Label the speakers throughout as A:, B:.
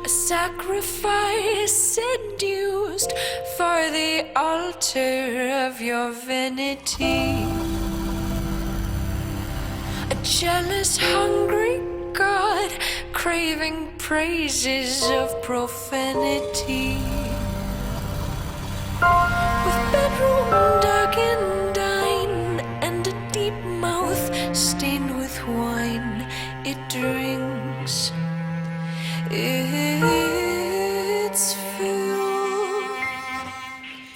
A: a sacrifice seduced for the altar of your vanity. A jealous, hungry God, craving praises of profanity. With bedroom dark and dine, and a deep mouth stained with wine, it drinks its fill.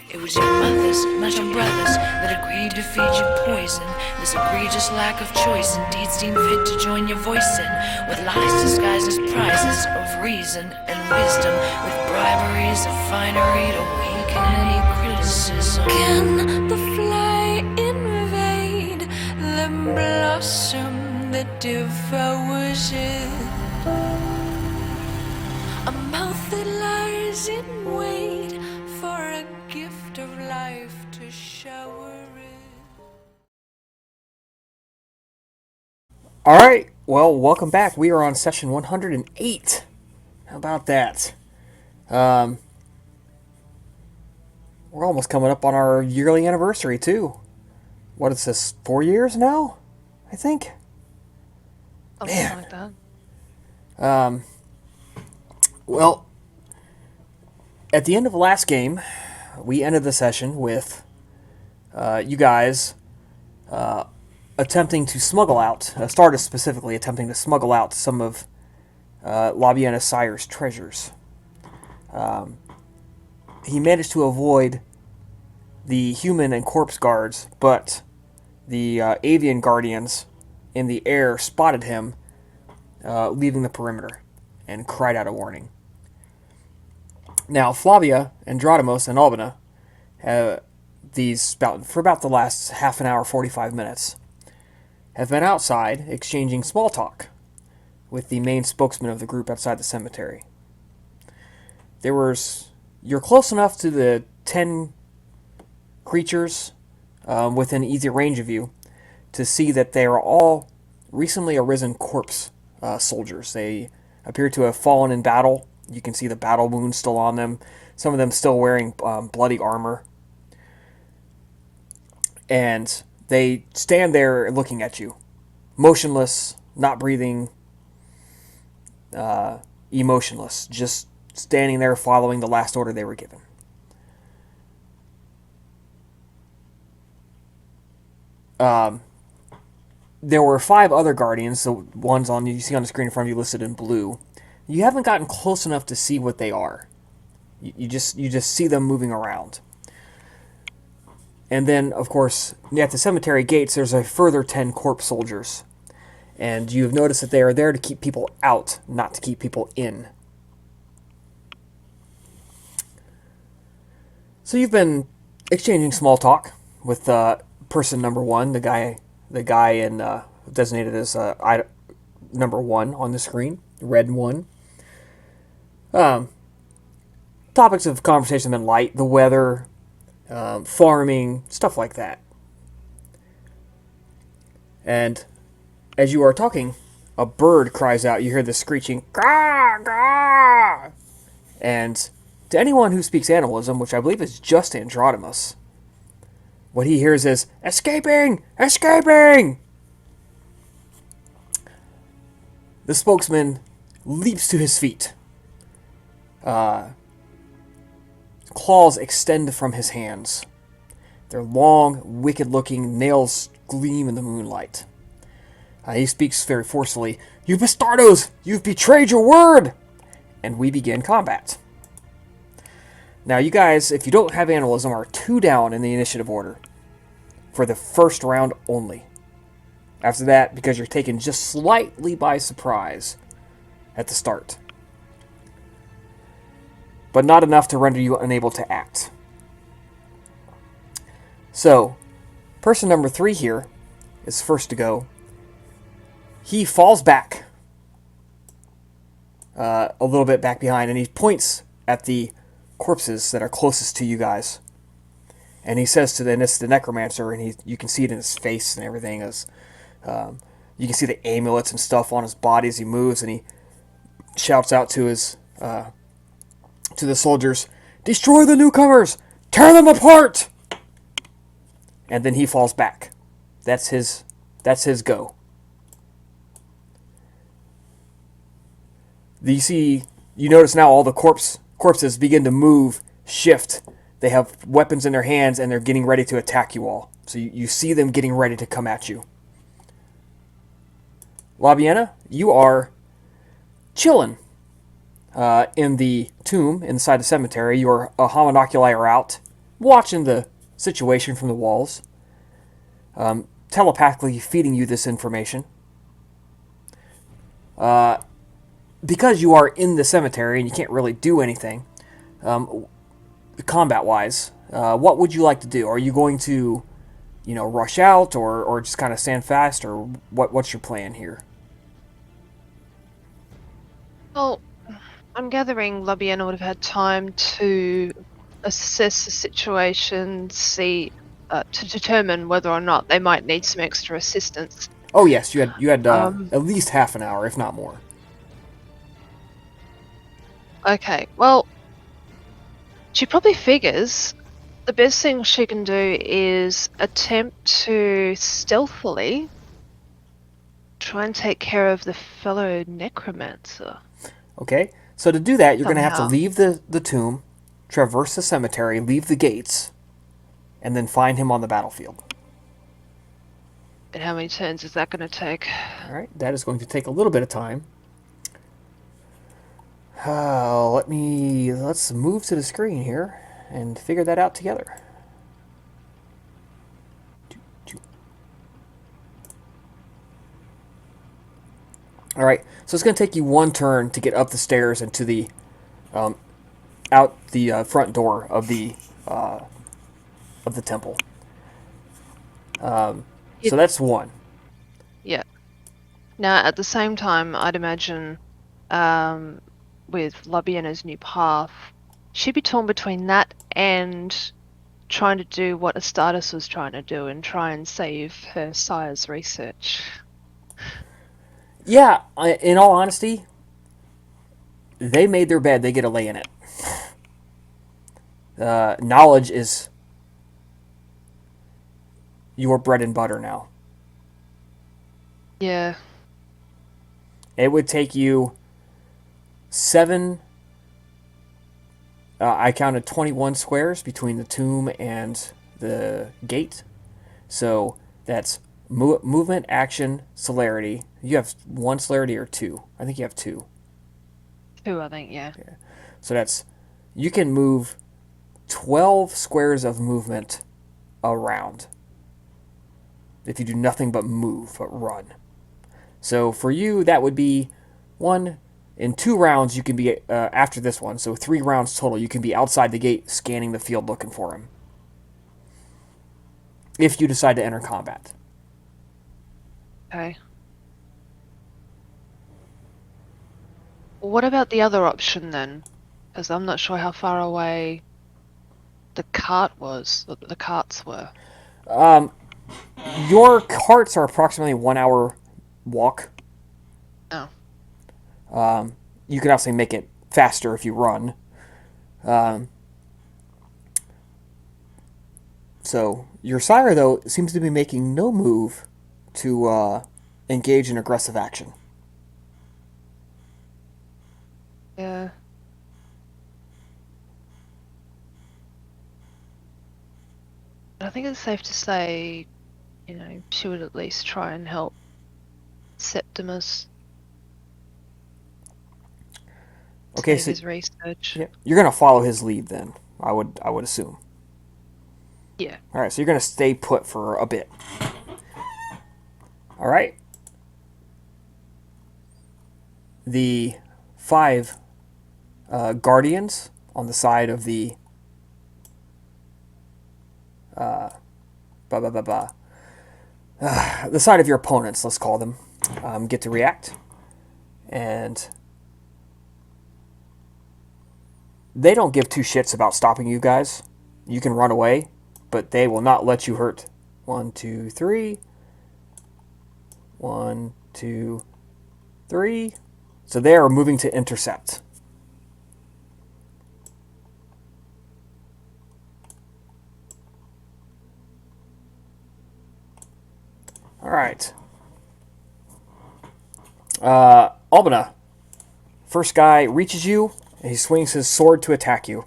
A: It was your mothers, not your brothers, that agreed to feed you poison. This egregious lack of choice indeed seemed fit to join your voice in, with lies disguised as prizes of reason and wisdom, with briberies of finery to weaken any criticism. Can the fly invade the blossom that devours it? A mouth that lies in wait for a gift of life to shower it.
B: Alright, well, welcome back. We are on session 108. How about that? We're almost coming up on our yearly anniversary, too. What is this, 4 years now? I think?
C: Something like that.
B: Well, at the end of the last game, we ended the session with you guys attempting to smuggle out, Stardust specifically attempting to smuggle out some of Labiena's sire's treasures. He managed to avoid the human and corpse guards, but the avian guardians in the air spotted him leaving the perimeter and cried out a warning. Now, Flavia, Androdimos, and Albina, for about the last half an hour, 45 minutes, have been outside exchanging small talk with the main spokesman of the group outside the cemetery. You're close enough to the 10 creatures within easy range of you to see that they are all recently arisen corpse soldiers. They appear to have fallen in battle. You can see the battle wounds still on them. Some of them still wearing bloody armor. And they stand there looking at you, motionless, not breathing, emotionless, just standing there following the last order they were given. There were 5 other guardians, the ones you see on the screen in front of you listed in blue. You haven't gotten close enough to see what they are. You just see them moving around. And then, of course, at the cemetery gates, there's a further 10 corpse soldiers. And you've noticed that they are there to keep people out, not to keep people in. So you've been exchanging small talk with person number 1, the guy designated as number 1 on the screen, red 1. Topics of conversation have been light, the weather, farming, stuff like that. And as you are talking, a bird cries out. You hear the screeching, "Gah, gah!" And to anyone who speaks animalism, which I believe is just Androdimos, what he hears is, "Escaping! Escaping!" The spokesman leaps to his feet. Claws extend from his hands. Their long, wicked-looking nails gleam in the moonlight. He speaks very forcefully. "You bastardos! You've betrayed your word!" And we begin combat. Now, you guys, if you don't have animalism, are 2 down in the initiative order for the first round only. After that, because you're taken just slightly by surprise at the start, but not enough to render you unable to act. So, person number 3 here is first to go. He falls back a little bit back behind, and he points at the corpses that are closest to you guys. And he says to the necromancer, and you can see it in his face and everything, as you can see the amulets and stuff on his body as he moves, and he shouts out to his to the soldiers, "Destroy the newcomers! Tear them apart!" And then he falls back. That's his go. You notice now all the corpses begin to move, shift. They have weapons in their hands and they're getting ready to attack you all. So you see them getting ready to come at you. Labiena, you are chilling in the tomb inside the cemetery. Your homunoculi are out, watching the situation from the walls, telepathically feeding you this information. Because you are in the cemetery and you can't really do anything, combat-wise, what would you like to do? Are you going to, rush out or just kind of stand fast, or what's your plan here?
C: Well, I'm gathering Labiena would have had time to assess the situation, see to determine whether or not they might need some extra assistance.
B: Oh yes, you had at least half an hour, if not more.
C: Okay, well, she probably figures the best thing she can do is attempt to stealthily try and take care of the fellow necromancer.
B: Okay, so to do that, you're going to have to
C: Somehow.
B: leave the tomb, traverse the cemetery, leave the gates, and then find him on the battlefield.
C: And how many turns is that going to take?
B: All right, that is going to take a little bit of time. Let's move to the screen here and figure that out together. All right, so it's going to take you one turn to get up the stairs and to the out the front door of the temple. So that's one.
C: Yeah. Now, at the same time, I'd imagine with Labiena's new path, she'd be torn between that and trying to do what Astartes was trying to do and try and save her sire's research.
B: Yeah, in all honesty, they made their bed, they get to lay in it. Knowledge is your bread and butter now.
C: Yeah.
B: It would take you 7... I counted 21 squares between the tomb and the gate. So that's movement, action, celerity. You have one celerity or two? I think you have two.
C: Two, I think, yeah.
B: So that's... You can move 12 squares of movement around. If you do nothing but move, but run. So for you, that would be one... In 2 rounds, you can be, after this one, so 3 rounds total, you can be outside the gate scanning the field looking for him. If you decide to enter combat.
C: Okay. What about the other option then? Because I'm not sure how far away the carts were.
B: Your carts are approximately 1 hour walk.
C: Oh.
B: You could obviously make it faster if you run. So your sire, though, seems to be making no move to engage in aggressive action.
C: Yeah. I think it's safe to say, she would at least try and help Septimus.
B: Okay,
C: save
B: so
C: his research.
B: yeah, you're gonna follow his lead then. I would assume.
C: Yeah.
B: All right, so you're gonna stay put for a bit. All right. The 5 guardians on the side of the the side of your opponents, let's call them, get to react, and they don't give two shits about stopping you guys. You can run away, but they will not let you hurt. 1, 2, 3. 1, 2, 3. So they are moving to intercept. All right. Albina. First guy reaches you, and he swings his sword to attack you.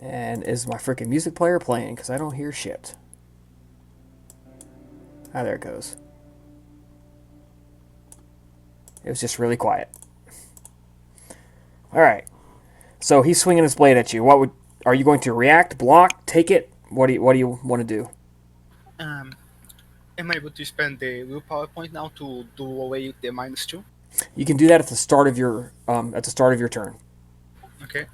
B: And is my freaking music player playing? Because I don't hear shit. Ah, there it goes. It was just really quiet. All right. So he's swinging his blade at you. Are you going to react, block, take it? What do you want to do?
D: Um, am I able to spend the willpower point now to do away with the -2?
B: You can do that at the start of your turn.
D: Okay.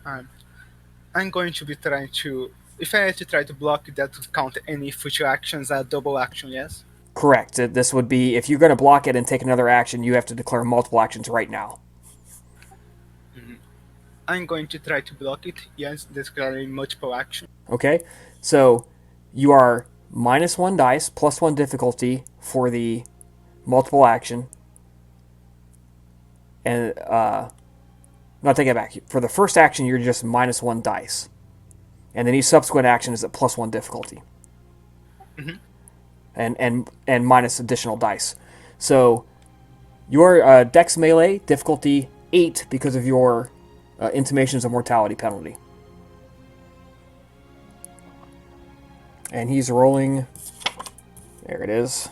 D: I'm going to be trying to. If I had to try to block, that would count any future actions as double action. Yes.
B: Correct. This would be if you're going to block it and take another action, you have to declare multiple actions right now.
D: I'm going to try to block it. Yes, declaring multiple action.
B: Okay. So you are -1 dice, +1 difficulty for the multiple action. And no, take it back. For the first action, you're just -1 dice, and then each subsequent action is at +1 difficulty, and minus additional dice. So your Dex melee difficulty 8 because of your intimations of mortality penalty, and he's rolling. There it is.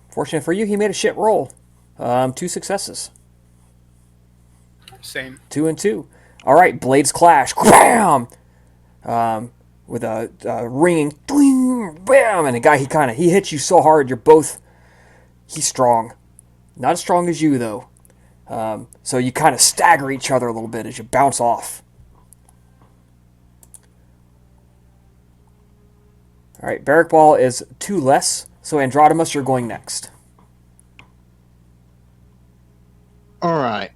B: Fortunate for you, he made a shit roll. 2 successes.
D: Same.
B: 2 and 2. All right, blades clash. Bam! With a ringing, ding, bam! And the guy he hits you so hard. He's strong, not as strong as you though. So you kind of stagger each other a little bit as you bounce off. All right, Barrack Ball is 2 less. So Androdimus, you're going next.
E: All right.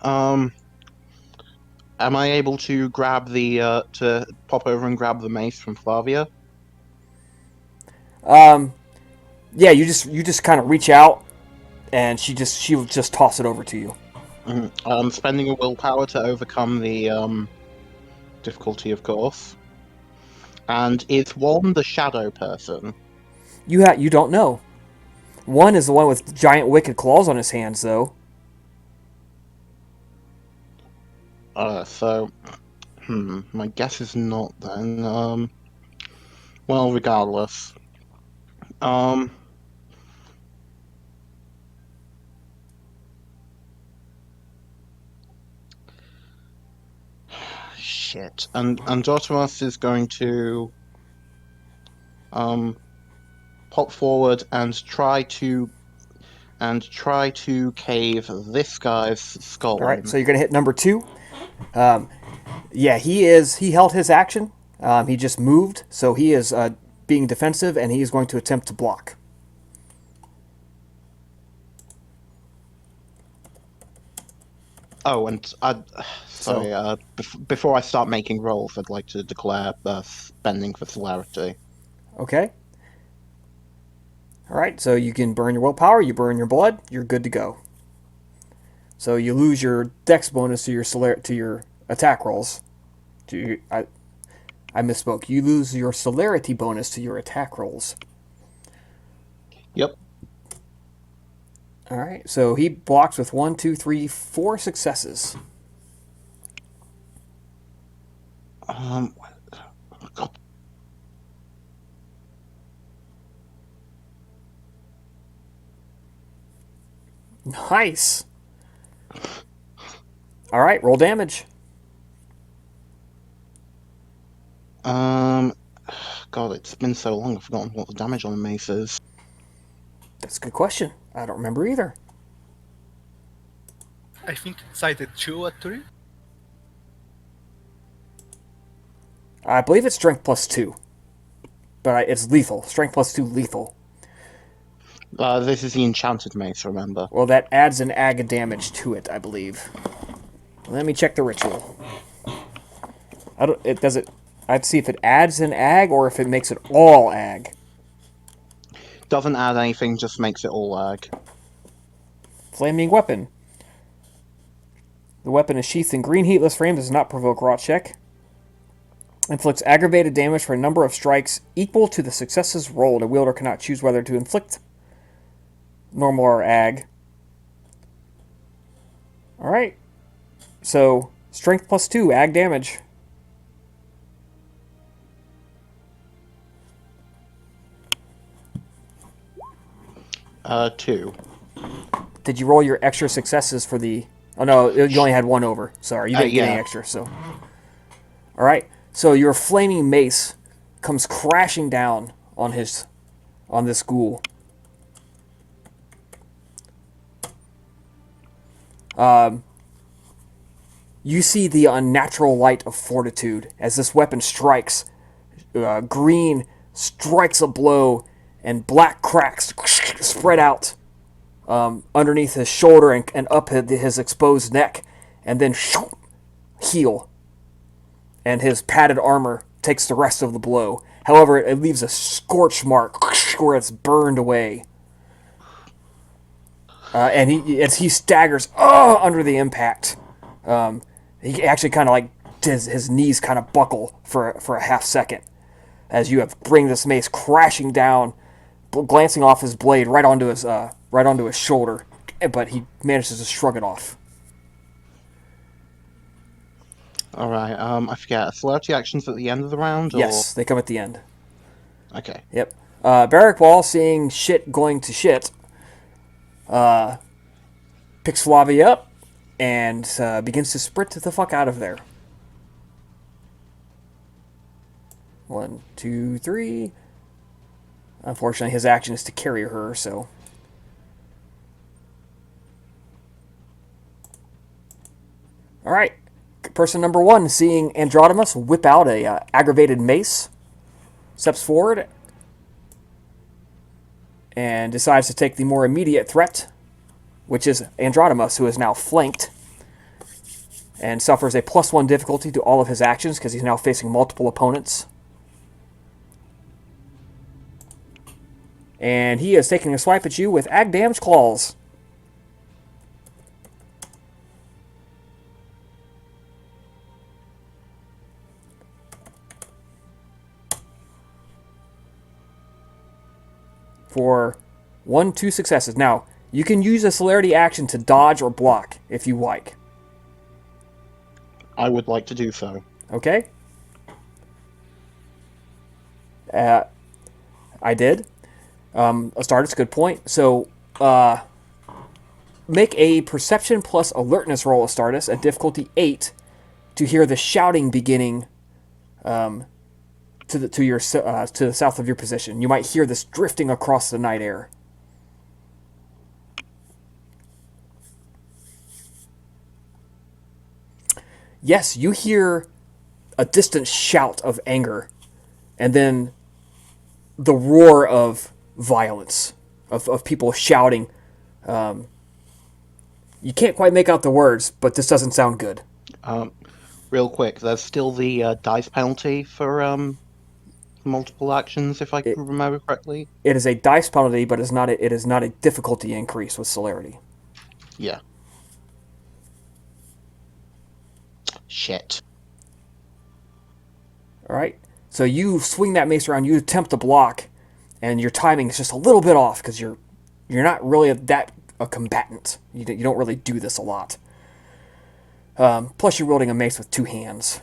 E: Am I able to grab to pop over and grab the mace from Flavia?
B: Yeah, you just kind of reach out, and she'll just toss it over to you.
E: I'm spending a willpower to overcome the difficulty, of course. And is one the shadow person?
B: You don't know. One is the one with giant wicked claws on his hands, though.
E: My guess is not then. Well, regardless. Shit. And Dotimus is going to pop forward and try to cave this guy's skull.
B: All right, so you're gonna hit number 2. Yeah, he held his action. He just moved, so he is being defensive, and he is going to attempt to block.
E: Oh, and before I start making rolls, I'd like to declare spending for celerity.
B: Okay. All right, so you can burn your willpower, you burn your blood, you're good to go. So you lose your Dex bonus to your attack rolls. I misspoke. You lose your celerity bonus to your attack rolls.
E: Yep.
B: All right, so he blocks with 1, 2, 3, 4 successes.
E: God.
B: Nice. All right, roll damage.
E: God, it's been so long, I've forgotten what the damage on the mace is.
B: That's a good question. I don't remember either.
D: I think it's either 2 or 3.
B: I believe it's strength +2. But it's lethal. Strength +2 lethal.
E: This is the enchanted mace, remember?
B: Well, that adds an ag of damage to it, I believe. Let me check the ritual. I'd see if it adds an ag or if it makes it all ag.
E: Doesn't add anything, just makes it all ag.
B: Flaming weapon. The weapon is sheathed in green heatless frame, does not provoke rot check. Inflicts aggravated damage for a number of strikes equal to the successes rolled. A wielder cannot choose whether to inflict normal or ag. Alright. So, strength plus 2, ag damage.
E: Two.
B: Did you roll your extra successes for the... Oh no, you only had one over. Sorry, you didn't get any
E: Yeah.
B: extra, so... Alright, so your flaming mace comes crashing down on this ghoul. You see the unnatural light of fortitude as this weapon strikes. Green strikes a blow, and black cracks spread out underneath his shoulder and up his exposed neck, and then heal. And his padded armor takes the rest of the blow. However, it leaves a scorch mark where it's burned away. And as he staggers under the impact, he actually kind of like his knees kind of buckle for a half second as you bring this mace crashing down, glancing off his blade right onto his shoulder, but he manages to shrug it off.
E: All right. I forget. Celerity actions at the end of the round. Or...
B: Yes, they come at the end.
E: Okay.
B: Yep. Barrack Wall, seeing shit going to shit, picks Flavia up and begins to sprint the fuck out of there. 1, 2, 3. Unfortunately, his action is to carry her, so... Alright. Person number 1, seeing Androdimus whip out a aggravated mace, steps forward and decides to take the more immediate threat, which is Androdimus, who is now flanked and suffers a +1 difficulty to all of his actions because he's now facing multiple opponents. And he is taking a swipe at you with Ag Damage Claws. For 1, 2 successes. Now, you can use a celerity action to dodge or block if you like.
E: I would like to do so.
B: Okay? I did. Astartes, good point. So, make a perception plus alertness roll, Astartes, at difficulty 8, to hear the shouting beginning to the south of your position. You might hear this drifting across the night air. Yes, you hear a distant shout of anger, and then the roar of violence, of people shouting. You can't quite make out the words, but this doesn't sound good.
E: Real quick, there's still the dice penalty for multiple actions, if I can remember correctly.
B: It is a dice penalty, but it is not a difficulty increase with celerity.
E: Yeah. Shit.
B: Alright? So you swing that mace around, you attempt to block, and your timing is just a little bit off because you're not really that a combatant. You don't really do this a lot. Plus you're wielding a mace with 2 hands.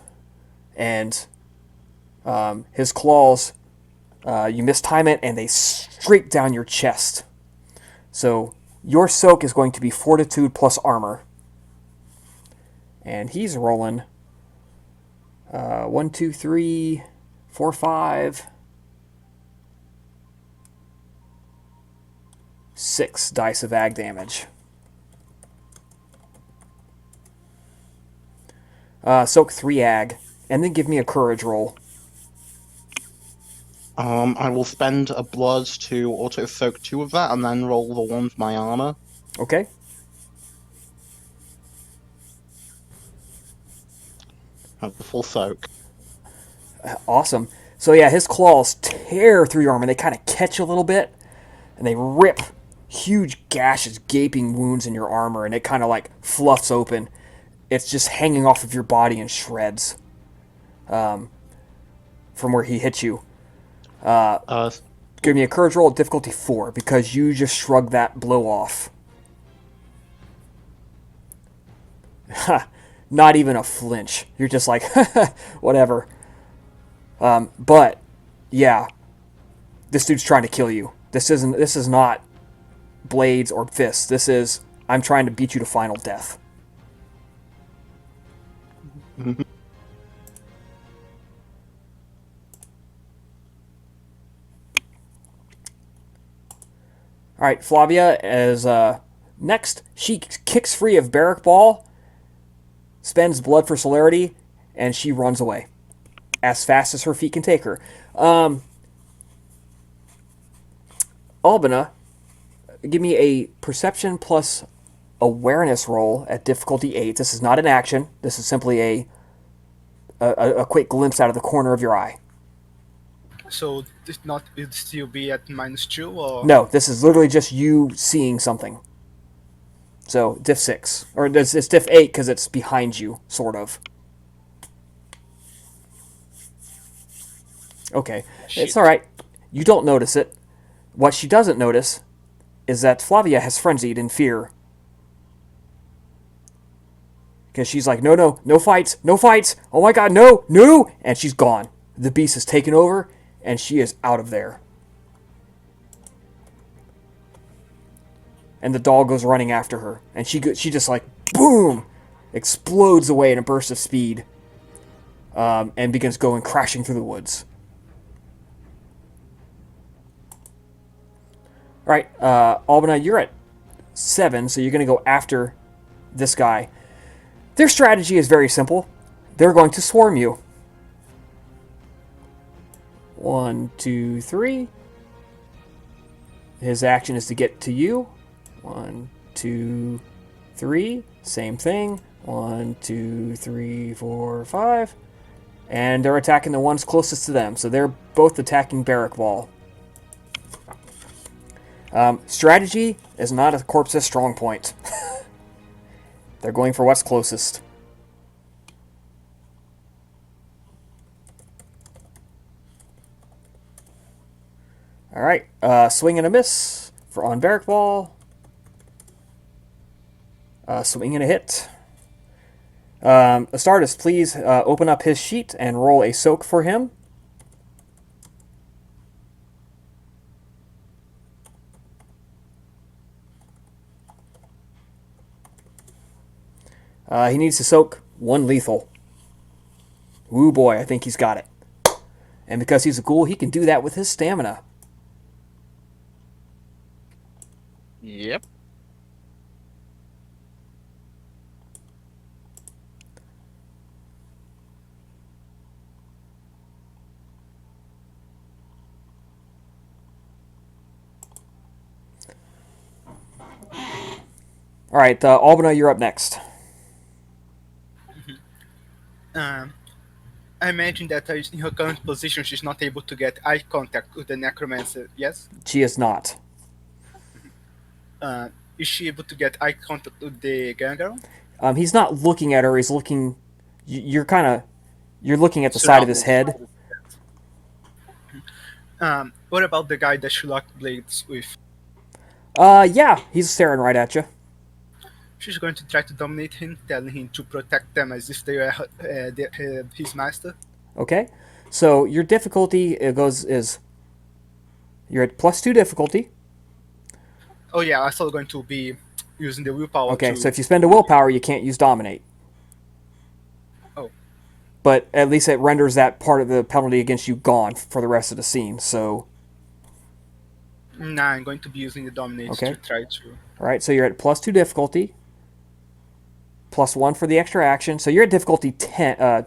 B: And his claws, you mistime it, and they streak down your chest. So your soak is going to be fortitude plus armor. And he's rolling 1, 2, 3, 4, 5, 6 dice of ag damage. Soak 3 ag, and then give me a courage roll.
E: I will spend a blood to auto soak 2 of that, and then roll the 1 for my armor.
B: Okay.
E: Have the full soak.
B: Awesome. So yeah, his claws tear through your armor. They kind of catch a little bit, and they rip huge gashes, gaping wounds in your armor, and it kind of like fluffs open. it's just hanging off of your body in shreds from where he hit you. Give me a courage roll at difficulty 4 because you just shrugged that blow off. Not even a flinch. You're just like, whatever. But yeah, this dude's trying to kill you. This is not blades or fists. This is, I'm trying to beat you to final death. All right, Flavia is next. She kicks free of Barrack Ball, spends blood for celerity, and she runs away as fast as her feet can take her. Albina, give me a perception plus awareness roll at difficulty 8. This is not an action. This is simply a quick glimpse out of the corner of your eye.
D: So it'd still be at -2 or
B: No, this is literally just you seeing something. So diff 6, or it's diff 8 because it's behind you, sort of. Okay, it's all right. You don't notice it. What she doesn't notice is that Flavia has frenzied in fear. Because she's like, no, no fights, no fights. Oh my god, no, no! And she's gone. The beast has taken over, and she is out of there. And the dog goes running after her. And she just like, boom! Explodes away in a burst of speed. And begins going crashing through the woods. Alright, Albina, you're at 7, so you're going to go after this guy. Their strategy is very simple. They're going to swarm you. 1, 2, 3. His action is to get to you. 1, 2, 3. Same thing. 1, 2, 3, 4, 5. And they're attacking the ones closest to them. So they're both attacking Barrack Ball. Strategy is not a corpse's strong point. They're going for what's closest. Alright, swing and a miss on Barrack Ball. Swing and a hit. Astartes, please open up his sheet and roll a soak for him. He needs to soak 1 lethal. Ooh boy, I think he's got it. And because he's a ghoul, he can do that with his stamina.
E: Yep.
B: Alright, Albina, you're up next.
D: I imagine that in her current position, she's not able to get eye contact with the necromancer. Yes.
B: She is not.
D: Is she able to get eye contact with the gangrel?
B: He's not looking at her. He's looking. You're looking at the side of his head.
D: What about the guy that she locked blades with?
B: Yeah, he's staring right at you.
D: She's going to try to dominate him, telling him to protect them as if they were his master.
B: Okay, so your difficulty is you're at +2 difficulty.
D: Oh yeah, I still going to be using the willpower.
B: Okay, so if you spend a willpower, you can't use dominate.
D: Oh.
B: But at least it renders that part of the penalty against you gone for the rest of the scene. So.
D: Nah, I'm going to be using the dominate to try to.
B: All right, so you're at +2 difficulty. +1 for the extra action. So you're at difficulty 10.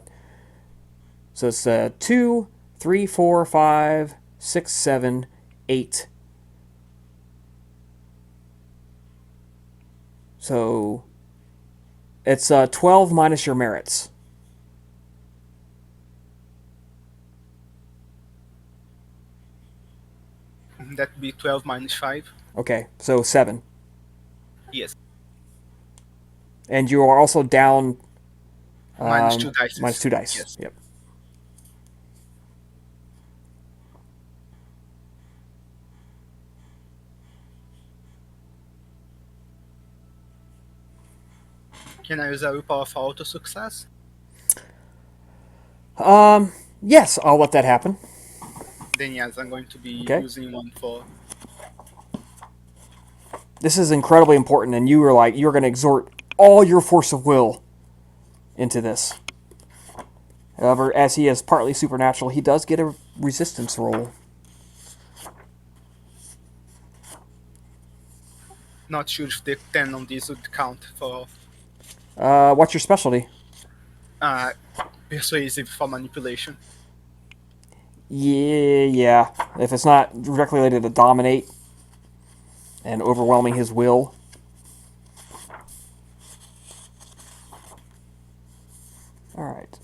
B: So it's 2, 3, 4, 5, 6, 7, 8. So it's 12 minus your merits.
D: That'd be 12 minus 5.
B: Okay, so 7.
D: Yes.
B: And you are also down
D: Minus 2 dice.
B: Minus 2 dice.
D: Yes.
B: Yep.
D: Can I use a willpower for auto success?
B: Yes, I'll let that happen.
D: Then yes, I'm going to be
B: Okay.
D: using one for.
B: This is incredibly important, and you were like, you're going to exert all your force of will into this. However, as he is partly supernatural, he does get a resistance roll.
D: Not sure if the 10 on this would count for
B: What's your specialty?
D: uh, persuasive for manipulation.
B: Yeah. If it's not directly related to dominate and overwhelming his will. All right.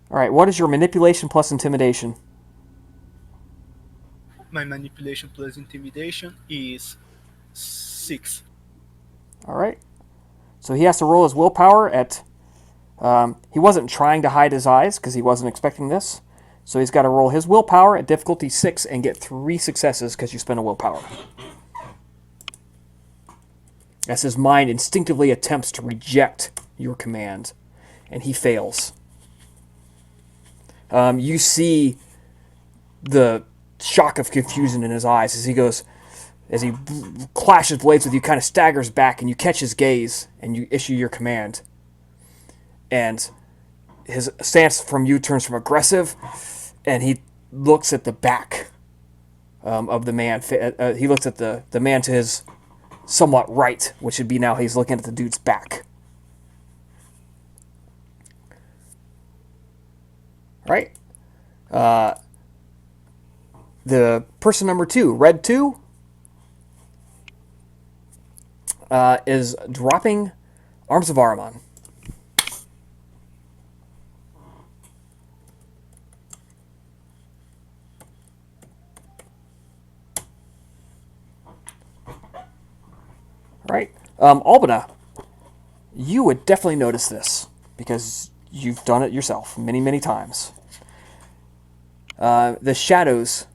B: All right. What is your manipulation plus intimidation?
D: My manipulation plus intimidation is 6.
B: All right. So he has to roll his willpower at. He wasn't trying to hide his eyes because he wasn't expecting this. So he's got to roll his willpower at difficulty 6 and get 3 successes because you spent a willpower. As his mind instinctively attempts to reject your command, and he fails. You see the shock of confusion in his eyes as he clashes blades with you, kind of staggers back, and you catch his gaze, and you issue your command. And his stance from you turns from aggressive, and he looks at the back of the man. He looks at the man to his somewhat right, which would be now he's looking at the dude's back. Right? The person number 2, red 2, is dropping Arms of Ahriman. Right? Albina, you would definitely notice this because you've done it yourself many, many times. The shadows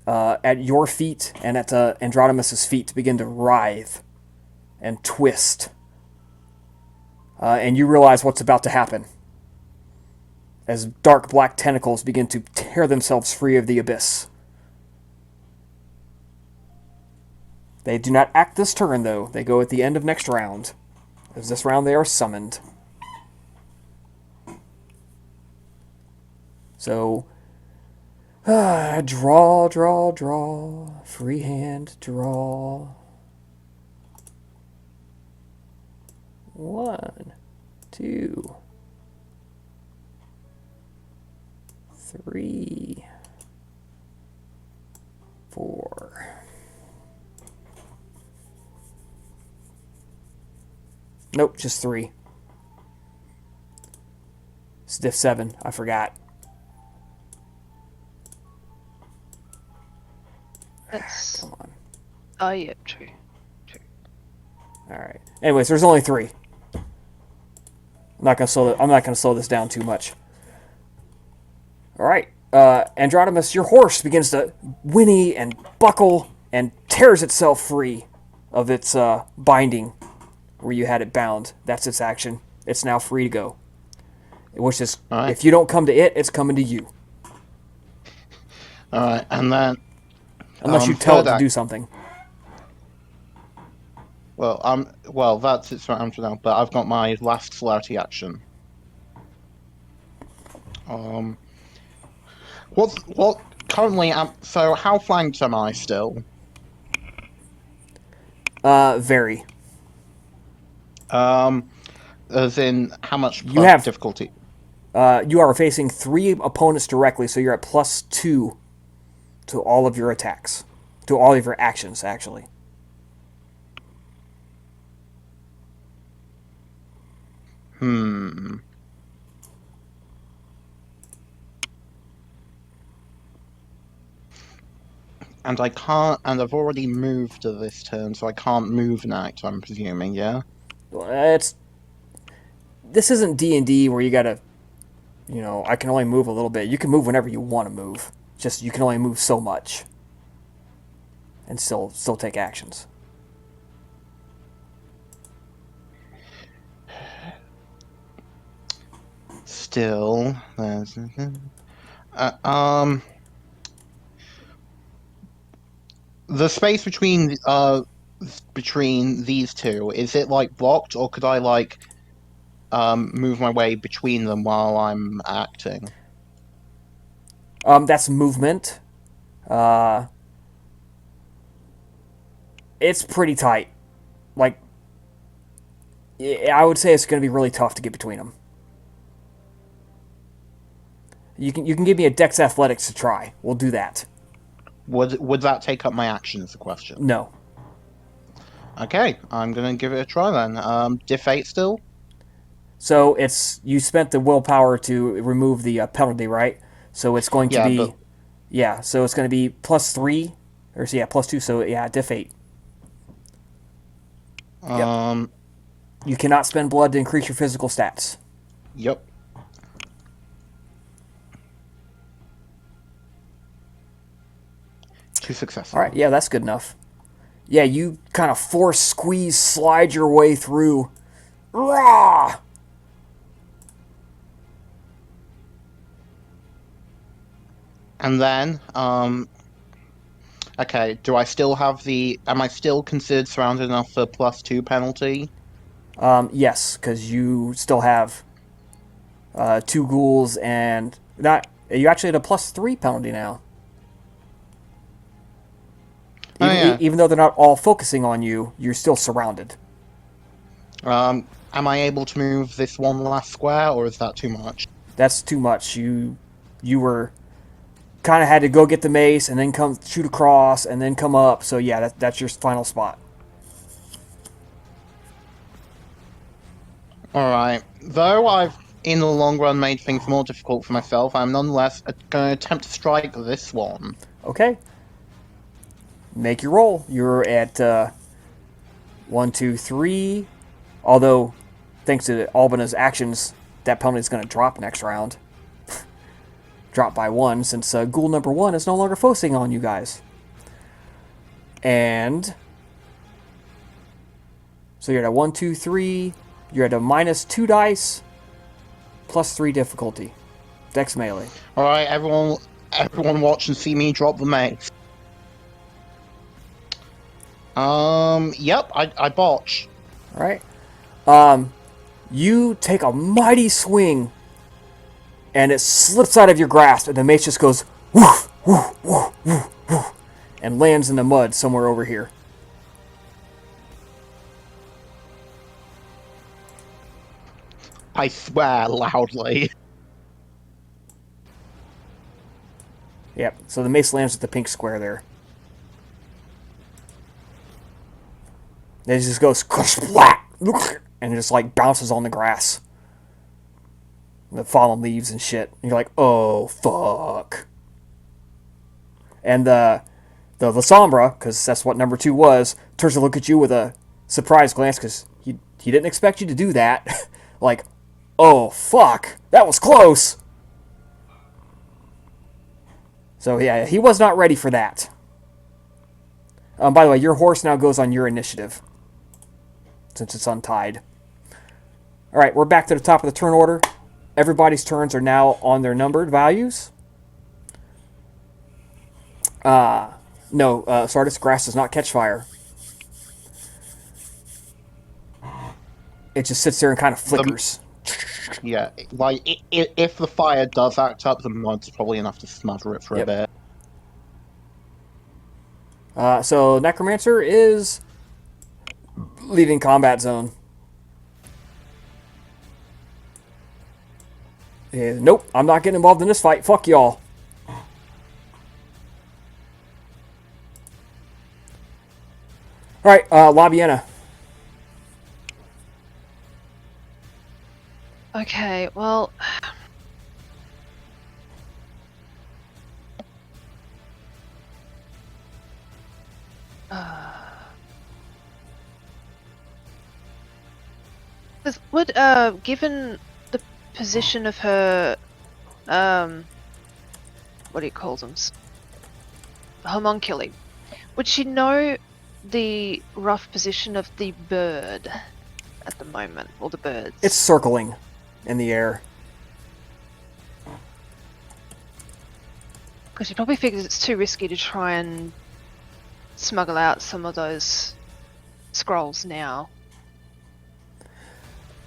B: at your feet and at Andronimus's feet begin to writhe and twist. And you realize what's about to happen as dark black tentacles begin to tear themselves free of the abyss. They do not act this turn, though. They go at the end of next round. As this round they are summoned. So, draw. Free hand, draw. 1, 2, 3, 4. Nope, just 3. Stiff 7, I forgot.
C: That's.
B: Come on.
C: Oh, yeah, true.
B: Alright. Anyways, there's only 3. I'm not gonna slow this down too much. Alright. Andronimus, your horse begins to whinny and buckle and tears itself free of its binding where you had it bound. That's its action. It's now free to go. Which is,
E: Alright.
B: if you don't come to it, it's coming to you.
E: Alright, and then...
B: Unless you tell it
E: third
B: to do something.
E: Well, that's its round for now, but I've got my last celerity action. What currently so how flanked am I still?
B: Very.
E: As in how much
B: You have-
E: difficulty?
B: You are facing 3 opponents directly, so you're at +2 to all of your attacks. To all of your actions, actually.
E: And I can't, and I've already moved to this turn, so I can't move an act, I'm presuming, yeah?
B: This isn't D&D where you gotta, I can only move a little bit. You can move whenever you want to move. Just you can only move so much, and still take actions.
E: Still, there's... the space between these two, is it, like, blocked, or could I, like, move my way between them while I'm acting?
B: That's movement. Uh, it's pretty tight. Like, I would say it's going to be really tough to get between them. You can give me a Dex Athletics to try. We'll do that.
E: Would that take up my action, is the question?
B: No.
E: Okay, I'm gonna give it a try then. Diff 8 still?
B: So you spent the willpower to remove the penalty, right? So it's going to
E: Yeah,
B: be
E: but...
B: So it's going to be +3 or +2. So yeah, diff 8.
E: Yep.
B: You cannot spend blood to increase your physical stats.
E: Yep. Two successes.
B: All right, yeah, that's good enough. Yeah, you kind of force, squeeze, slide your way through. Rah!
E: And then, okay, do I still have am I still considered surrounded enough for +2 penalty?
B: Yes, because you still have 2 ghouls and not. You actually had a +3 penalty now. Even though they're not all focusing on you, you're still surrounded.
E: Am I able to move this one last square, or is that too much?
B: That's too much. You were kind of had to go get the mace and then come shoot across and then come up. So yeah, that's your final spot.
E: Alright. Though I've, in the long run, made things more difficult for myself, I'm nonetheless going to attempt to strike this one.
B: Okay. Make your roll. You're at 1, 2, 3. Although, thanks to Albina's actions, that penalty is going to drop next round. Drop by 1, since ghoul number 1 is no longer focusing on you guys. And so you're at a 1, 2, 3. You're at a -2 dice, +3 difficulty. Dex melee.
E: Alright, everyone watch and see me drop the mace. Yep, I botch.
B: Alright. You take a mighty swing, and it slips out of your grasp, and the mace just goes woof, woof, woof, woof, woof, and lands in the mud somewhere over here.
E: I swear loudly.
B: Yep, so the mace lands at the pink square there. Then it just goes splat, and it just like bounces on the grass. The fallen leaves and shit. And you're like, oh fuck. And the Sombra, because that's what number 2 was, turns to look at you with a surprised glance because he didn't expect you to do that. Like, oh fuck, that was close. So yeah, he was not ready for that. By the way, your horse now goes on your initiative, since it's untied. Alright, we're back to the top of the turn order. Everybody's turns are now on their numbered values. No, Sardis grass does not catch fire. It just sits there and kind of flickers.
E: Yeah, like, if the fire does act up, the mud's probably enough to smother it for a bit.
B: So Necromancer is leaving combat zone. Nope, I'm not getting involved in this fight. Fuck y'all. Alright, Labiena.
C: Okay, well, Would given the position of her what do you call them? Homunculi. Would she know the rough position of the bird at the moment, or the birds?
B: It's circling in the air.
C: Because she probably figures it's too risky to try and smuggle out some of those scrolls now.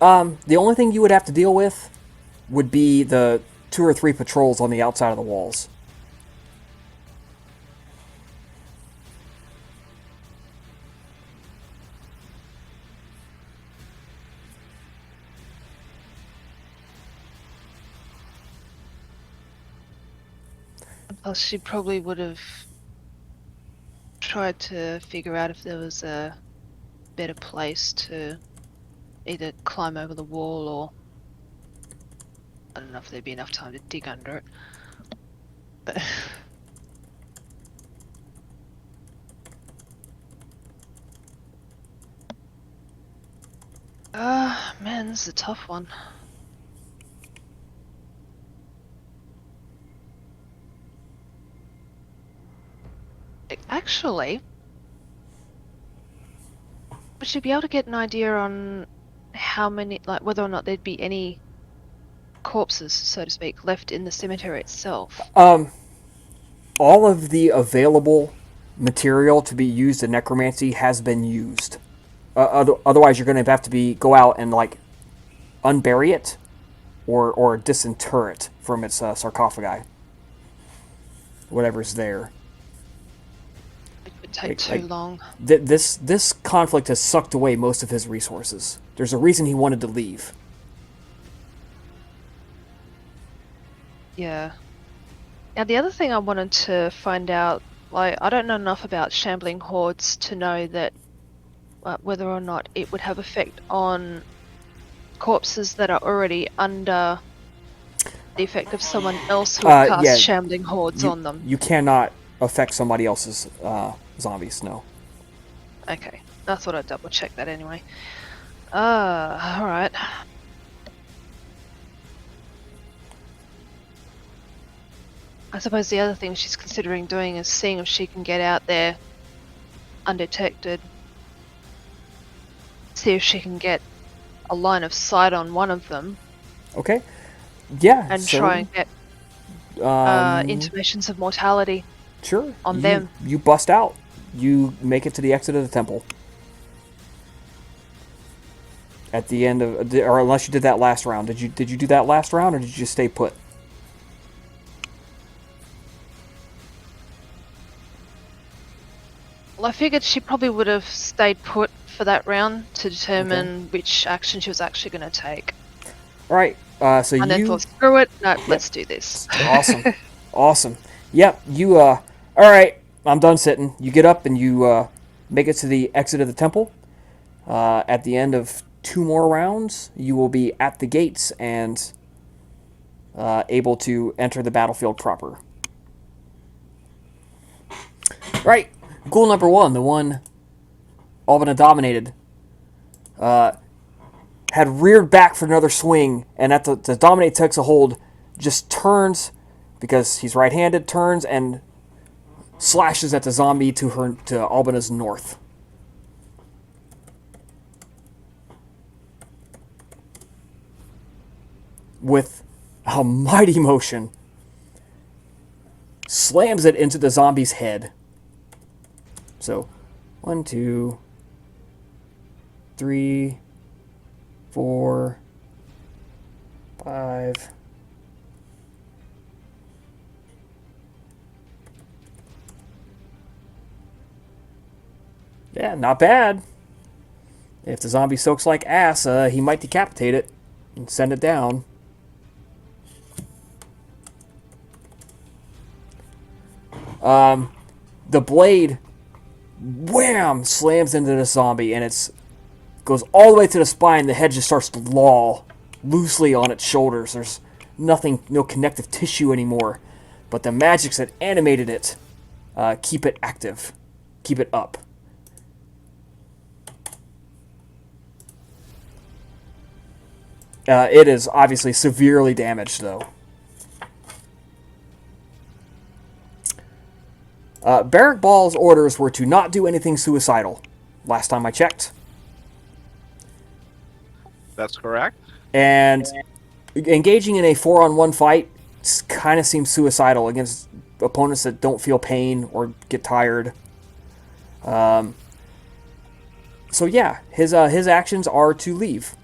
B: The only thing you would have to deal with would be the 2 or 3 patrols on the outside of the walls.
C: Plus, she probably would have tried to figure out if there was a better place to either climb over the wall or I don't know if there'd be enough time to dig under it. But man, this is a tough one. Actually, would you be able to get an idea on how many, like, whether or not there'd be any corpses, so to speak, left in the cemetery itself?
B: All of the available material to be used in necromancy has been used. Otherwise, you're going to have to go out and like unbury it, or disinter it from its sarcophagi. Whatever's there.
C: It would take too long.
B: This conflict has sucked away most of his resources. There's a reason he wanted to leave.
C: Yeah. Now, the other thing I wanted to find out, like, I don't know enough about shambling hordes to know that whether or not it would have effect on corpses that are already under the effect of someone else who would cast shambling hordes on them.
B: You cannot affect somebody else's zombies, no.
C: Okay, I thought I'd double check that anyway. Alright. I suppose the other thing she's considering doing is seeing if she can get out there undetected. See if she can get a line of sight on one of them.
B: Okay. Yeah.
C: And try and get intimations of mortality.
B: Sure.
C: On them.
B: You bust out. You make it to the exit of the temple. At the end of, or unless you did that last round. Did you do that last round, or did you just stay put?
C: Well, I figured she probably would have stayed put for that round to determine which action she was actually going to take.
B: All right. So
C: and then thought, screw it. No, let's do this.
B: Awesome. Awesome. Yep. You. All right. I'm done sitting. You get up and you make it to the exit of the temple. At the end of 2 more rounds, you will be at the gates and able to enter the battlefield proper. Right. Ghoul number 1, the one Labiena dominated, had reared back for another swing, and at the dominate takes a hold, just turns, because he's right-handed, turns and slashes at the zombie to Labiena's north. With a mighty motion, slams it into the zombie's head. So, 1, 2, 3, 4, 5. Yeah, not bad. If the zombie soaks like ass, he might decapitate it and send it down. The blade, wham, slams into the zombie, and it goes all the way to the spine. The head just starts to loll loosely on its shoulders. There's nothing, no connective tissue anymore. But the magics that animated it keep it active, keep it up. It is obviously severely damaged, though. Barrack Ball's orders were to not do anything suicidal, last time I checked.
F: That's correct.
B: And engaging in a 4-on-1 fight kind of seems suicidal against opponents that don't feel pain or get tired. So yeah, his actions are to leave.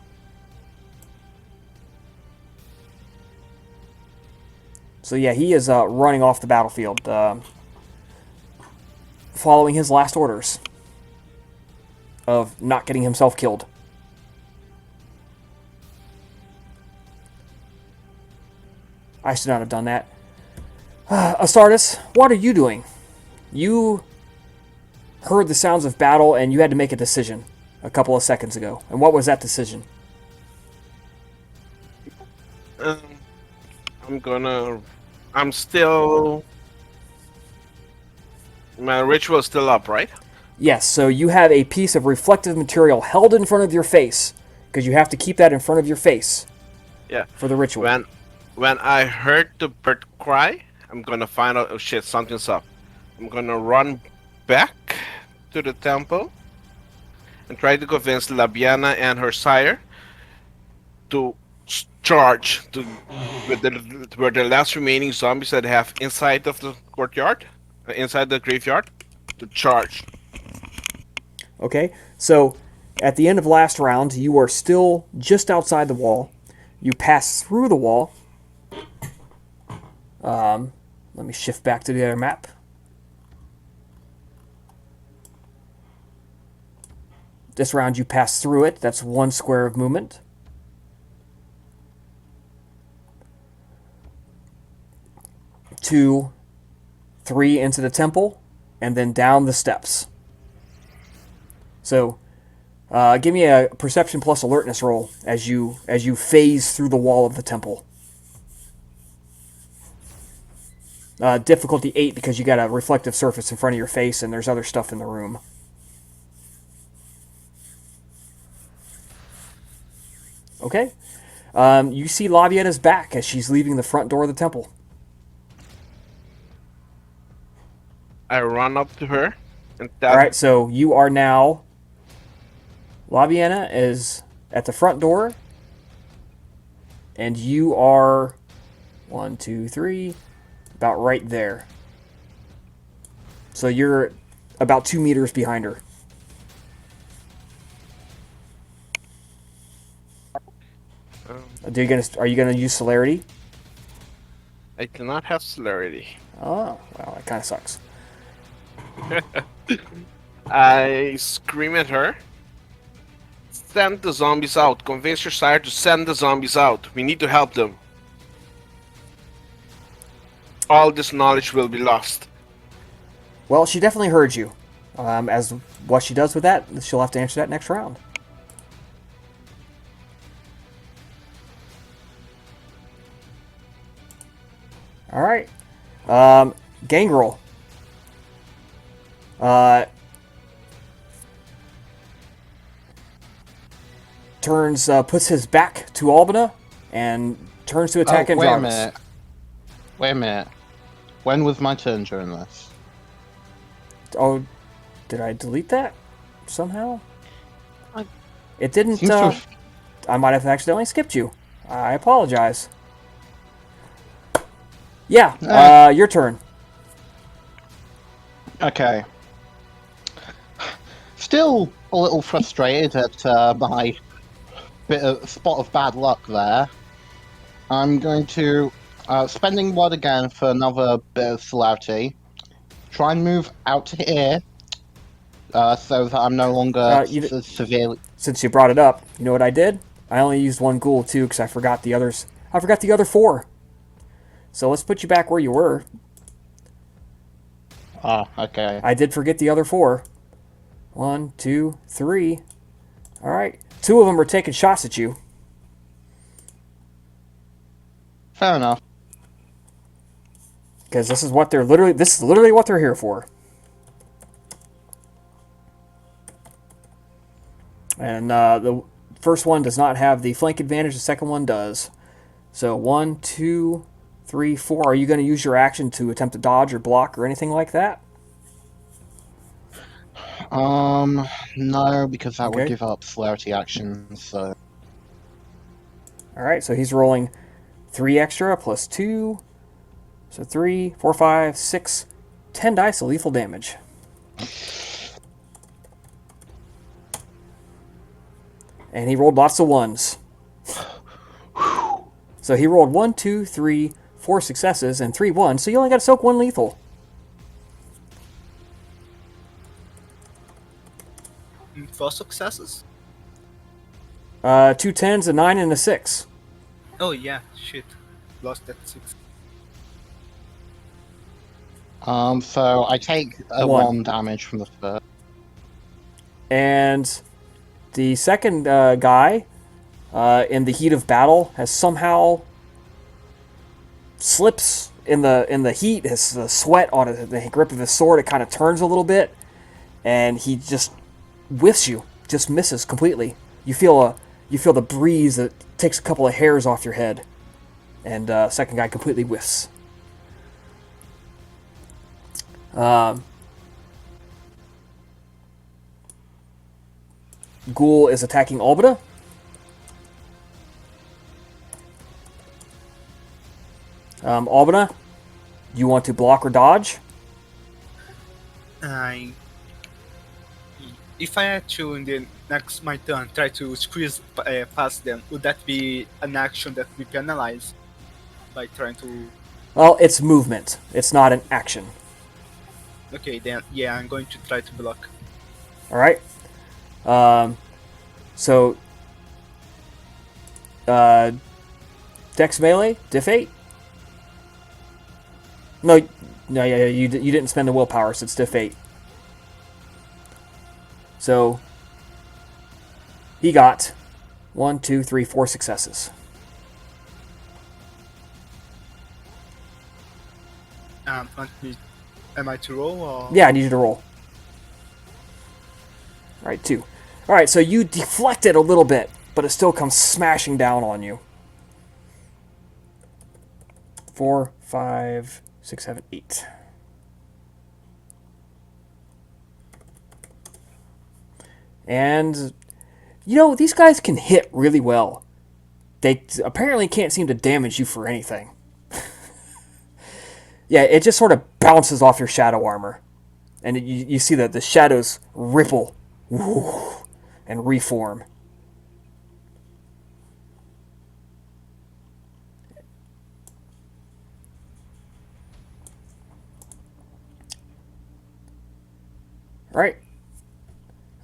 B: So yeah, he is running off the battlefield, following his last orders of not getting himself killed. I should not have done that. Astartes, what are you doing? You heard the sounds of battle and you had to make a decision a couple of seconds ago. And what was that decision?
F: I'm still. My ritual's still up, right?
B: Yes, so you have a piece of reflective material held in front of your face, because you have to keep that in front of your face
F: Yeah.
B: for the ritual.
F: When I heard the bird cry, I'm gonna find out. Oh shit, something's up. I'm gonna run back to the temple and try to convince Labiena and her sire to charge to where the last remaining zombies that have inside of the courtyard, inside the graveyard, to charge.
B: Okay, so at the end of last round, you are still just outside the wall. You pass through the wall. Let me shift back to the other map. This round you pass through it. That's 1 square of movement. Two, 3 into the temple, and then down the steps. So, give me a perception plus alertness roll as you phase through the wall of the temple. Difficulty 8 because you got a reflective surface in front of your face and there's other stuff in the room. Okay. You see Labiena's back as she's leaving the front door of the temple.
F: I run up to her and
B: All right, so you are now. Labiena is at the front door, and you are 1, 2, 3, about right there. So you're about 2 meters behind her. Are you gonna use celerity?
F: I cannot have celerity.
B: Oh, well, that kind of sucks.
F: I scream at her. Send the zombies out. Convince your sire to send the zombies out. We need to help them. All this knowledge will be lost.
B: Well, she definitely heard you. As what she does with that, she'll have to answer that next round. All right. Gangrel. Puts his back to Albina and turns to attack Andromeda.
E: Wait a minute. When was my turn during this?
B: Oh, did I delete that somehow?
C: I-
B: It didn't.
E: Seems to have-
B: I might have accidentally skipped you. I apologize. Yeah, your turn.
E: Okay. Still a little frustrated at my spot of bad luck there. I'm going to spending blood again for another bit of celerity. Try and move out to here, so that I'm no longer severely.
B: Since you brought it up, you know what I did? I only used 1 ghoul too because I forgot the others. I forgot the other 4. So let's put you back where you were.
E: Ah, okay.
B: I did forget the other 4. 1, 2, 3. All right. 2 of them are taking shots at you.
E: Fair enough.
B: Because this is literally what they're here for. And the first one does not have the flank advantage. The second one does. So 1, 2, 3, 4. Are you going to use your action to attempt to dodge or block or anything like that?
E: No, because that would
B: Okay.
E: give up celerity actions. So
B: All right, so he's rolling 3 extra plus 2. So 3, 4, 5, 6, 10 dice of lethal damage. And he rolled lots of ones. So he rolled 1, 2, 3, 4 successes and 3 1. So you only got to soak 1 lethal.
D: Four successes.
B: 2 10s, a 9, and a 6.
D: Oh yeah, shit. Lost that 6.
E: so I take 1 damage from the first.
B: And the second guy, in the heat of battle, has somehow slips in the heat. His the sweat on the grip of his sword, it kind of turns a little bit, and he just whiffs you, just misses completely. You feel the breeze that takes a couple of hairs off your head, and second guy completely whiffs. Ghoul is attacking Albeda. Albeda, you want to block or dodge?
D: If I had to in the next my turn try to squeeze past them, would that be an action that we penalize by trying to?
B: Well, it's movement. It's not an action.
D: Okay, then yeah, I'm going to try to block.
B: All right. So, Dex melee, diff 8. No, yeah, you didn't spend the willpower, so it's diff 8. So, he got 1, 2, 3, 4 successes.
D: Am I to roll or?
B: Yeah, I need you to roll. All right, 2. All right, so you deflect it a little bit, but it still comes smashing down on you. 4, 5, 6, 7, 8. And, these guys can hit really well. They apparently can't seem to damage you for anything. Yeah, it just sort of bounces off your shadow armor. And you see that the shadows ripple and reform. Right.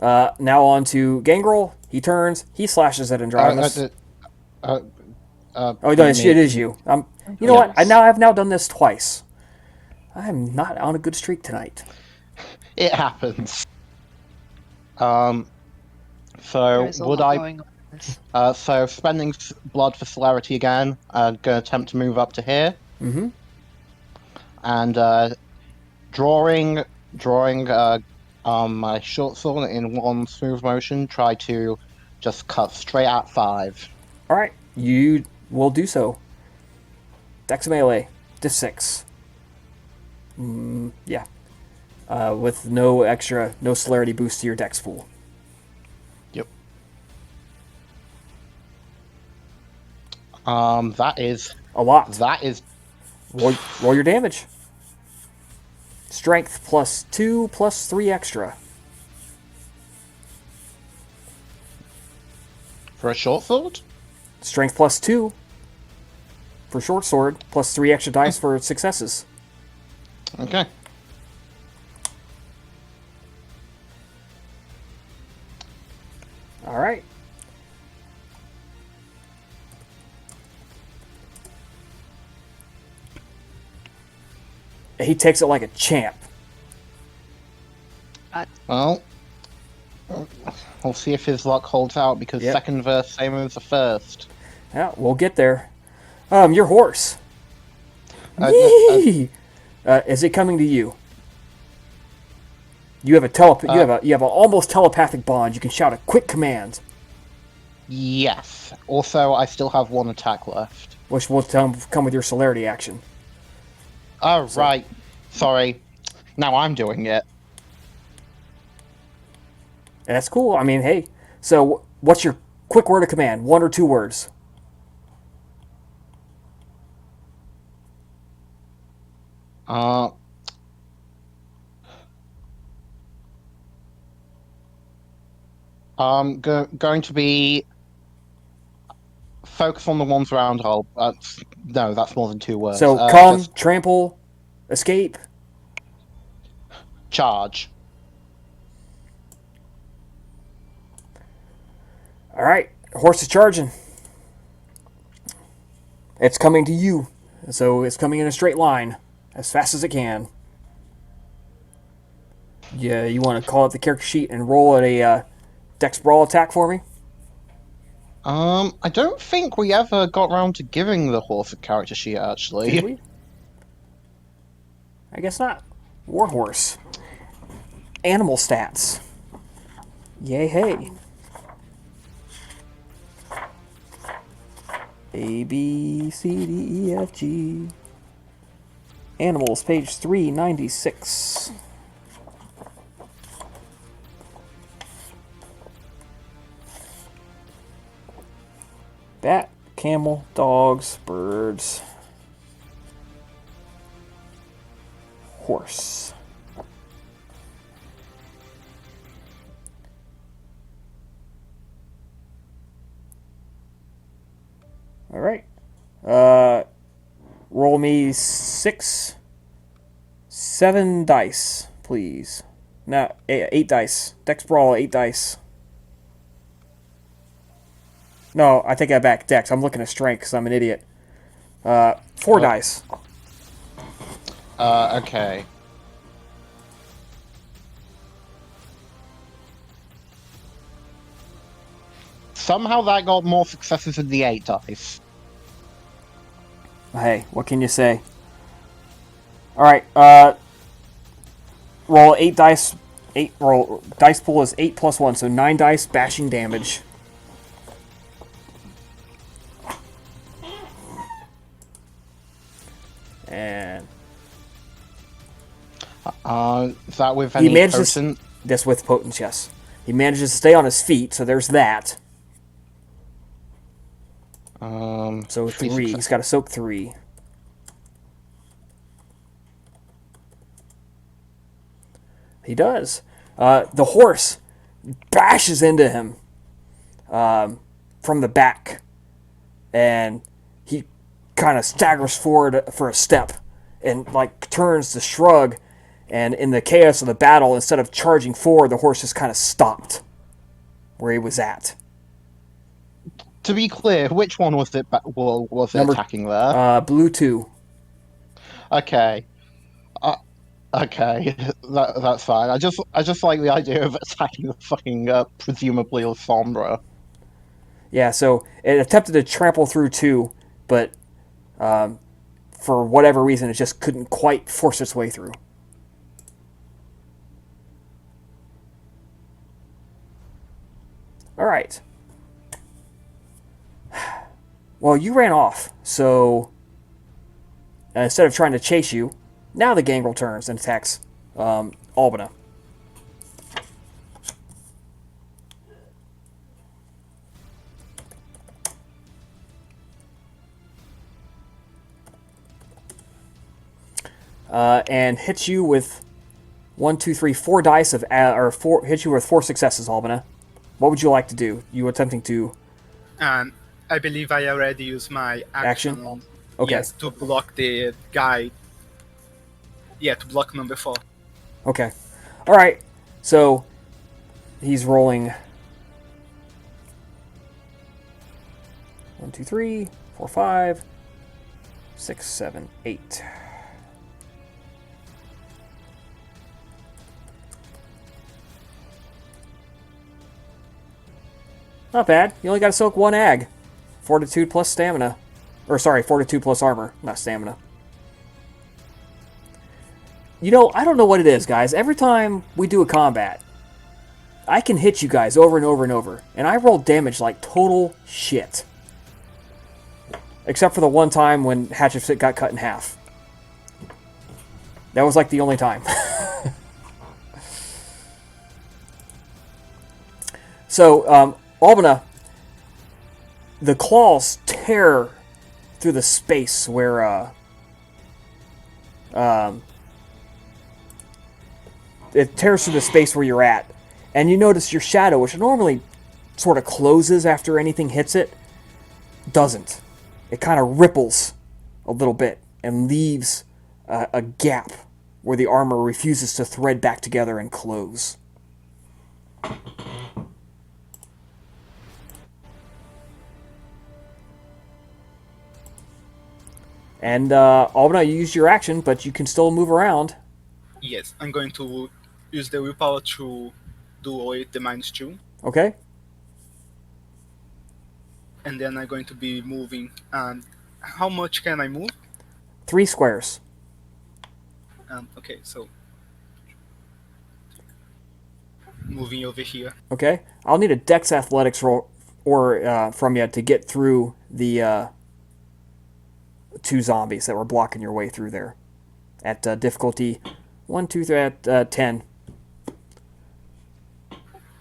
B: Now on to Gangrel. He turns. He slashes at Andromeda. Oh, no, it is you. You know what? I've now done this twice. I'm not on a good streak tonight.
E: It happens.
C: There
E: So
C: is a
E: would
C: lot
E: I?
C: going on in this.
E: So spending blood for celerity again. I'm going to attempt to move up to here.
B: Mm-hmm.
E: And drawing my short sword in one smooth motion. Try to just cut straight at 5.
B: All right, you will do so. Dex melee, diff 6. Yeah. With no celerity boost to your dex pool.
E: Yep. That is
B: A lot.
E: that is
B: Roll your damage. Strength plus 2 plus 3 extra.
E: for a short sword.
B: Strength plus 2 for short sword, plus 3 extra dice for successes.
E: Okay.
B: All right. He takes it like a champ.
E: Well, we'll see if his luck holds out because
B: Yep.
E: second verse same as the first.
B: Yeah, we'll get there. Your horse.
E: Uh,
B: Is it coming to you? You have a you have an almost telepathic bond. You can shout a quick command.
E: Yes. Also, I still have 1 attack left.
B: which will come with your celerity action.
E: Oh, right. Sorry. Now I'm doing it.
B: And that's cool. I mean, hey. So, what's your quick word of command? 1 or 2 words?
E: Uh, going to be focus on the ones around Hull. No, that's more than 2 words.
B: So, come,
E: Just
B: trample, escape.
E: charge.
B: All right, horse is charging. It's coming to you. So, it's coming in a straight line as fast as it can. Yeah, you want to call up the character sheet and roll at a Dex Brawl attack for me?
E: I don't think we ever got around to giving the horse a character sheet,
B: Did
E: actually.
B: we? I guess not. Warhorse. Animal stats. Yay, hey. A, B, C, D, E, F, G. Animals, page 396. Bat, camel, dogs, birds. Horse. All right. Roll me 7 dice, please. No, 8 dice. Dex Brawl, 8 dice. No, I take that back. Dex. I'm looking at strength because I'm an idiot. 4 dice.
E: Okay. Somehow that got more successes than the 8 dice.
B: Hey, what can you say? Alright, roll 8 dice. Roll dice pool is 8 plus 1, so 9 dice bashing damage. And
E: Is that with
B: he
E: any
B: manages
E: potent?
B: this with potence, yes. He manages to stay on his feet, so there's that. So 3.
E: success-
B: He's got to soak 3. He does. The horse bashes into him from the back, and he kind of staggers forward for a step and like turns to shrug. And in the chaos of the battle, instead of charging forward, the horse just kind of stopped where he was at.
E: To be clear, which one was it? Was it
B: Number-
E: attacking there?
B: Blue 2.
E: Okay. Okay, that's fine. I just like the idea of attacking the fucking presumably Sombra.
B: Yeah, so it attempted to trample through 2, but for whatever reason, it just couldn't quite force its way through. All right. Well, you ran off, so instead of trying to chase you, now the gangrel turns and attacks Albina. And hits you with 4 dice of hits you with 4 successes, Albina. What would you like to do? You attempting to
D: And I believe I already used my action.
B: Action? Okay.
D: Yes, to block the guy. Yeah, to block number 4.
B: Okay. All right. So he's rolling 1, 2, 3, 4, 5, 6, 7, 8. Not bad. You only got to soak 1 ag. Fortitude plus stamina. Or sorry, fortitude plus armor, not stamina. You know, I don't know what it is, guys. Every time we do a combat, I can hit you guys over and over and over, and I roll damage like total shit. Except for the one time when Hatchet got cut in half. That was like the only time. So, Albina, the claws tear through the space where it tears through the space where you're at, and you notice your shadow, which normally sort of closes after anything hits it, doesn't. It kind of ripples a little bit and leaves a gap where the armor refuses to thread back together and close. And Albina, you used your action, but you can still move around.
D: Yes, I'm going to use the willpower to do away the -2.
B: Okay?
D: And then I'm going to be moving. How much can I move?
B: 3 squares.
D: Okay, so moving over here.
B: Okay? I'll need a Dex Athletics roll or from you to get through the 2 zombies that were blocking your way through there. At difficulty 1, 2, 3, at 10.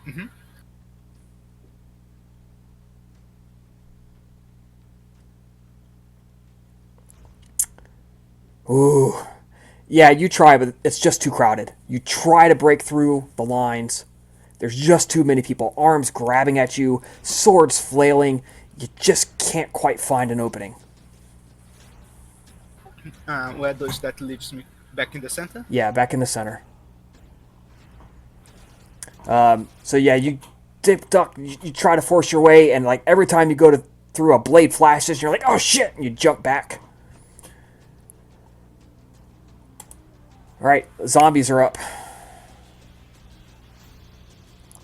D: Mm-hmm.
B: Ooh. Yeah, you try, but it's just too crowded. You try to break through the lines. There's just too many people. Arms grabbing at you, swords flailing. You just can't quite find an opening.
D: Where does that leaves me? Back in the center?
B: Yeah, back in the center. So yeah, you dip, duck, you try to force your way, and like every time you go to through a blade flashes, you're like, oh shit, and you jump back. Alright, zombies are up.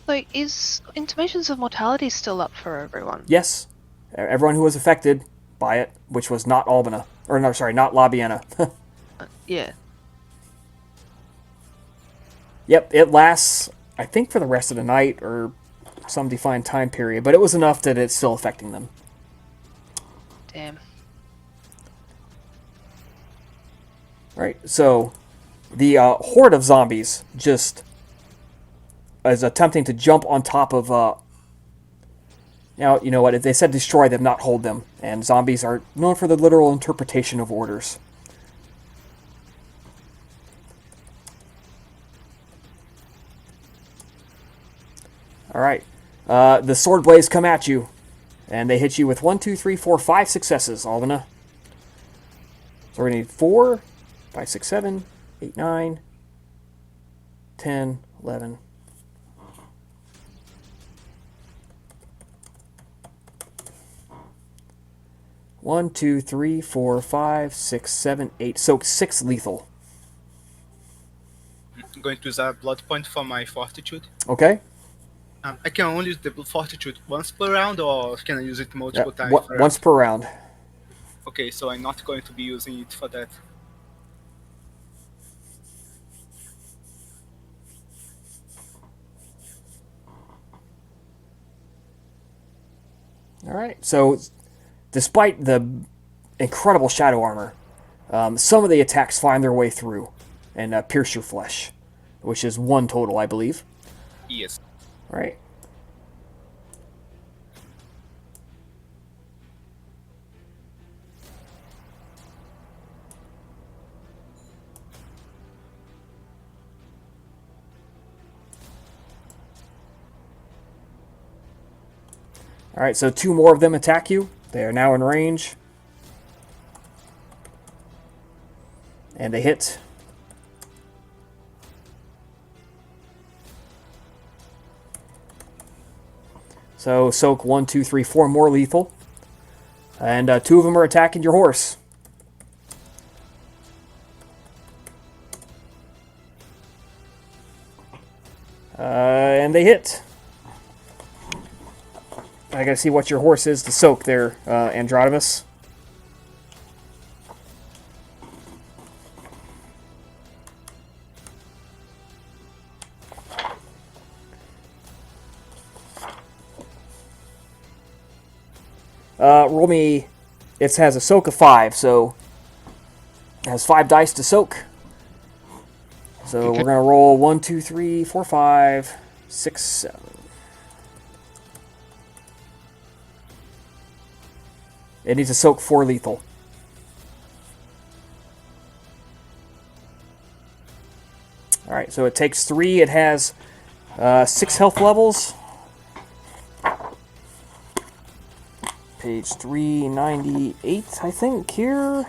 C: So is Intimations of Mortality still up for everyone?
B: Yes, everyone who was affected by it, which was not Albina. Or no, sorry, not Labiena.
C: Yeah.
B: Yep, it lasts, I think, for the rest of the night or some defined time period, but it was enough that it's still affecting them.
C: Damn.
B: Right, so the horde of zombies just is attempting to jump on top of... Now, you know what, if they said destroy them, not hold them, and zombies are known for the literal interpretation of orders. Alright, the sword blades come at you, and they hit you with 1, 2, 3, 4, 5 successes, Albina. So we're going to need 4, 5, 6, 7, 8, 9, 10, 11. One, 2, 3, 4, 5, 6, 7, 8. So 6 lethal.
D: I'm going to use a blood point for my fortitude.
B: Okay.
D: I can only use the fortitude once per round, or can I use it multiple times?
B: Once per round.
D: Okay, so I'm not going to be using it for that.
B: Alright, so despite the incredible shadow armor, some of the attacks find their way through and pierce your flesh, which is 1 total, I believe.
D: Yes.
B: Right. Alright, so 2 more of them attack you. They are now in range. And they hit. So soak 1, 2, 3, 4 more lethal. And 2 of them are attacking your horse. And they hit. I gotta see what your horse is to soak there, Androdimus. Roll me. It has a soak of 5, so it has 5 dice to soak. So
E: Okay.
B: we're gonna roll 1, 2, 3, 4, 5, 6, 7. It needs to soak 4 lethal. Alright, so it takes 3. It has 6 health levels. Page 398, I think, here.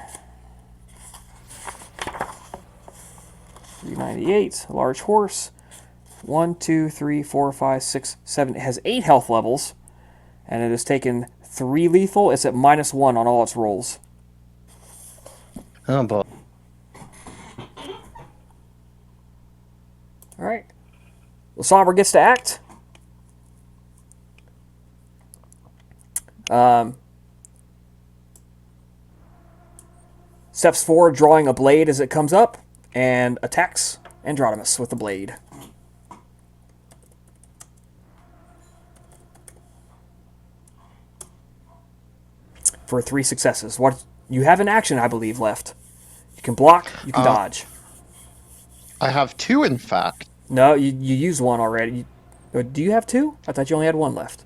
B: 398, large horse. 1, 2, 3, 4, 5, 6, 7. It has 8 health levels, and it has taken 3 lethal. It's at -1 on all its rolls.
E: Oh boy.
B: Alright. The Somber gets to act. Steps forward, drawing a blade as it comes up, and attacks Androdimus with the blade. For 3 successes. What you have an action, I believe, left. You can block, you can dodge.
E: I have 2, in fact.
B: No, you used 1 already. Do you have 2? I thought you only had 1 left.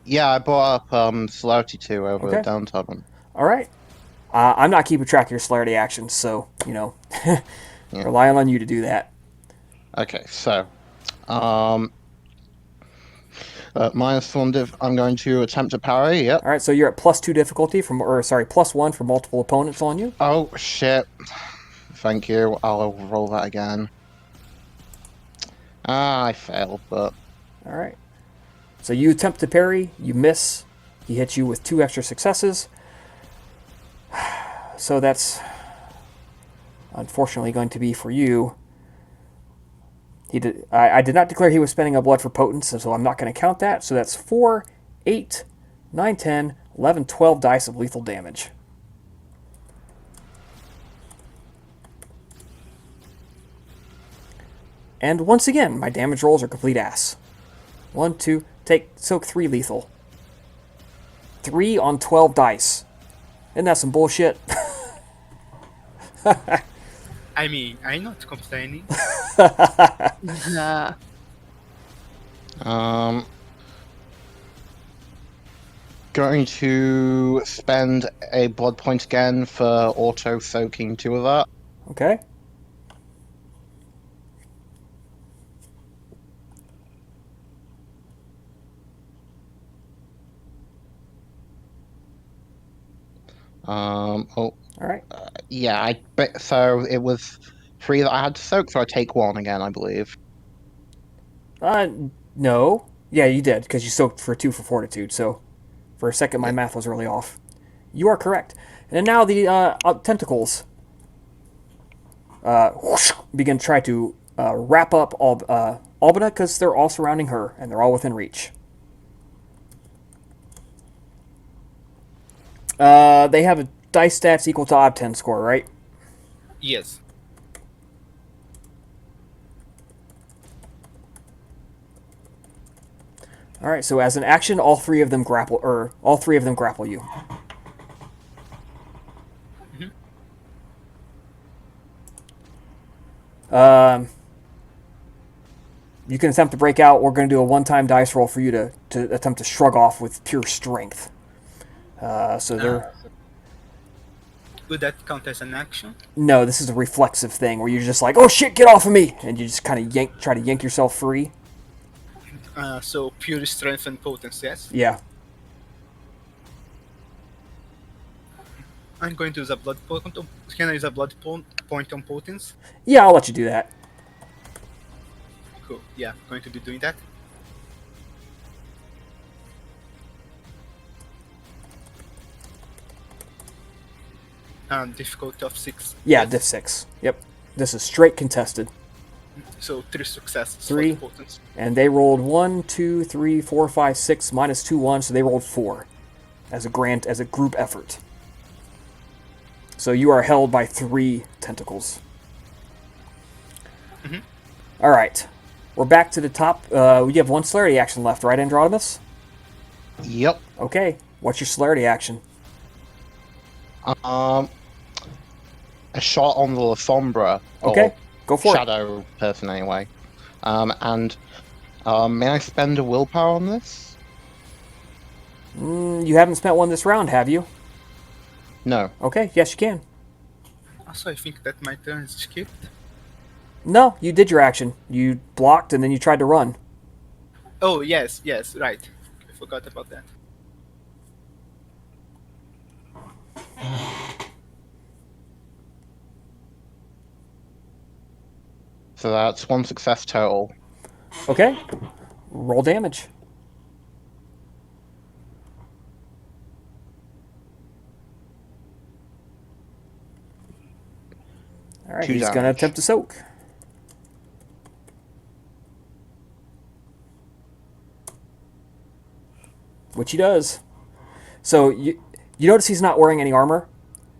E: Yeah, I brought up Celerity 2 over
B: Okay.
E: downtime.
B: Alright. I'm not keeping track of your celerity actions, so, relying on you to do that.
E: Okay, so -1 diff. I'm going to attempt to parry. Yep.
B: Alright, so you're at +2 difficulty +1 for multiple opponents on you.
E: Oh shit! Thank you. I'll roll that again. I failed, but
B: Alright. So you attempt to parry, you miss. He hits you with 2 extra successes. So that's unfortunately going to be for you. I did not declare he was spending a blood for potence, so I'm not going to count that. So that's 4, 8, 9, 10, 11, 12 dice of lethal damage. And once again, my damage rolls are complete ass. 1, 2, soak 3 lethal. 3 on 12 dice. Isn't that some bullshit?
D: I mean, I'm not complaining.
C: Nah.
E: going to spend a blood point again for auto soaking 2 of that.
B: Okay.
E: Oh,
B: All right.
E: yeah. So it was 3 that I had to soak, so I take 1 again, I believe.
B: No. Yeah, you did, because you soaked for 2 for fortitude, so for a second my math was really off. You are correct. And now the tentacles begin to try to wrap up Albina, because they're all surrounding her, and they're all within reach. They have a dice stats equal to odd 10 score, right?
D: Yes.
B: All right. So as an action, all three of them grapple you. You can attempt to break out. We're going to do a one-time dice roll for you to attempt to shrug off with pure strength. So they're
D: Would that count as an action?
B: no. This is a reflexive thing where you're just like, oh shit, get off of me, and you just kind of try to yank yourself free.
D: So pure strength and potence, yes?
B: Yeah.
D: I'm going to use a blood point. Can I use a blood point on potence?
B: Yeah, I'll let you do that.
D: Cool. Yeah, going to be doing that. Difficulty of 6.
B: Yeah,
D: Yes.
B: diff 6. Yep. This is straight contested.
D: So 3 successes.
B: 3.
D: For the potence.
B: And they rolled 1, 2, 3, 4, 5, 6, minus 2, 1, so they rolled 4 as a group effort. So you are held by 3 tentacles.
D: Mhm.
B: All right. We're back to the top. We have 1 celerity action left, right, Androdimus?
E: Yep.
B: Okay. What's your celerity action?
E: A shot on the Sombra,
B: Okay,
E: or
B: go for it.
E: shadow person anyway. And may I spend a willpower on this?
B: You haven't spent one this round, have you?
E: No.
B: Okay, yes, you can.
D: Also, I think that my turn is skipped.
B: No, you did your action. You blocked and then you tried to run.
D: Oh, yes, right. I forgot about that.
E: So that's 1 success total.
B: Okay, roll damage. All right,
E: 2
B: he's going to
E: damage.
B: attempt to soak. Which he does. So you notice he's not wearing any armor.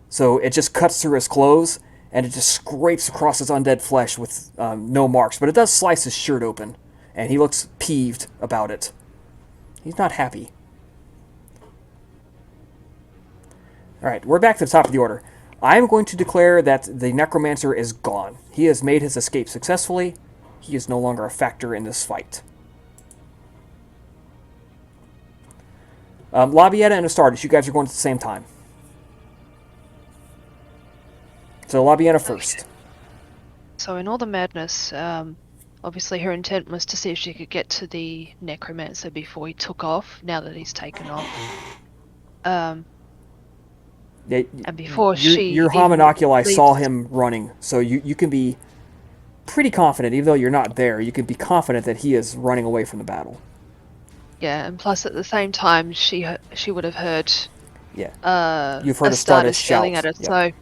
B: So it just cuts through his clothes and it just scrapes across his undead flesh with no marks. But it does slice his shirt open. And he looks peeved about it. He's not happy. Alright, we're back to the top of the order. I'm going to declare that the Necromancer is gone. He has made his escape successfully. He is no longer a factor in this fight. Labiena and Astartes, you guys are going at the same time. So Labiena first.
C: So in all the madness, obviously her intent was to see if she could get to the necromancer before he took off, now that he's taken off. And before
B: your
C: even
B: homunoculi
C: leaves-
B: saw him running, so you can be pretty confident, even though you're not there, you can be confident that he is running away from the battle.
C: Yeah, and plus at the same time, she would have heard.
B: Yeah. You've heard
C: Astartes
B: Astartes
C: yelling
B: shout.
C: at her.
B: Yep.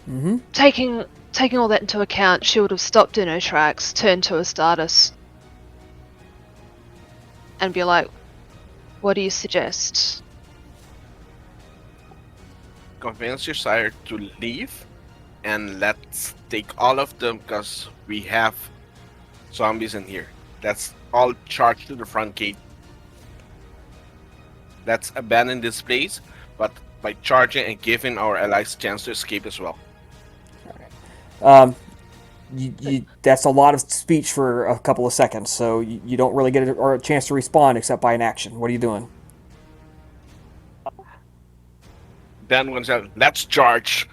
C: So taking all that into account, she would have stopped in her tracks, turned to Astartes, and be like, "What do you suggest?"
F: Convince your sire to leave, and let's take all of them because we have zombies in here. Let's all charge to the front gate. Let's abandon this place, but by charging and giving our allies a chance to escape as well.
B: That's a lot of speech for a couple of seconds, so you don't really get a chance to respond except by an action. What are you doing?
F: Then one said, "Let's charge."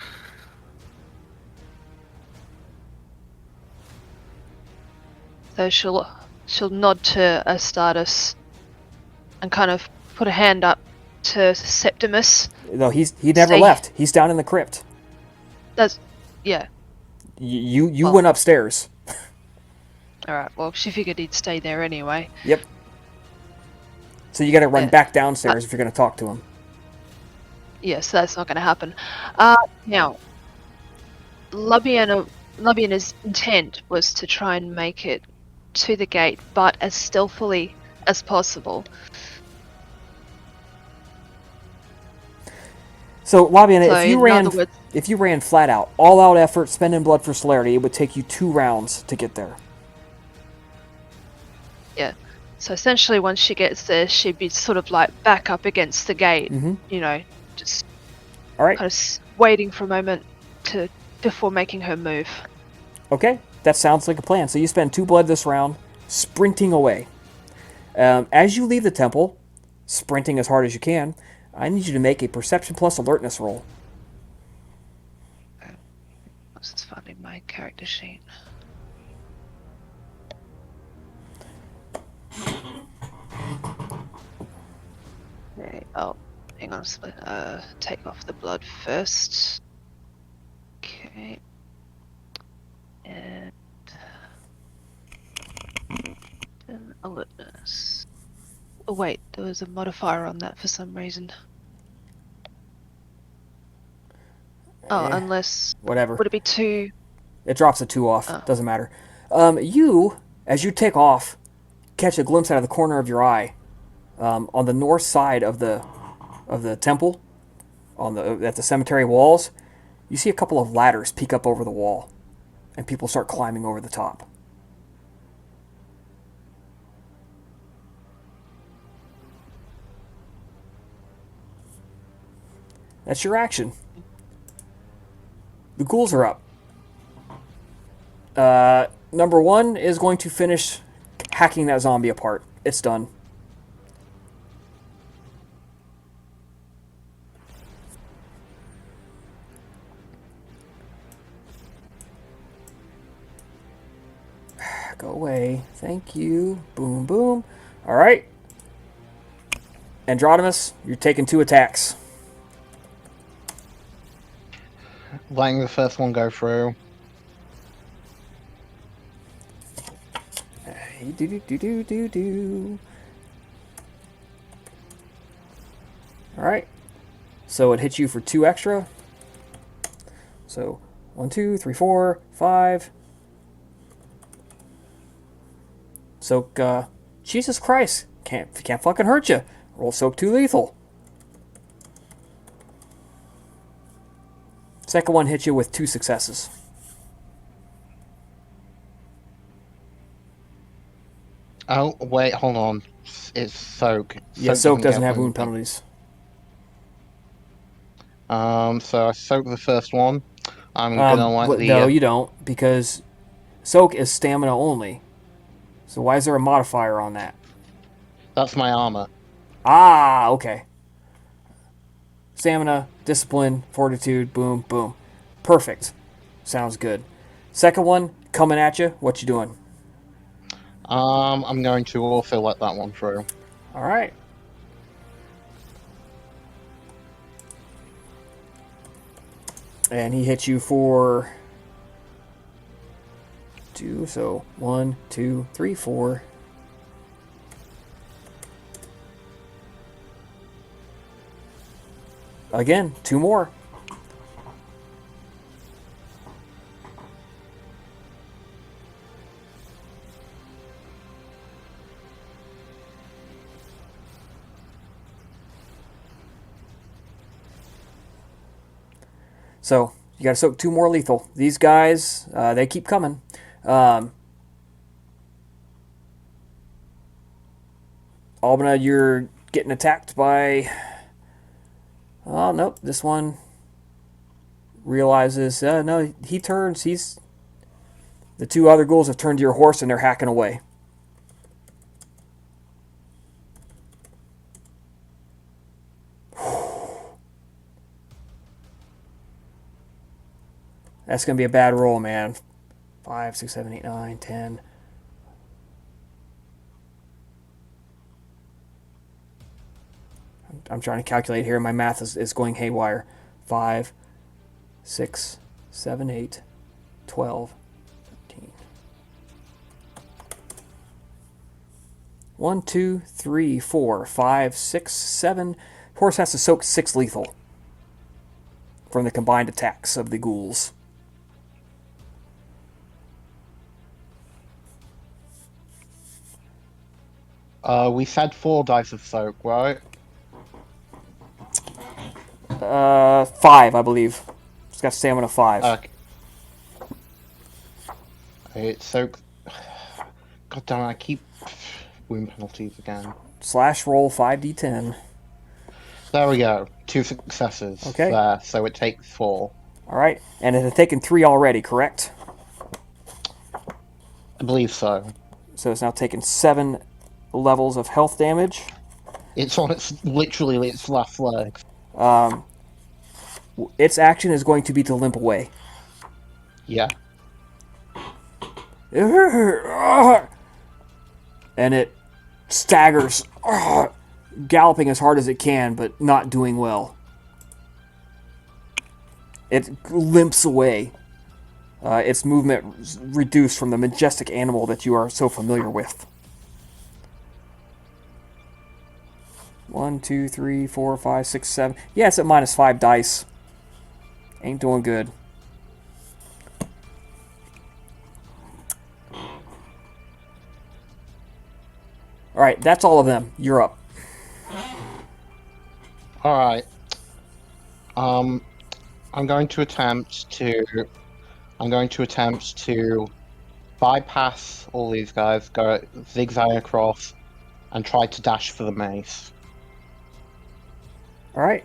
C: So she'll nod to Astartes and kind of put a hand up to Septimus.
B: No, he never
C: Stay.
B: left. He's down in the crypt.
C: Yeah.
B: You
C: Well-
B: went upstairs.
C: All right. Well, she figured he'd stay there anyway.
B: Yep. So you got to run
C: Yeah.
B: back downstairs if you're going to talk to him.
C: Yes, that's not going to happen. Now, Labiena's intent was to try and make it to the gate, but as stealthily as possible.
B: So Labiena,
C: So in other words,
B: if you ran flat out, all out effort, spending blood for celerity, it would take you 2 rounds to get there.
C: yeah. So essentially, once she gets there, she'd be sort of like back up against the gate, you know, just
B: All right.
C: kind of waiting for a moment before making her move.
B: Okay, that sounds like a plan. So you spend 2 blood this round, sprinting away. As you leave the temple, sprinting as hard as you can, I need you to make a perception plus alertness roll.
C: This is finding my character sheet. Okay, oh, hang on, take off the blood first. Okay. And alertness. Oh wait, there was a modifier on that for some reason. Oh, unless...
B: Whatever.
C: Would it be 2?
B: It drops a 2 off.
C: Oh.
B: Doesn't matter. You, as you take off, catch a glimpse out of the corner of your eye. On the north side of the temple, at the cemetery walls, you see a couple of ladders peek up over the wall, and people start climbing over the top. That's your action. The ghouls are up. Number 1 is going to finish hacking that zombie apart. It's done. Go away. Thank you. Boom, boom. All right. Androdimus, you're taking 2 attacks.
E: Letting the first one go through.
B: Do. All right. So it hits you for 2 extra. So 1, 2, 3, 4, 5. Soak. Jesus Christ! Can't fucking hurt you. Roll soak 2 lethal. Second one hits you with 2 successes.
E: Oh, wait, hold on. It's soak.
B: Yeah, soak doesn't
E: get
B: have wound penalties.
E: So I soak the first one. I'm gonna let the...
B: No, you don't, because soak is stamina only. So why is there a modifier on that?
E: That's my armor.
B: Ah, okay. Stamina, discipline, fortitude, boom, boom. Perfect. Sounds good. Second one, coming at you. What you doing?
E: I'm going to also let that one through.
B: All right. And he hits you for 2, so 1, 2, 3, 4. Again, 2 more. So, you gotta soak 2 more lethal. These guys, they keep coming. Albina, you're getting attacked by... Oh, nope, this one realizes... no, he turns, he's... The 2 other ghouls have turned to your horse and they're hacking away. That's going to be a bad roll, man. 5, 6, 7, 8, 9, 10. I'm trying to calculate here. My math is going haywire. 5, 6, 7, 8, 12, 13. 1, 2, 3, 4, 5, 6, 7. Horse has to soak 6 lethal from the combined attacks of the ghouls.
E: We said 4 dice of soak, right?
B: 5, I believe. It's got stamina 5.
E: Okay. It's soak. God damn it, I keep wound penalties again.
B: Slash roll 5d10.
E: There we go. 2 successes.
B: Okay.
E: There, so it takes 4.
B: Alright, and it had taken 3 already, correct?
E: I believe so.
B: So it's now taken 7 levels of health damage.
E: It's on literally its last legs.
B: Its action is going to be to limp away.
E: Yeah.
B: And it staggers, galloping as hard as it can, but not doing well. It limps away. Its movement reduced from the majestic animal that you are so familiar with. 1, 2, 3, 4, 5, 6, 7. Yeah, it's at -5 dice. Ain't doing good. Alright, that's all of them. You're up.
E: Alright. I'm going to attempt to bypass all these guys, go zigzag across, and try to dash for the mace.
B: Alright.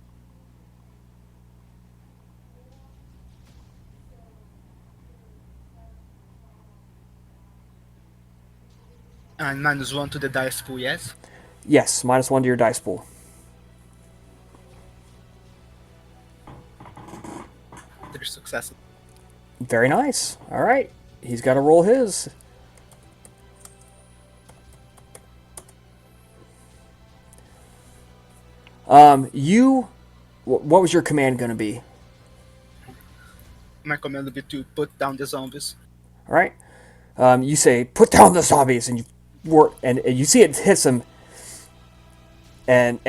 D: And -1 to the dice pool, yes?
B: Yes, -1 to your dice pool.
D: 3 successes.
B: Very nice. All right. He's got to roll his. What was your command going to be?
D: My command will be to put down the zombies.
B: All right. You say, "Put down the zombies," and and you see it hits him, and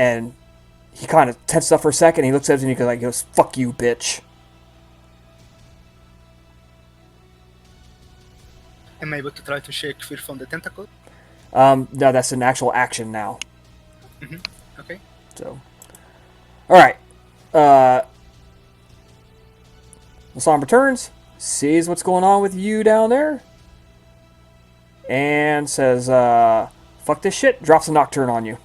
B: he kind of tenses up for a second. He looks at it and he goes, "Fuck you, bitch."
D: Am I able to try to shake fear from the tentacle?
B: No, that's an actual action now.
D: Okay.
B: So, all right. The Somber turns, sees what's going on with you down there, and says, "Fuck this shit." Drops a Nocturne on you.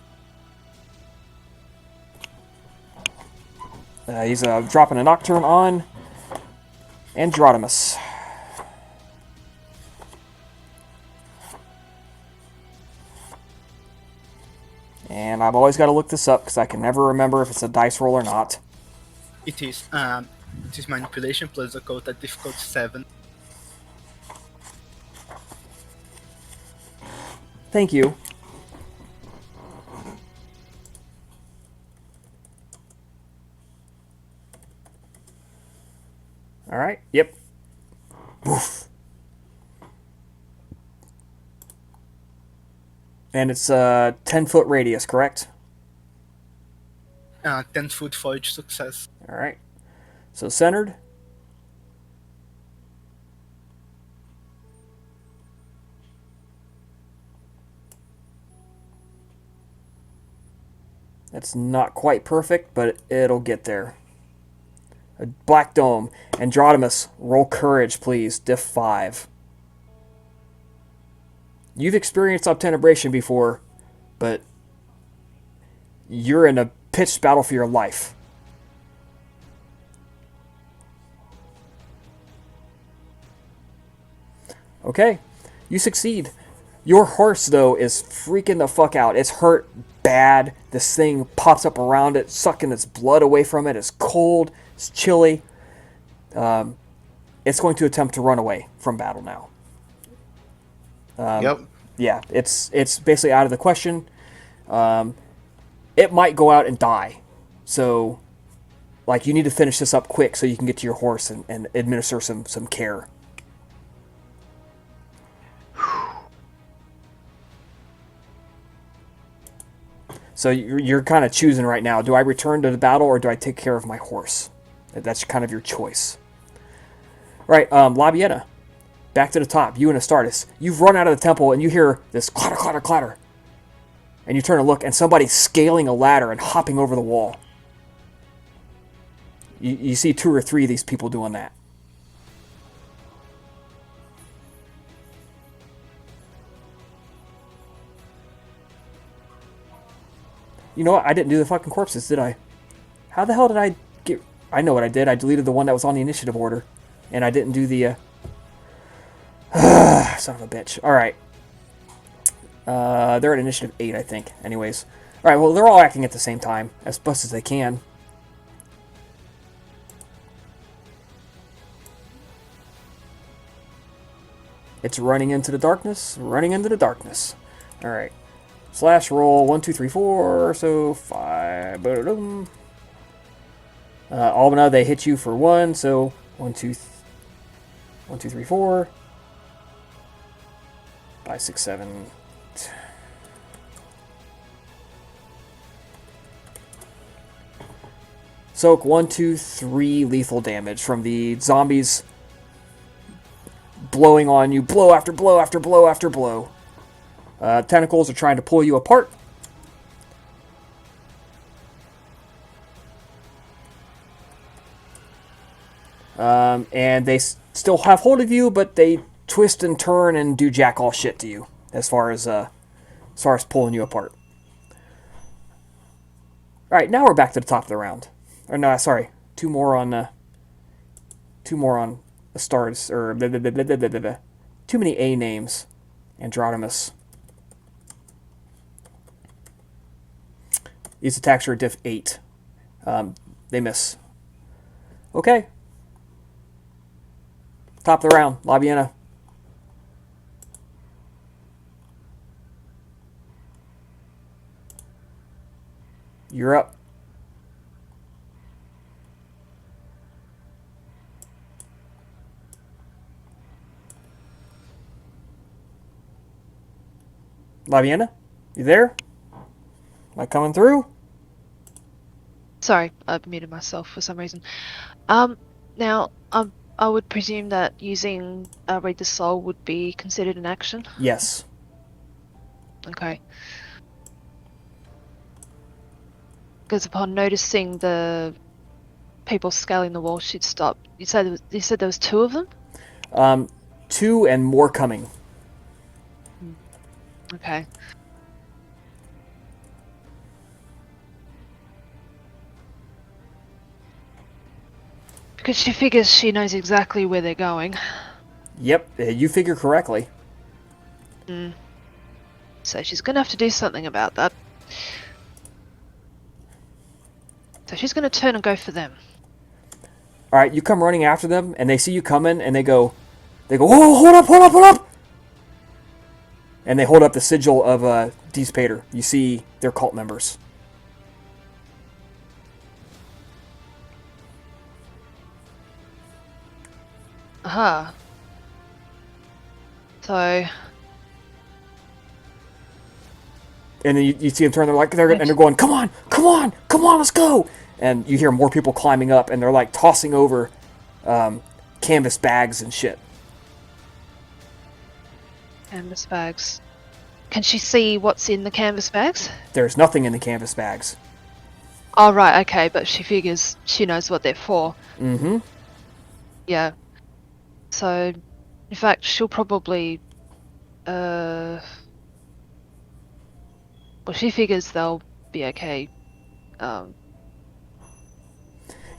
B: He's dropping a Nocturne on Androdimus. And I've always got to look this up because I can never remember if it's a dice roll or not.
D: It is. It is manipulation plus a code at difficulty 7.
B: Thank you. All right. Yep. Woof. And it's a 10-foot radius, correct?
D: 10-foot for each success.
B: All right. So centered. That's not quite perfect, but it'll get there. A black dome. Androdimus, roll courage, please. Diff 5. You've experienced obtenebration before, but you're in a pitched battle for your life. Okay, you succeed. Your horse, though, is freaking the fuck out. It's hurt bad. This thing pops up around it, sucking its blood away from it. It's cold. It's chilly. It's going to attempt to run away from battle now.
E: Yep.
B: Yeah, it's basically out of the question. It might go out and die. So, you need to finish this up quick so you can get to your horse and administer some care. So you're kind of choosing right now. Do I return to the battle or do I take care of my horse? That's kind of your choice. Right, Labiena. Back to the top. You and Astartes. You've run out of the temple and you hear this clatter, clatter, clatter. And you turn to look and somebody's scaling a ladder and hopping over the wall. You see 2 or 3 of these people doing that. You know what? I didn't do the fucking corpses, did I? How the hell did I get... I know what I did. I deleted the one that was on the initiative order. And I didn't do the... Son of a bitch. Alright. They're at initiative 8, I think. Anyways. Alright, well, they're all acting at the same time. As best as they can. It's running into the darkness. Running into the darkness. Alright. Slash roll 1, 2, 3, 4, so 5. Albina, they hit you for 1, so 1, 2, 3, 4. 5, 6, 7. Soak 1, 2, 3 lethal damage from the zombies blowing on you, blow after blow after blow after blow. Tentacles are trying to pull you apart. And they still have hold of you, but they twist and turn and do jack all shit to you as far as pulling you apart. All right, now we're back to the top of the round. Or no, sorry, two more on the stars or blah, blah, blah, blah, blah, blah, blah. Too many A names. Androdimus. These attacks are a diff 8. They miss. Okay. Top of the round. Labiena. You're up. Labiena? You there? Am I coming through?
C: Sorry, I muted myself for some reason. Now, I would presume that using Read the Soul would be considered an action.
B: Yes.
C: Okay. Because upon noticing the people scaling the wall, she'd stop. You said there was 2 of them?
B: 2 and more coming.
C: Okay. Because she figures she knows exactly where they're going.
B: Yep, you figure correctly.
C: So she's going to have to do something about that. So she's going to turn and go for them.
B: All right, you come running after them, and they see you coming, and they go, "Oh, hold up, hold up, hold up!" And they hold up the sigil of Dissipator. You see their cult members.
C: Aha. So,
B: And then you see them turn. They're going, "Come on, come on, come on, let's go!" And you hear more people climbing up, and they're like tossing over canvas bags and shit.
C: canvas bags. Can she see what's in the canvas bags?
B: There's nothing in the canvas bags.
C: Oh, right, okay, but she figures she knows what they're for.
B: Mm-hmm.
C: Yeah. So, in fact, she'll probably, well, she figures they'll be okay.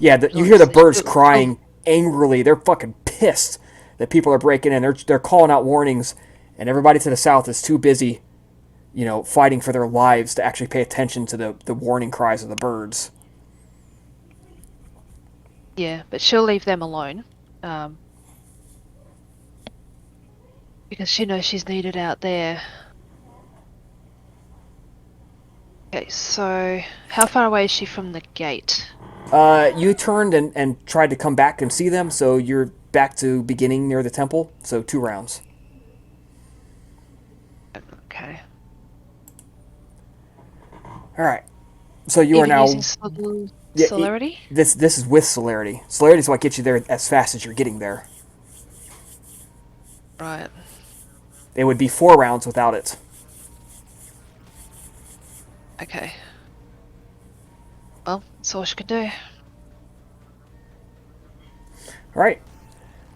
B: Yeah, you hear the birds crying angrily. They're fucking pissed that people are breaking in. They're calling out warnings, and everybody to the south is too busy, fighting for their lives to actually pay attention to the warning cries of the birds.
C: Yeah, but she'll leave them alone. Because she knows she's needed out there. Okay, so how far away is she from the gate?
B: You turned and tried to come back and see them, so you're back to beginning near the temple, so 2 rounds.
C: Okay.
B: Alright. So you
C: Even
B: are now...
C: using celerity?
B: This is with celerity. Celerity is what gets you there as fast as you're getting there.
C: Right.
B: It would be 4 rounds without it.
C: Okay. Well, that's all she can do.
B: Alright.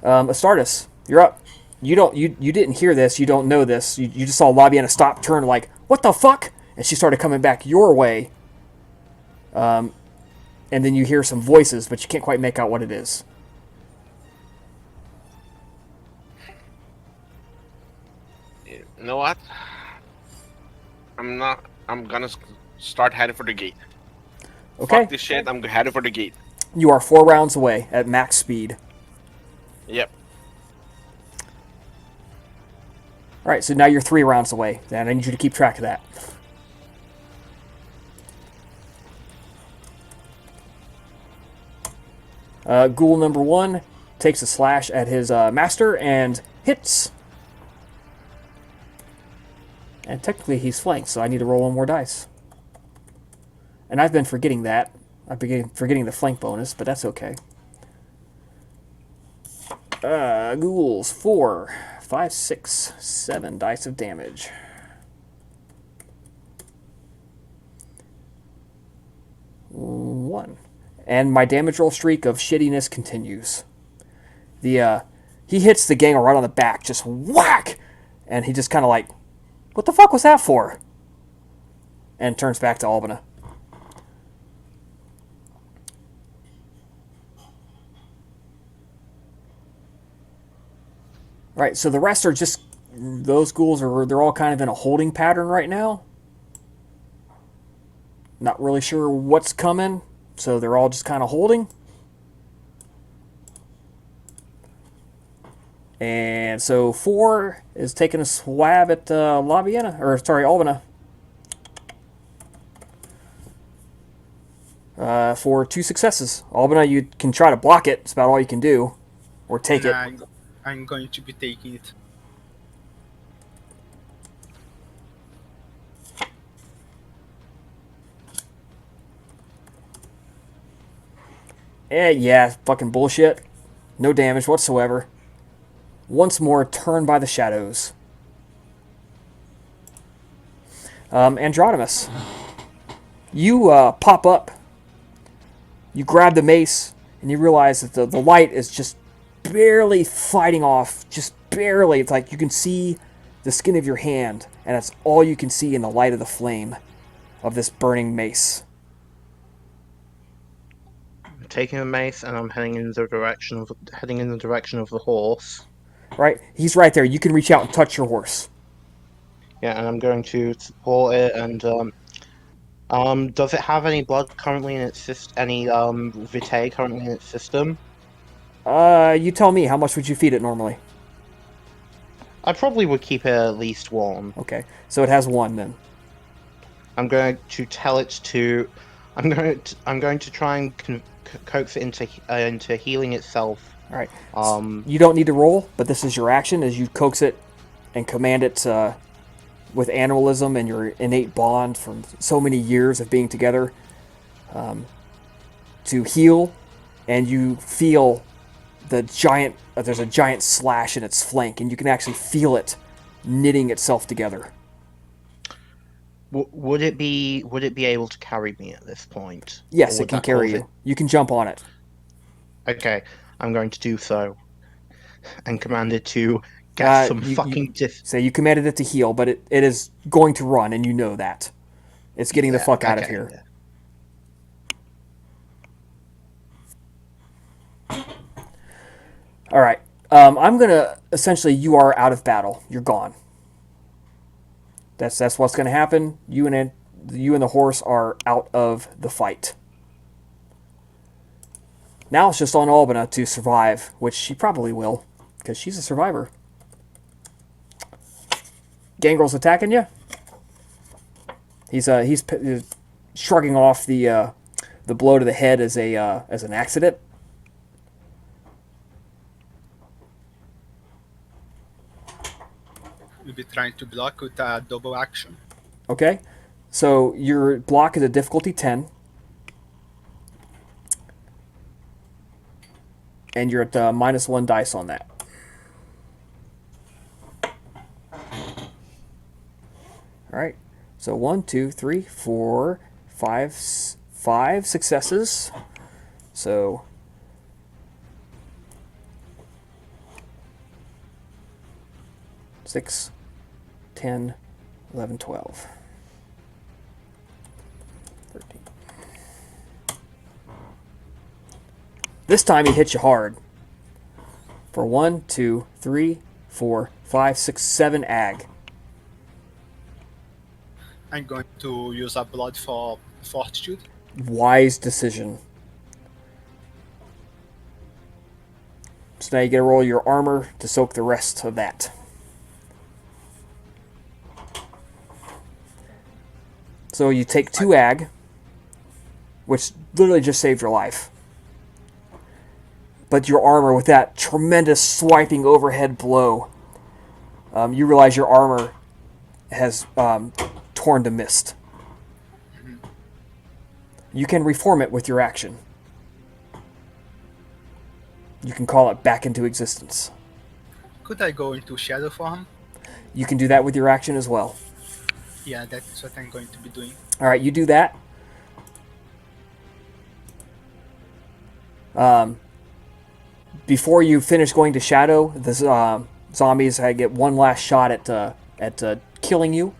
B: Astartes, you're up. You didn't hear this, you don't know this. You just saw Labiena stop, turn like, "What the fuck?" And she started coming back your way. And then you hear some voices, but you can't quite make out what it is.
F: You know what? I'm gonna start heading for the gate.
B: Okay.
F: Fuck this shit, I'm heading for the gate.
B: You are 4 rounds away at max speed.
F: Yep.
B: Alright, so now you're 3 rounds away. And I need you to keep track of that. Ghoul number 1 takes a slash at his master and hits. And technically he's flanked, so I need to roll 1 more dice. And I've been forgetting that. I've been forgetting the flank bonus, but that's okay. Ghouls, 4, 5, 6, 7 dice of damage. One. And my damage roll streak of shittiness continues. He hits the gang right on the back, just whack! And he just kind of like, "What the fuck was that for?" And turns back to Albina. Right, so the rest are just, those ghouls they're all kind of in a holding pattern right now. Not really sure what's coming, so they're all just kind of holding. And so 4 is taking a swab at Labiena, or sorry, Albina. For 2 successes. Albina, you can try to block it. It's about all you can do. Or take it.
D: I'm going to be taking it.
B: Yeah, fucking bullshit. No damage whatsoever. Once more, turned by the shadows. Androdimus. You pop up. You grab the mace, and you realize that the light is just barely fighting off. Just barely. It's like you can see the skin of your hand, and that's all you can see in the light of the flame of this burning mace.
E: I'm taking a mace and I'm heading in the direction of the horse.
B: Right? He's right there. You can reach out and touch your horse.
E: Yeah, and I'm going to support it. And does it have any blood currently in its any vitae currently in its system?
B: You tell me. How much would you feed it normally?
E: I probably would keep it at least 1.
B: Okay, so it has 1 then.
E: I'm going to tell it to. I'm going to try and coax it into healing itself.
B: All right. You don't need to roll, but this is your action as you coax it and command it with animalism and your innate bond from so many years of being together to heal, and you feel the giant. There's a giant slash in its flank, and you can actually feel it knitting itself together.
E: Would it be able to carry me at this point?
B: Yes, it can carry you. You can jump on it.
E: Okay, I'm going to do so, and command it to get some fucking
B: Say you commanded it to heal, but it is going to run, and you know that. It's getting the fuck out of here.
E: Yeah.
B: All right. I'm gonna essentially. You are out of battle. You're gone. That's what's gonna happen. You and the horse are out of the fight. Now it's just on Albina to survive, which she probably will, because she's a survivor. Gangrel's attacking you. He's shrugging off the blow to the head as an accident.
D: We'll be trying to block with a double action.
B: Okay, so your block is a difficulty 10, and you're at -1 dice on that. All right, so 1, 2, 3, 4, 5 successes. So 6, 10, 11, 12, 13. This time he hits you hard. For 1, 2, 3, 4, 5, 6, 7 ag.
D: I'm going to use a blood for fortitude.
B: Wise decision. So now you get to roll your armor to soak the rest of that. So you take 2 ag, which literally just saved your life. But your armor, with that tremendous swiping overhead blow, you realize your armor has torn to mist. You can reform it with your action. You can call it back into existence.
D: Could I go into shadow form?
B: You can do that with your action as well.
D: Yeah, that's what I'm going to be doing.
B: All right, you do that. Before you finish going to shadow, the zombies get one last shot at killing you.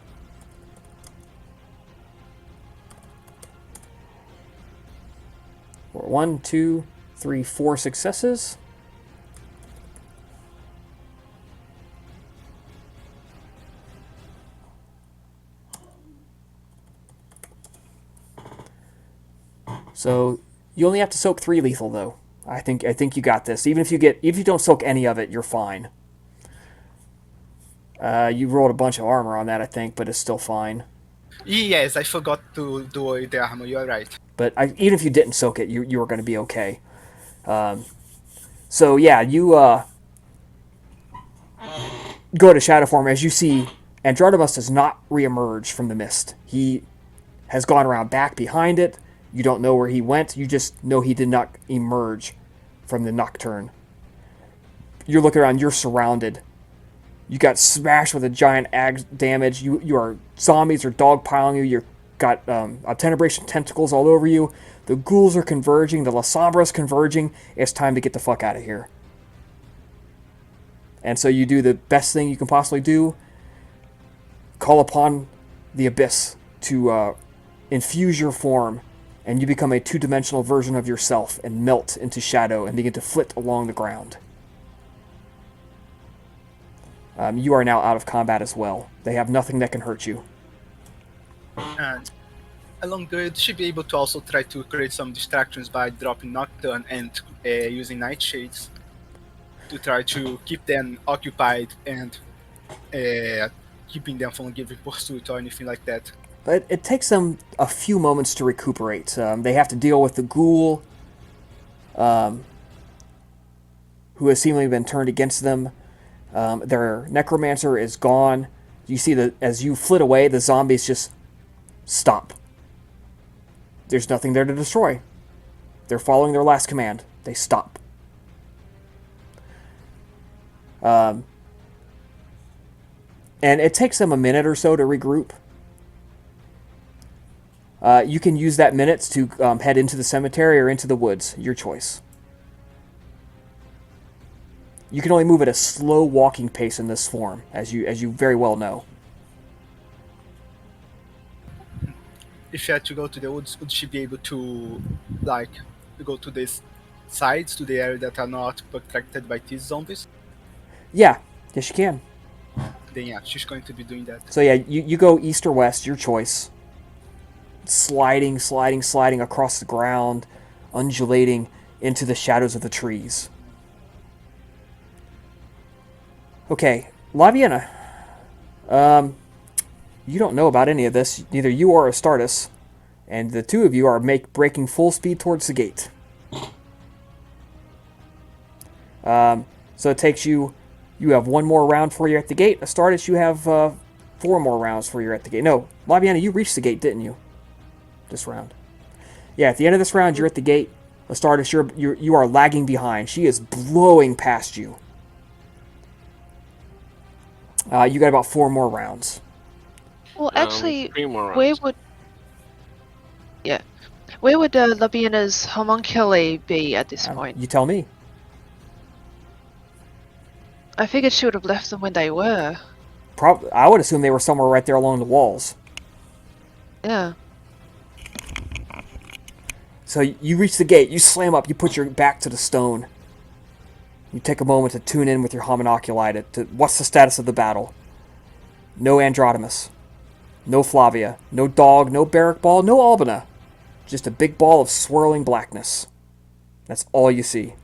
B: For 1, 2, 3, 4 successes. So you only have to soak 3 lethal though. I think you got this. Even if you don't soak any of it, you're fine. You rolled a bunch of armor on that, I think, but it's still fine.
D: Yes, I forgot to do the armor. You're right.
B: But even if you didn't soak it, you were going to be okay. So yeah, you go to shadow form as you see Andradamus does not reemerge from the mist. He has gone around back behind it. You don't know where he went. You just know he did not emerge from the nocturne. You're looking around. You're surrounded. You got smashed with a giant damage. You are zombies are dogpiling you. You've got tenebration tentacles all over you. The ghouls are converging. The La Sombra's converging. It's time to get the fuck out of here. And so you do the best thing you can possibly do. Call upon the Abyss to infuse your form, and you become a 2-dimensional version of yourself and melt into shadow and begin to flit along the ground. You are now out of combat as well. They have nothing that can hurt you.
D: And along the way, should be able to also try to create some distractions by dropping Nocturne and using Nightshades to try to keep them occupied and keeping them from giving pursuit or anything like that.
B: But it takes them a few moments to recuperate. They have to deal with the ghoul who has seemingly been turned against them. Their necromancer is gone. You see that as you flit away, the zombies just stop. There's nothing there to destroy. They're following their last command. They stop. And it takes them a minute or so to regroup. You can use that minute to head into the cemetery or into the woods. Your choice. You can only move at a slow walking pace in this form, as you very well know.
D: If you had to go to the woods, would she be able to, like, go to these sides, to the area that are not protected by these zombies?
B: Yeah, yes you can.
D: Then yeah, she's going to be doing that.
B: So yeah, you go east or west, your choice. Sliding across the ground, undulating into the shadows of the trees. Okay, Labiena. You don't know about any of this. Neither you or Astartes. And the two of you are breaking full speed towards the gate. So it takes you... You have 1 more round for you at the gate. Astartes, you have 4 more rounds for you at the gate. No, Labiena, you reached the gate, didn't you? This round. Yeah, at the end of this round, you're at the gate. Astartes, you are lagging behind. She is blowing past you. You got about 4 more rounds.
C: Well, actually,
F: 3 more
C: where
F: rounds.
C: would Labiena's homunculi be at this point?
B: You tell me.
C: I figured she would have left them when they were.
B: I would assume they were somewhere right there along the walls.
C: Yeah.
B: So you reach the gate, you slam up, you put your back to the stone. You take a moment to tune in with your homunoculi to what's the status of the battle. No Andradamus. No Flavia. No dog, no barrack ball, no Albina. Just a big ball of swirling blackness. That's all you see.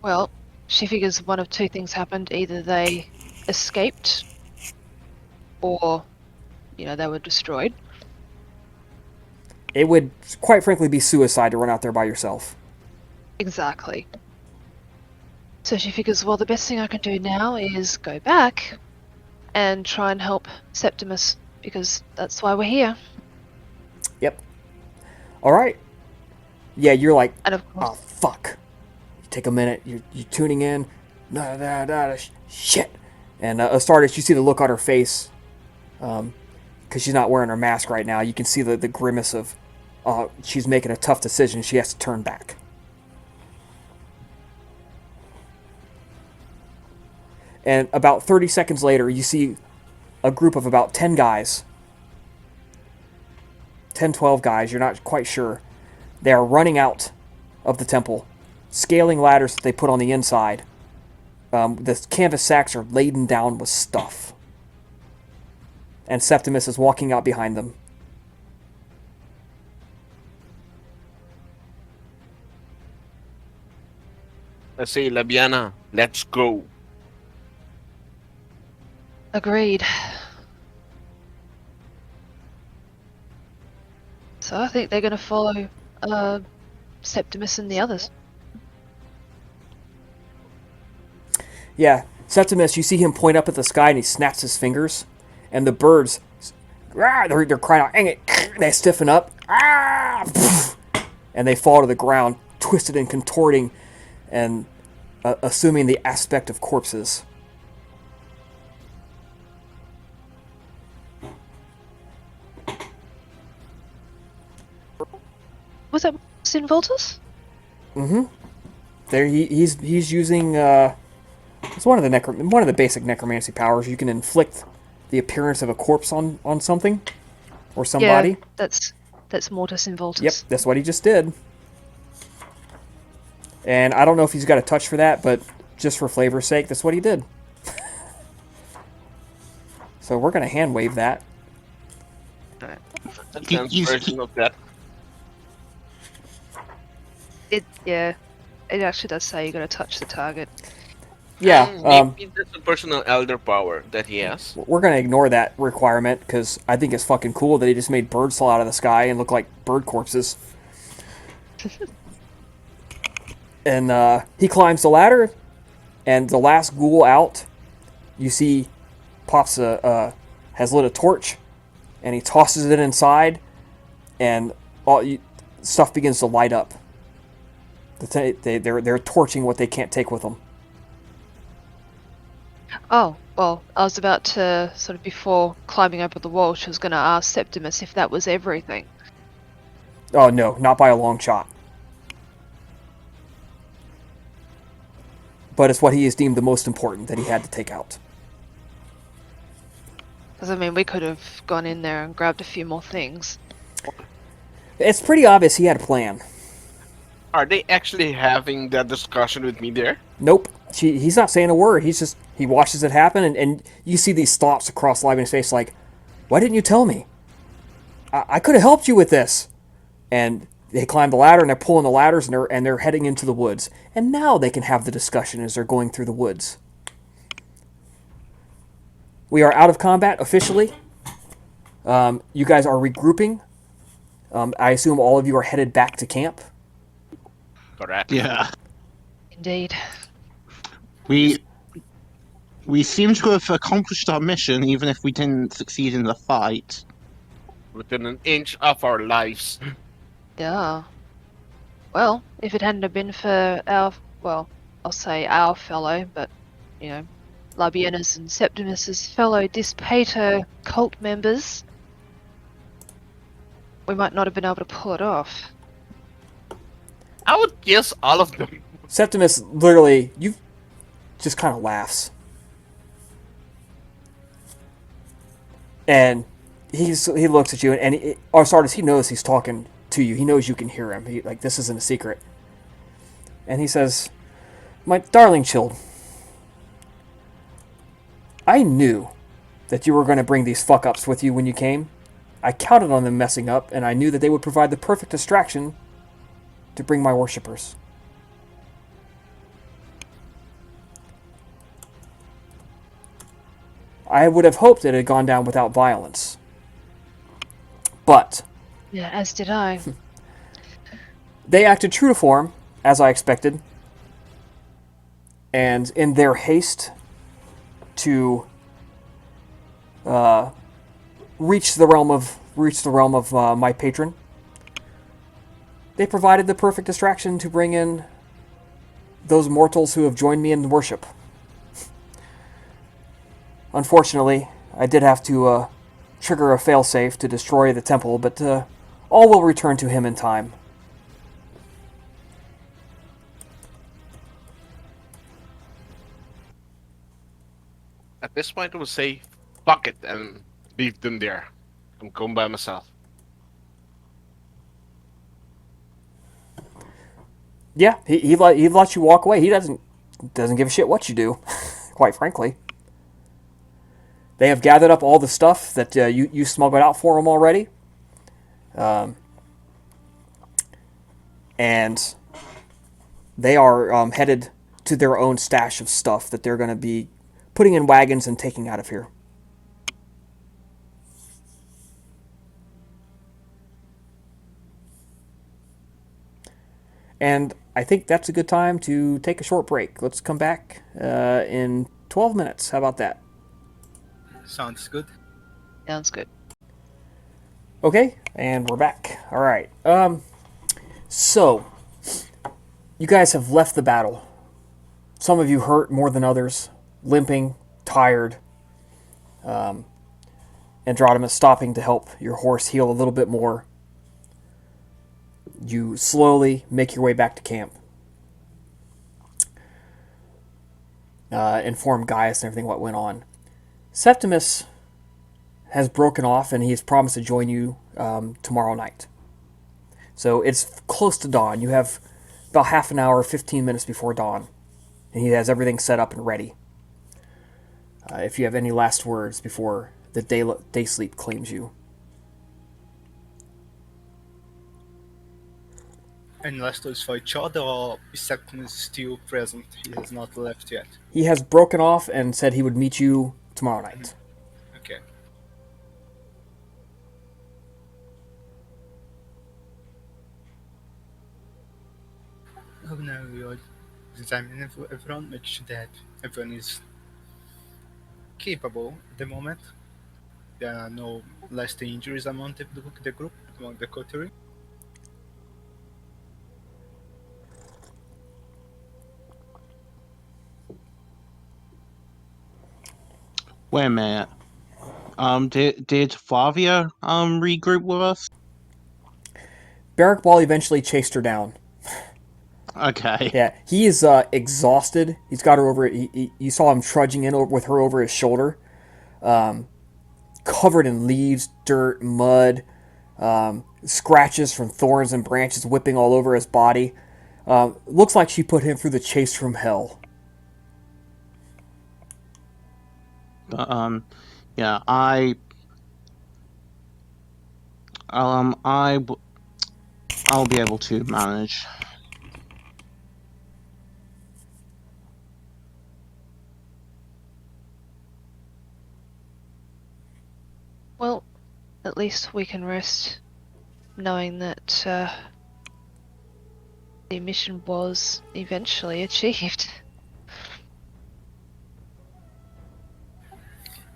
C: Well, she figures one of 2 things happened. Either they escaped, or, they were destroyed.
B: It would, quite frankly, be suicide to run out there by yourself.
C: Exactly. So she figures, well, the best thing I can do now is go back and try and help Septimus, because that's why we're here.
B: Yep. Alright. Yeah, you're like,
C: And of course,
B: oh, fuck. You take a minute, you're tuning in. Shit. And Astartes, you see the look on her face. Because she's not wearing her mask right now. You can see the grimace of she's making a tough decision. She has to turn back. And about 30 seconds later, you see a group of about 10 guys. 10, 12 guys, you're not quite sure. They are running out of the temple, scaling ladders that they put on the inside. The canvas sacks are laden down with stuff. and Septimus is walking out behind them.
F: I say, Labiena, let's go.
C: Agreed. So I think they're going to follow Septimus and the others.
B: Yeah, Septimus, you see him point up at the sky and he snaps his fingers, and the birds, they're crying out, "Dang it!" They stiffen up, and they fall to the ground, twisted and contorting, and assuming the aspect of corpses.
C: Was that Sinvoltus?
B: There, he's using it's one of the basic necromancy powers. You can inflict the appearance of a corpse on something or somebody.
C: Yeah, that's Mortis Involtus.
B: Yep, that's what he just did. And I don't know if he's got a touch for that, but just for flavor's sake, that's what he did. So we're gonna hand wave that.
F: Version of that.
C: It actually does say you got to touch the target.
B: Yeah,
F: Maybe that's a personal elder power that he has.
B: we're gonna ignore that requirement because I think it's fucking cool that he just made birds fall out of the sky and look like bird corpses. And he climbs the ladder, and the last ghoul out, you see, has lit a torch, and he tosses it inside, and stuff begins to light up. They're torching what they can't take with them.
C: Oh, well, I was about to, sort of before climbing over the wall, she was going to ask Septimus if that was everything.
B: Oh no, not by a long shot. But it's what he has deemed the most important that he had to take out.
C: Because, I mean, we could have gone in there and grabbed a few more things.
B: It's pretty obvious he had a plan.
F: Are they actually having that discussion with me there?
B: Nope. He's not saying a word. He watches it happen, and you see these thoughts across Labiena's face like, why didn't you tell me? I could have helped you with this. And they climb the ladder, and they're pulling the ladders, and they're heading into the woods. And now they can have the discussion as they're going through the woods. We are out of combat officially. You guys are regrouping. I assume all of you are headed back to camp.
F: Correct.
E: Yeah.
C: Indeed.
E: We seem to have accomplished our mission, even if we didn't succeed in the fight.
F: Within an inch of our lives.
C: Yeah. Well, if it hadn't have been for I'll say our fellow, but, Labiena's and Septimus's fellow Dispater cult members, we might not have been able to pull it off.
F: I would guess all of them.
B: Septimus literally, just kind of laughs. And he looks at you, and Sardis, he knows he's talking to you. He knows you can hear him. This isn't a secret. And he says, "My darling child, I knew that you were going to bring these fuck-ups with you when you came. I counted on them messing up, and I knew that they would provide the perfect distraction to bring my worshippers. I would have hoped it had gone down without violence. But
C: Yeah, as did I.
B: they acted true to form, as I expected. And in their haste to reach the realm of my patron, they provided the perfect distraction to bring in those mortals who have joined me in worship. Unfortunately, I did have to trigger a failsafe to destroy the temple, but all will return to him in time."
F: At this point, I would say, fuck it, and leave them there. I'm going by myself.
B: Yeah, he lets you walk away. He doesn't give a shit what you do, quite frankly. They have gathered up all the stuff that you smuggled out for them already. And they are headed to their own stash of stuff that they're going to be putting in wagons and taking out of here. And I think that's a good time to take a short break. Let's come back in 12 minutes. How about that?
D: Sounds good.
C: Sounds good.
B: Okay, and we're back. All right. So, you guys have left the battle. Some of you hurt more than others, limping, tired. Androdimus stopping to help your horse heal a little bit more. You slowly make your way back to camp. Inform Gaius and everything what went on. Septimus has broken off and he has promised to join you tomorrow night. So it's close to dawn. You have about half an hour, 15 minutes before dawn. And he has everything set up and ready. If you have any last words before the day sleep claims you.
D: And last words for each other, or is Septimus still present? He has not left yet.
B: He has broken off and said he would meet you tomorrow night.
D: Okay. Oh no, we are examining everyone, make sure that everyone is capable at the moment. There are no lasting injuries among the group, among the coterie.
E: Wait a minute. Did Flavia regroup with us?
B: Barrack Ball eventually chased her down.
E: Okay.
B: Yeah, he is exhausted. He's got her over. You saw him trudging in with her over his shoulder, covered in leaves, dirt, mud, scratches from thorns and branches whipping all over his body. Looks like she put him through the chase from hell.
E: But yeah, I'll be able to manage.
C: Well, at least we can rest knowing that the mission was eventually achieved.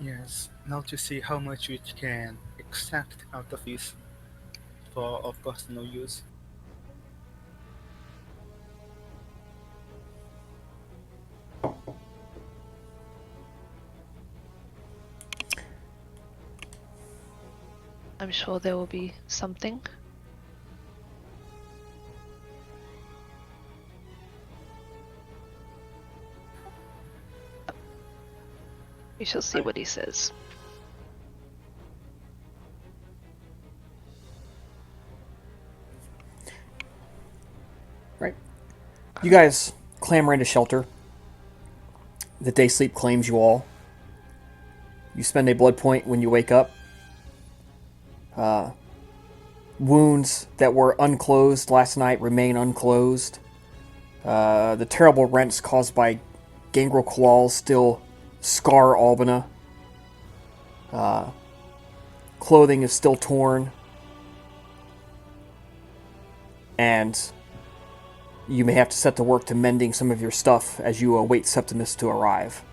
D: Yes, now to see how much we can extract out of this for our personal use.
C: I'm sure there will be something. We shall see what he says.
B: Right. You guys clamber into shelter. The day sleep claims you all. You spend a blood point when you wake up. Wounds that were unclosed last night remain unclosed. The terrible rents caused by gangrel claws still scar Albina. Clothing is still torn. And you may have to set to work to mending some of your stuff as you await Septimus to arrive.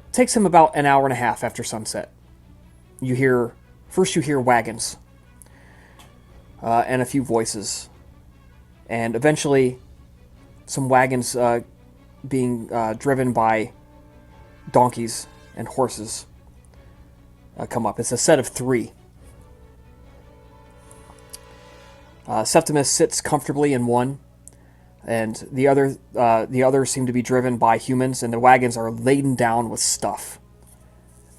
B: It takes him about an hour and a half after sunset. You hear wagons and a few voices, and eventually some wagons being driven by donkeys and horses come up. It's a set of 3. Septimus sits comfortably in one, and the others seem to be driven by humans, and the wagons are laden down with stuff.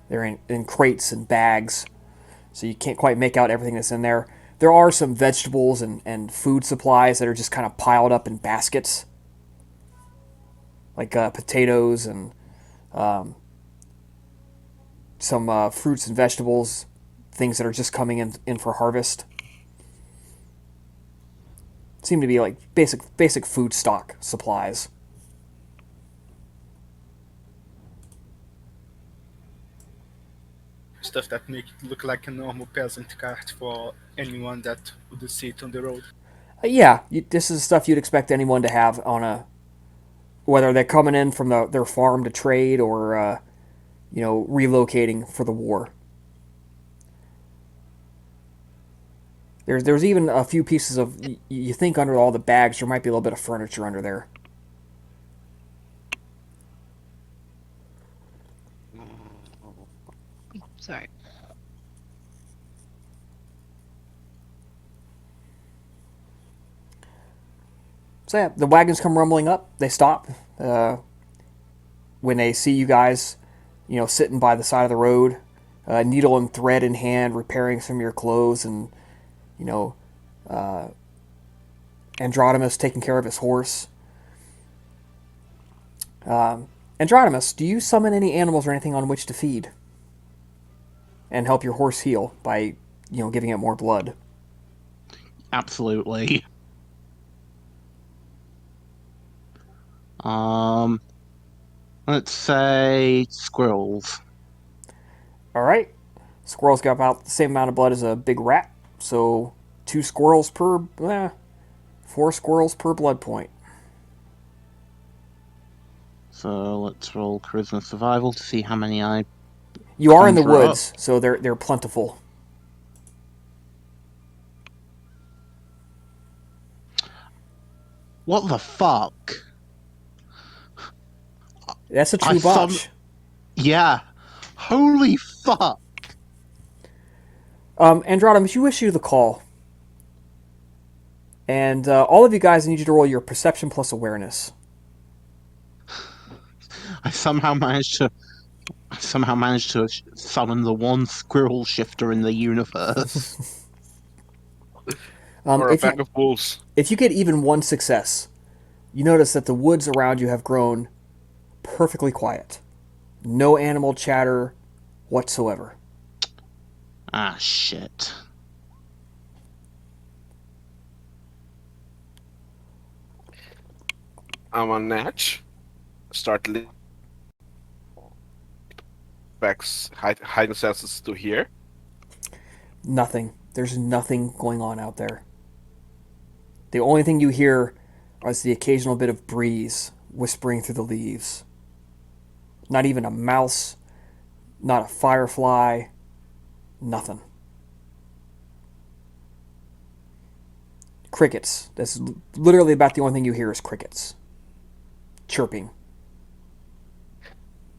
B: They're in crates and bags, so you can't quite make out everything that's in there. There are some vegetables and food supplies that are just kind of piled up in baskets. like potatoes and some fruits and vegetables, things that are just coming in for harvest. Seem to be like basic food stock supplies.
D: Stuff that make it look like a normal peasant cart for anyone that would see it on the road.
B: Yeah, this is stuff you'd expect anyone to have on a, whether they're coming in from their farm to trade or relocating for the war. There's even a few pieces of, you think under all the bags there might be a little bit of furniture under there.
C: Sorry.
B: So yeah, the wagons come rumbling up. They stop when they see you guys, sitting by the side of the road, needle and thread in hand, repairing some of your clothes, and you know, Andronimus taking care of his horse. Andronimus, do you summon any animals or anything on which to feed and help your horse heal by, giving it more blood?
E: Absolutely. Um, let's say squirrels.
B: All right, squirrels got about the same amount of blood as a big rat, so 4 squirrels per blood point.
E: So let's roll charisma survival to see how many I
B: You are in the
E: conjure up.
B: woods, so they're plentiful.
E: What the fuck?
B: That's a
E: I
B: true
E: sum-
B: botch.
E: Yeah. Holy fuck.
B: Andronimus, you issue the call. And all of you guys, I need you to roll your perception plus awareness.
E: I somehow managed to summon the one squirrel shifter in the universe.
F: Or a
B: If
F: pack
B: you
F: of wolves.
B: if you get even one success, you notice that the woods around you have grown perfectly quiet. No animal chatter whatsoever.
E: Ah, shit.
F: I'm on Natch. Start hiding senses to here.
B: Nothing. There's nothing going on out there. The only thing you hear is the occasional bit of breeze whispering through the leaves. Not even a mouse, not a firefly, nothing. Crickets. That's literally about the only thing you hear is crickets. Chirping.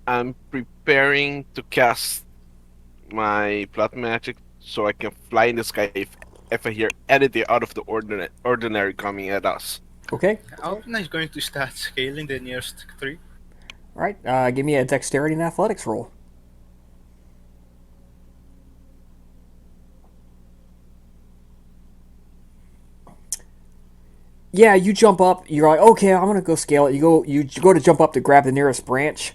F: I'm preparing to cast my blood magic so I can fly in the sky if I hear anything out of the ordinary coming at us.
B: Okay?
D: Alpina is going to start scaling the nearest tree.
B: Alright, give me a dexterity and athletics roll. Yeah, you jump up. You're like, okay, I'm gonna go scale it. You go to jump up to grab the nearest branch,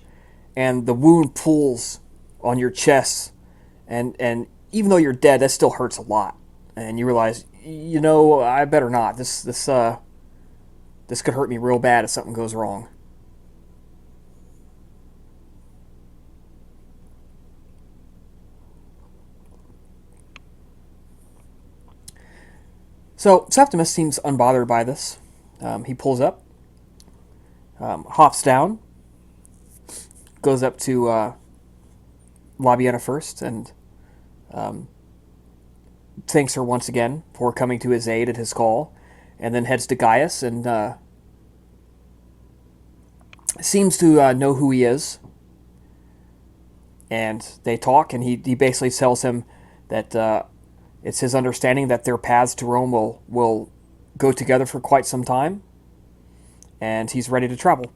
B: and the wound pulls on your chest, and even though you're dead, that still hurts a lot. And you realize, I better not. This could hurt me real bad if something goes wrong. So Septimus seems unbothered by this. He pulls up, hops down, goes up to Labiena first, and thanks her once again for coming to his aid at his call, and then heads to Gaius and seems to know who he is. And they talk, and he basically tells him that it's his understanding that their paths to Rome will go together for quite some time, and he's ready to travel.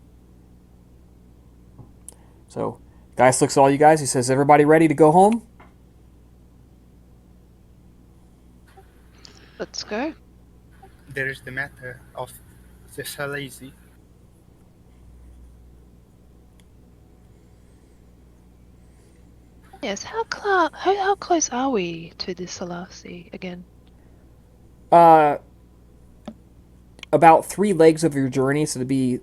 B: So, Gaius looks at all you guys. He says, "Everybody ready to go home?"
C: Let's go.
D: There is the matter of Thessaly.
C: Yes, how close are we to the Selassie again?
B: Uh, about 3 legs of your journey, so to be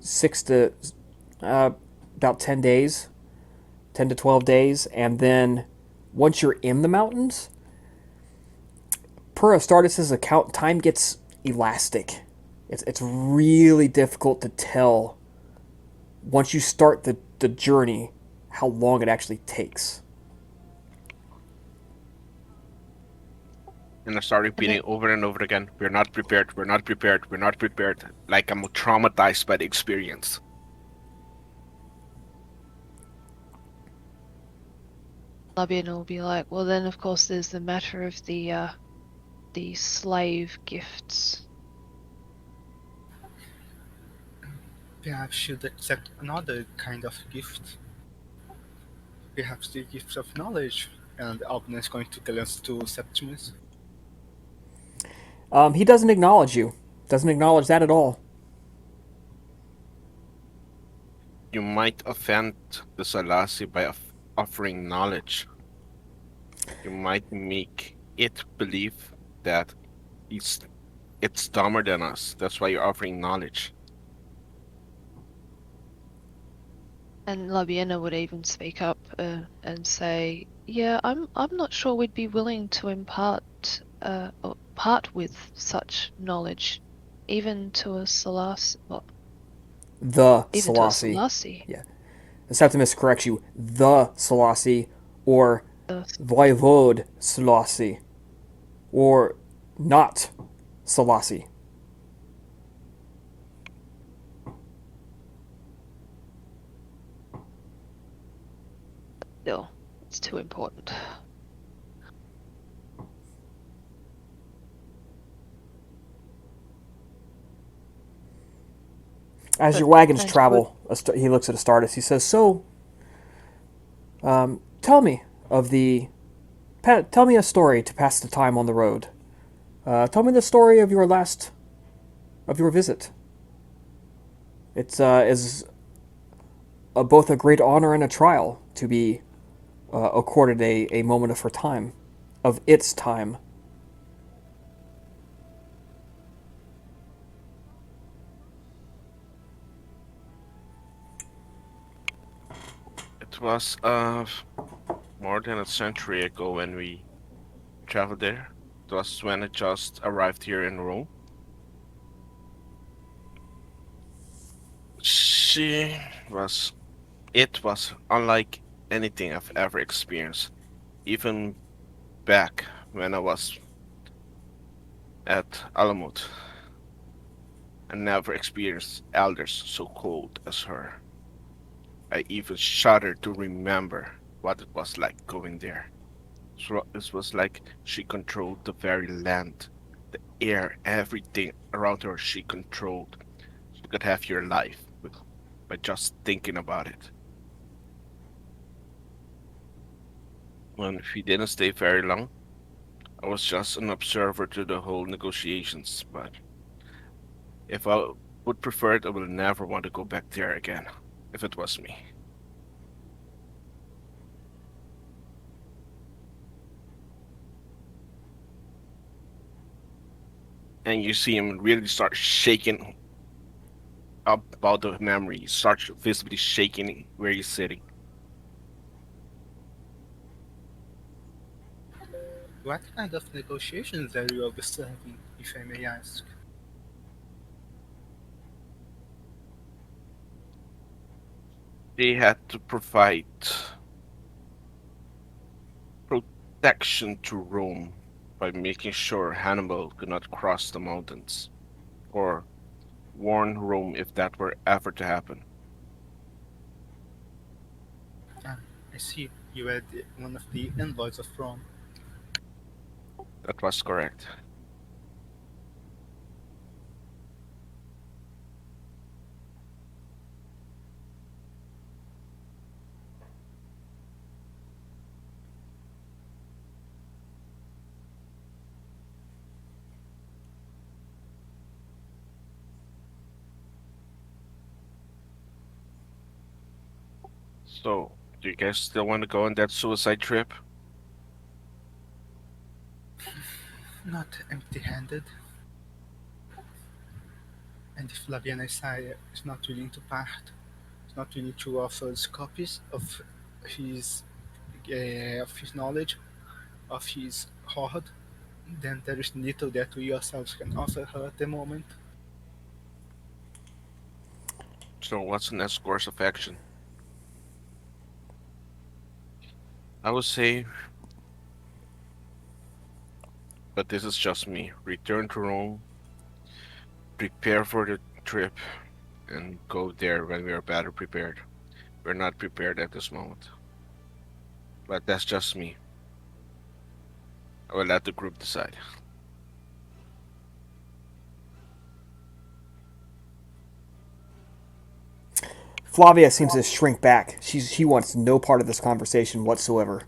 B: uh, about 10 days, 10 to 12 days, and then once you're in the mountains, per Astartes' account, time gets elastic. It's really difficult to tell once you start the journey how long it actually takes.
F: And I start
C: And
F: repeating
C: then,
F: over and over again, we're not prepared, we're not prepared, we're not prepared. Like I'm traumatized by the experience.
C: Labiena will be like, well, then of course there's the matter of the slave gifts.
D: Perhaps should accept another kind of gift. Perhaps the gift of knowledge. And Albina is going to glance to Septimus.
B: He doesn't acknowledge you. Doesn't acknowledge that at all.
F: You might offend the Selassie by offering knowledge. You might make it believe that it's it's dumber than us. That's why you're offering knowledge.
C: And Labiena would even speak up and say, "Yeah, I'm not sure we'd be willing to impart or part with such knowledge, even to a well,
B: The
C: even to a
B: Selassie.
C: Selassie."
B: Yeah. The Septimus corrects you. The Selassie, or
C: The
B: Viovode Selassie, or not Selassie.
C: Still, it's too important.
B: As
C: But
B: your wagons
C: and would
B: travel, he looks at Astartes. He says, "So, tell me of the. Tell me a story to pass the time on the road. Tell me the story of your visit. It's is both a great honor and a trial to be accorded a moment of her time, of its time."
F: It was more than a century ago when we traveled there. It was when I just arrived here in Rome. She was it was unlike anything I've ever experienced. Even back when I was at Alamut, I never experienced elders so cold as her. I even shudder to remember what it was like going there. So it was like she controlled the very land, the air, everything around her she controlled. She could have your life by just thinking about it. When she didn't stay very long, I was just an observer to the whole negotiations, but if I would prefer it, I would never want to go back there again, if it was me. And you see him really start shaking up about the memory. He starts visibly shaking where he's sitting.
D: What kind of negotiations are you observing, if I may ask?
F: They had to provide protection to Rome by making sure Hannibal could not cross the mountains, or warn Rome if that were ever to happen.
D: Ah, I see. You were one of the envoys of Rome.
F: That was correct. So Do you guys still want to go on that suicide trip?
D: Not empty-handed. And if Labiena's sire is not willing to part, is not willing to offer us copies his of his knowledge, of his hoard, then there is little that we ourselves can offer her at the moment.
F: So what's the next course of action? I would say, but this is just me. Return to Rome, prepare for the trip, and go there when we are better prepared. We're not prepared at this moment. But that's just me. I will let the group decide.
B: Flavia seems to shrink back. She wants no part of this conversation whatsoever.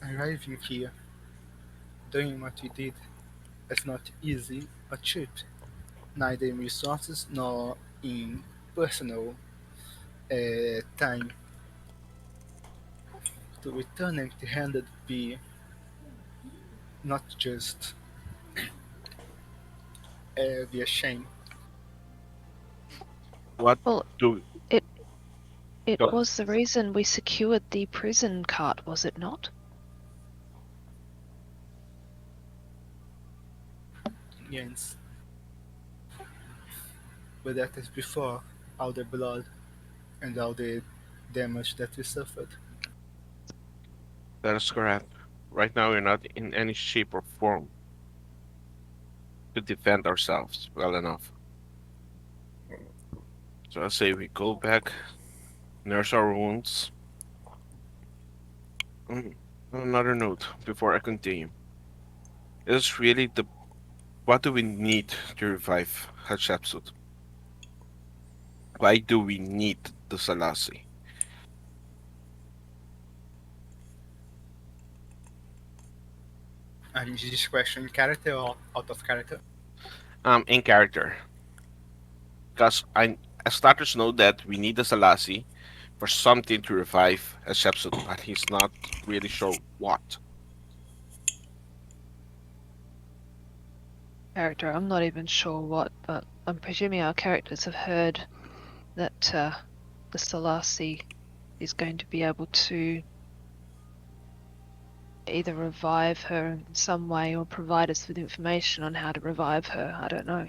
D: Arriving here, doing what we did, is not easy or cheap, neither in resources nor in personal time. To return empty-handed would be not just be a shame.
F: What
C: Well,
F: do
C: it it
F: go?
C: was the reason we secured the prison cart, was it not?
D: Yes, but that is before all the blood and all the damage that we suffered.
F: That is correct. Right now, we're not in any shape or form to defend ourselves well enough. So I say we go back, nurse our wounds. On another note, before I continue, is really the what do we need to revive Hatshepsut? Why do we need the Selassie?
D: And is this question in character or out of character?
F: In character, because I starters know that we need the Selassie for something to revive Hatshepsut, but he's not really sure what.
C: Character, I'm not even sure what, but I'm presuming our characters have heard that the Selassie is going to be able to either revive her in some way or provide us with information on how to revive her. I don't know.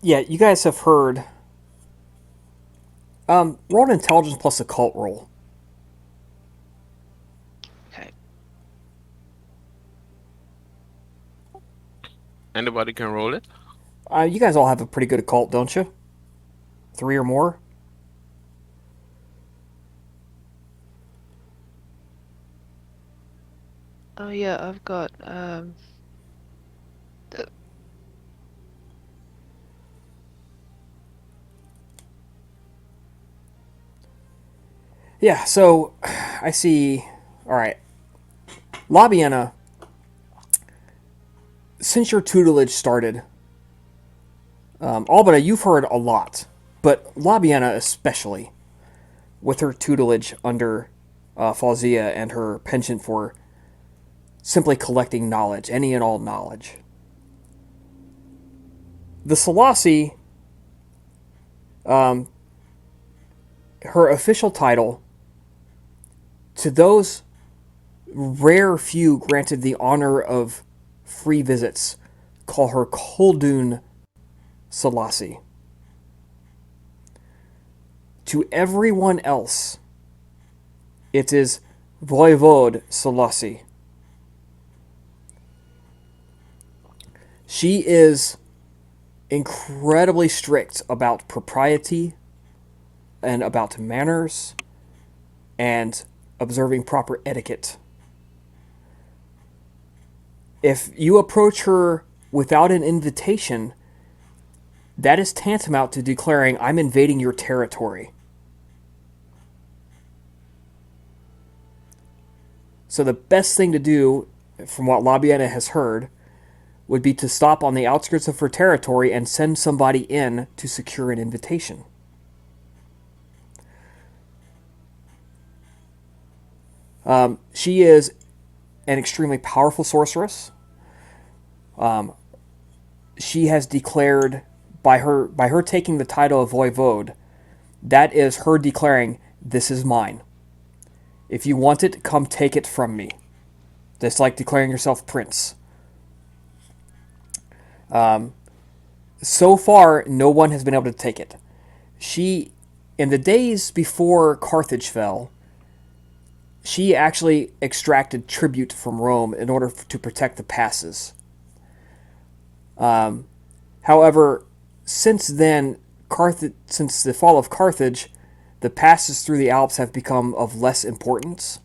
B: Yeah, you guys have heard. Roll an intelligence plus occult roll.
C: Okay.
F: Anybody can roll it.
B: You guys all have a pretty good occult, don't you? 3 or more?
C: Oh yeah, I've got
B: Yeah, so I see. Alright. Labiena, since your tutelage started, Albina, you've heard a lot, but Labiena especially, with her tutelage under Fawzia and her penchant for simply collecting knowledge, any and all knowledge. The Selassie, her official title, to those rare few granted the honor of free visits, call her Koldun Selassie. To everyone else, it is Voivode Selassie. She is incredibly strict about propriety and about manners and observing proper etiquette. If you approach her without an invitation, that is tantamount to declaring, I'm invading your territory. So the best thing to do, from what Labiena has heard, would be to stop on the outskirts of her territory and send somebody in to secure an invitation. She is an extremely powerful sorceress. She has declared by her taking the title of Voivode, that is her declaring, "This is mine. If you want it, come take it from me." That's like declaring yourself prince. So far, no one has been able to take it. She, in the days before Carthage fell, she actually extracted tribute from Rome in order to protect the passes. However, since then, since the fall of Carthage, the passes through the Alps have become of less importance,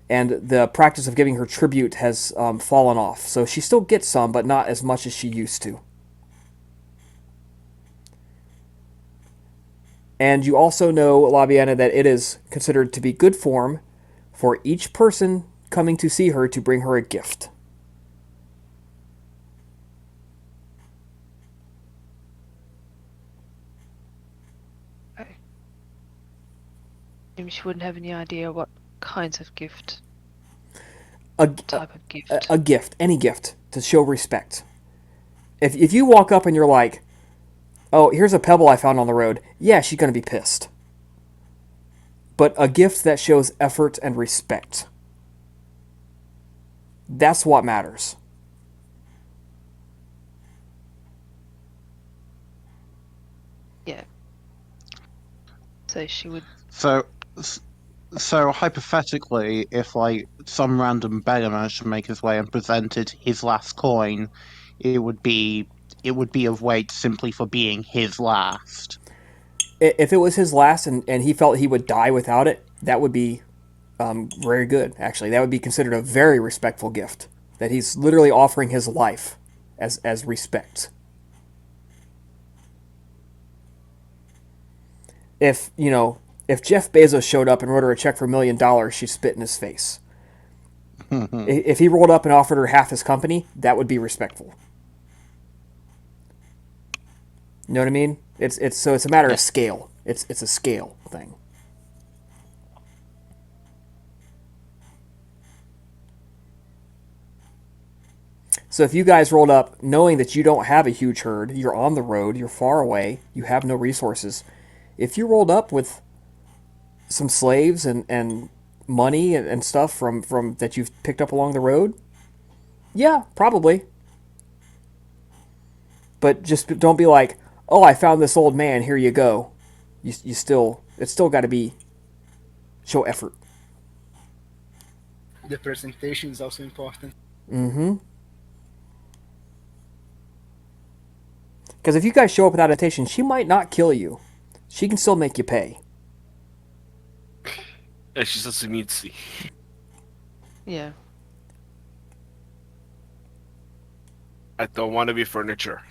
B: and the practice of giving her tribute has fallen off. So she still gets some, but not as much as she used to. And you also know, Labiena, that it is considered to be good form for each person coming to see her to bring her a gift.
C: Okay. Maybe she wouldn't have any idea what kinds of gift,
B: A,
C: type of gift.
B: a gift, any gift, to show respect. If you walk up and you're like, "Oh, here's a pebble I found on the road," yeah, she's going to be pissed. But a gift that shows effort and respect. That's what matters.
C: Yeah. So she would.
E: So, so hypothetically, if like some random beggar managed to make his way and presented his last coin, it would be of weight simply for being his last.
B: If it was his last and he felt he would die without it, that would be very good, actually. That would be considered a very respectful gift. That he's literally offering his life as respect. If Jeff Bezos showed up and wrote her a check for $1 million, she'd spit in his face. If he rolled up and offered her half his company, that would be respectful. You know what I mean? It's a matter of scale. It's a scale thing. So if you guys rolled up knowing that you don't have a huge herd, you're on the road, you're far away, you have no resources. If you rolled up with some slaves and money and stuff from that you've picked up along the road, yeah, probably. But just don't be like, "Oh, I found this old man, here you go." It's still got to be show effort.
D: The presentation is also important.
B: Mm-hmm. Because if you guys show up without invitation, she might not kill you. She can still make you pay.
F: She's a Simitsi.
C: Yeah.
F: I don't want to be furniture.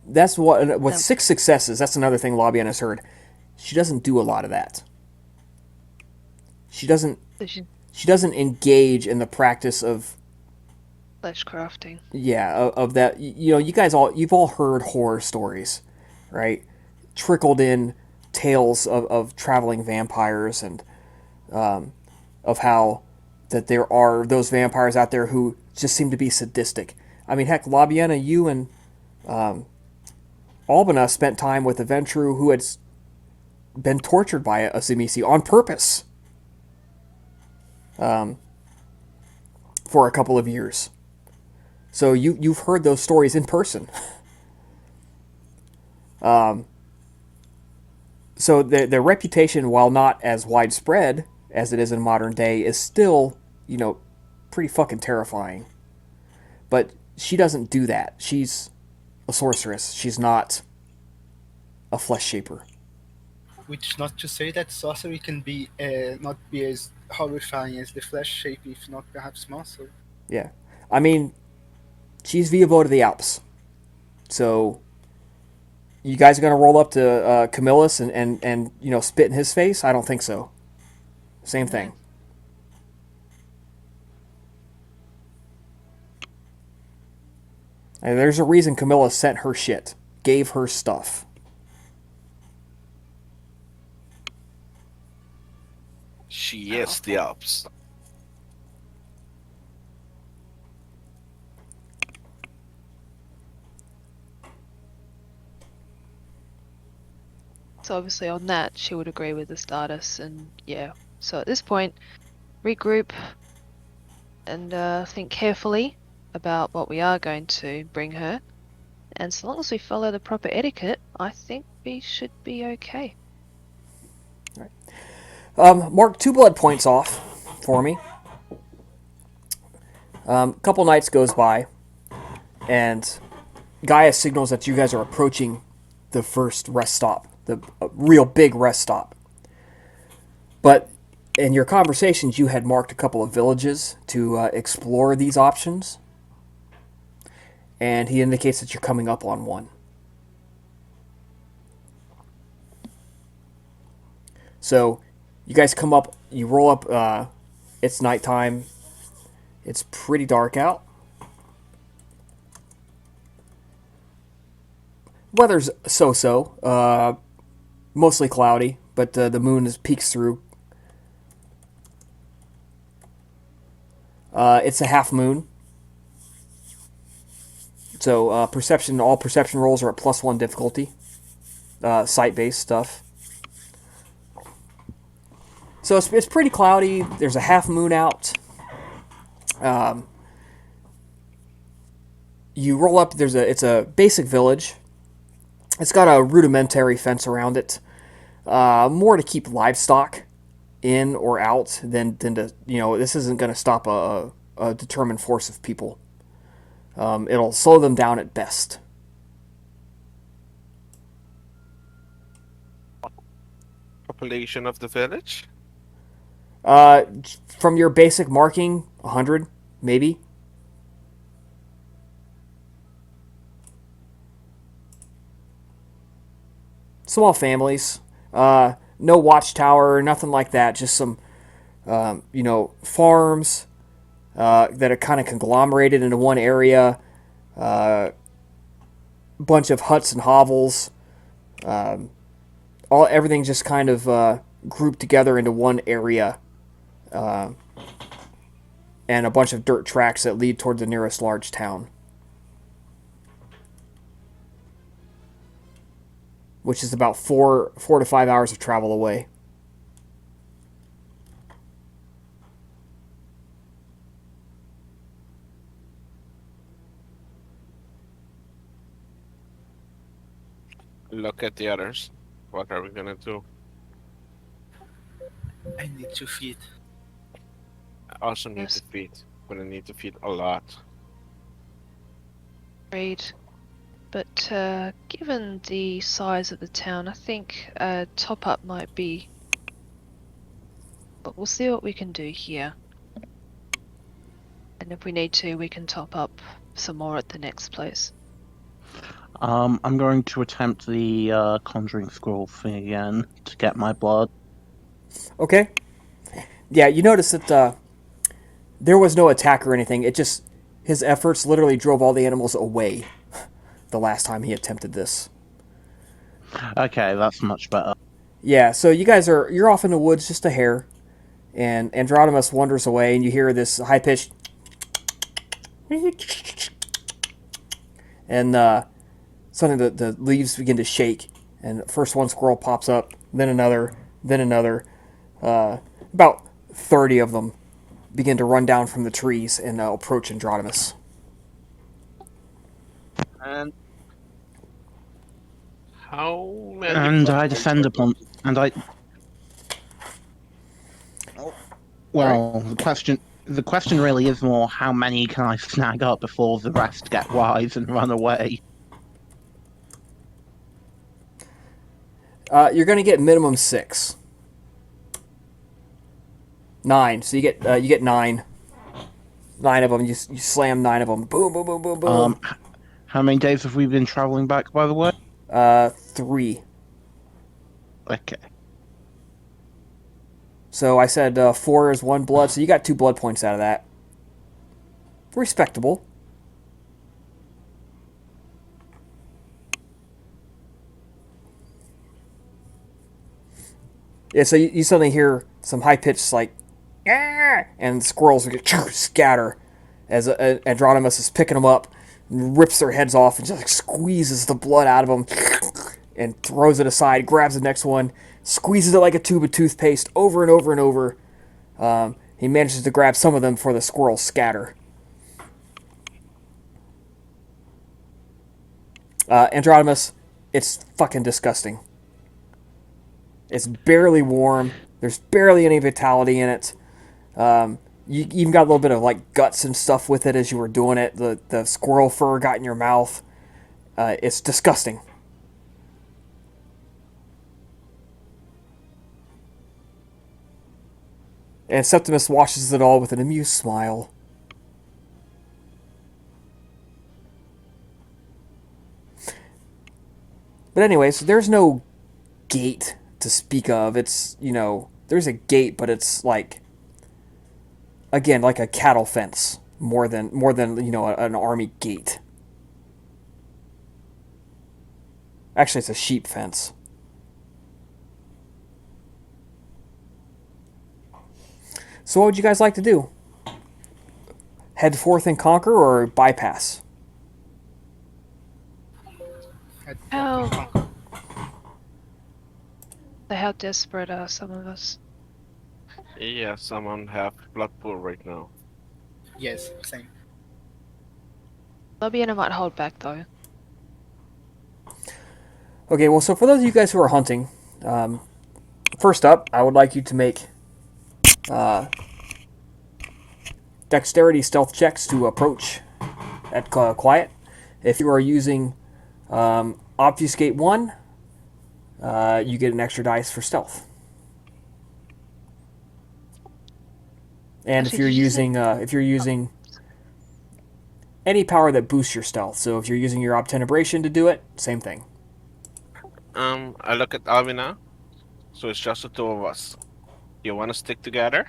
B: That's what with
C: No.
B: 6 successes. That's another thing Labiena has heard. She doesn't do a lot of that. She doesn't
C: So she
B: engage in the practice of
C: flesh crafting.
B: of that. You've all heard horror stories, right? Trickled in tales of traveling vampires and of how that there are those vampires out there who just seem to be sadistic. I mean, heck, Labiena, you and Albina spent time with a Ventru who had been tortured by a Tzimisce on purpose for a couple of years. So you've heard those stories in person. So their reputation, while not as widespread as it is in modern day, is still, pretty fucking terrifying. But she doesn't do that. She's a sorceress. She's not a flesh shaper.
D: Which is not to say that sorcery can be not be as horrifying as the flesh shape, if not perhaps more so.
B: Yeah. I mean, she's Viovode of the Alps. So you guys are going to roll up to Camillus and spit in his face? I don't think so. Same thing. And there's a reason Camillus sent her shit. Gave her stuff.
F: She is the Alps.
C: So obviously on that, she would agree with the status, and yeah. So at this point, regroup and think carefully about what we are going to bring her. And so long as we follow the proper etiquette, I think we should be okay.
B: Mark 2 blood points off for me. A couple nights goes by, and Gaia signals that you guys are approaching the first rest stop, the real big rest stop. But in your conversations, you had marked a couple of villages to explore these options, and he indicates that you're coming up on one. So you guys come up, you roll up, it's nighttime, it's pretty dark out. Weather's so-so, mostly cloudy, but the moon peeks through. It's a half moon. So all perception rolls are at +1 difficulty. Sight-based stuff. So it's pretty cloudy. There's a half moon out. You roll up. It's a basic village. It's got a rudimentary fence around it. More to keep livestock in or out than to, this isn't going to stop a determined force of people. It'll slow them down at best.
F: Population of the village?
B: From your basic marking, 100, maybe. Small families. No watchtower, nothing like that. Just some, farms that are kind of conglomerated into one area. Bunch of huts and hovels. Everything just kind of grouped together into one area. And a bunch of dirt tracks that lead toward the nearest large town. Which is about 4 to 5 hours of travel away.
F: Look at the others. What are we gonna do?
D: I need to feed.
F: I also need
C: Yes.
F: to feed. Gonna need to feed a lot.
C: Agreed. But given the size of the town, I think a top-up might be... But we'll see what we can do here. And if we need to, we can top up some more at the next place.
E: I'm going to attempt the conjuring scroll thing again to get my blood.
B: Okay. Yeah, you notice that there was no attack or anything. His efforts literally drove all the animals away the last time he attempted this.
E: Okay, that's much better.
B: Yeah, so you're off in the woods just a hair, and Andronimus wanders away, and you hear this high-pitched and suddenly the leaves begin to shake, and first one squirrel pops up, then another. About 30 of them begin to run down from the trees and approach Andronimus.
E: And
F: How many?
E: I descend upon and I. Well, the question really is more: how many can I snag up before the rest get wise and run away?
B: You're going to get minimum 6. 9. So you get 9. 9 of them. You slam 9 of them. Boom, boom, boom, boom, boom.
E: How many days have we been traveling back, by the way?
B: 3.
E: Okay.
B: So I said 4 is 1 blood, so you got 2 blood points out of that. Respectable. Yeah, so you suddenly hear some high pitched like, "Ah!" and squirrels scatter as Andronimus is picking them up, and rips their heads off, and just like, squeezes the blood out of them, and throws it aside. Grabs the next one, squeezes it like a tube of toothpaste over and over and over. He manages to grab some of them before the squirrels scatter. Andronimus, it's fucking disgusting. It's barely warm. There's barely any vitality in it. You even got a little bit of like guts and stuff with it as you were doing it. The squirrel fur got in your mouth. It's disgusting. And Septimus watches it all with an amused smile. But anyways, there's no gate to speak of. It's, there's a gate, but it's like, again, like a cattle fence more than an army gate. Actually, it's a sheep fence. So what would you guys like to do? Head forth and conquer, or bypass?
C: How how desperate are some of us?
F: Yeah, someone have blood pool right now.
D: Yes, same.
C: Labiena might hold back though.
B: Okay, well, so for those of you guys who are hunting, first up, I would like you to make dexterity stealth checks to approach at quiet. If you are using obfuscate 1, you get an extra dice for stealth. And
C: Actually, did you say-
B: if you're using any power that boosts your stealth, so if you're using your obtenebration to do it, same thing.
F: I look at Alvina, so it's just the two of us. You want to stick together?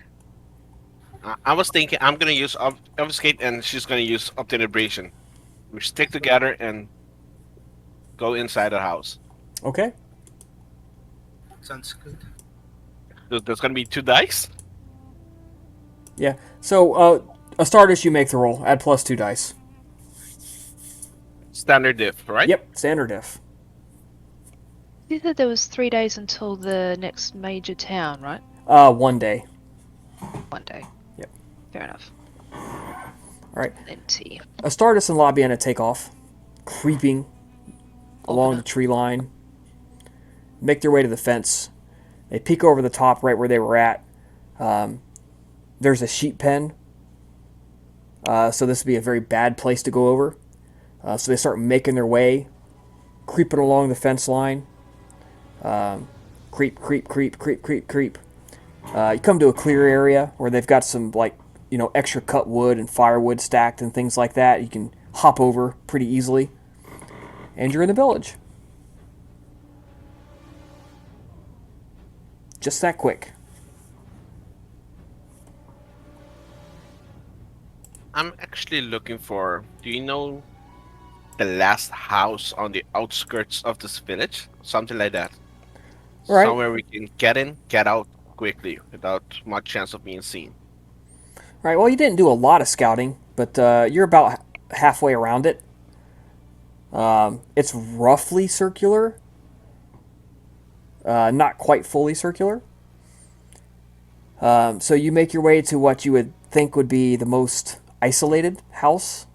F: I was thinking I'm gonna use obfuscate, and she's gonna use obtenebration. We stick together and go inside the house.
B: Okay.
D: Sounds good.
F: So there's gonna be 2 dice.
B: Yeah. So Astartes, you make the roll. Add plus 2 dice.
F: Standard diff, right?
B: Yep. Standard diff.
C: You said there was 3 days until the next major town, right?
B: 1 day.
C: 1 day.
B: Yep.
C: Fair enough.
B: All right.
C: Then T.
B: Astartes and Labiena take off, creeping along the tree line, make their way to the fence. They peek over the top right where they were at. There's a sheep pen, so this would be a very bad place to go over. So they start making their way, creeping along the fence line. Creep, creep, creep, creep, creep, creep. You come to a clear area where they've got some extra cut wood and firewood stacked and things like that. You can hop over pretty easily, and you're in the village. Just that quick.
F: I'm actually looking for. Do you know the last house on the outskirts of this village? Something like that.
B: Right.
F: Somewhere we can get in, get out quickly without much chance of being seen.
B: All right, well, you didn't do a lot of scouting, but you're about halfway around it. It's roughly circular, not quite fully circular. So you make your way to what you would think would be the most isolated house.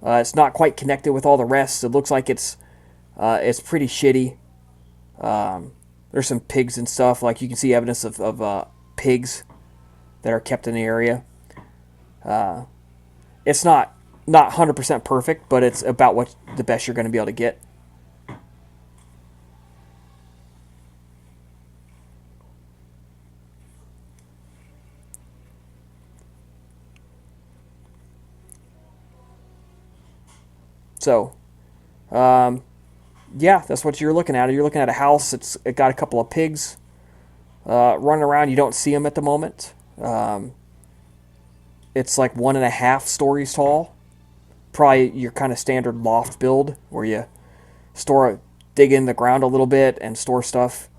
B: It's not quite connected with all the rest. It looks like it's pretty shitty. There's some pigs and stuff. Like you can see evidence of pigs that are kept in the area. It's not 100% perfect, but it's about what the best you're going to be able to get. So, yeah, that's what you're looking at. You're looking at a house. It got a couple of pigs running around. You don't see them at the moment. It's like 1.5 stories tall. Probably your kind of standard loft build where you dig in the ground a little bit and store stuff.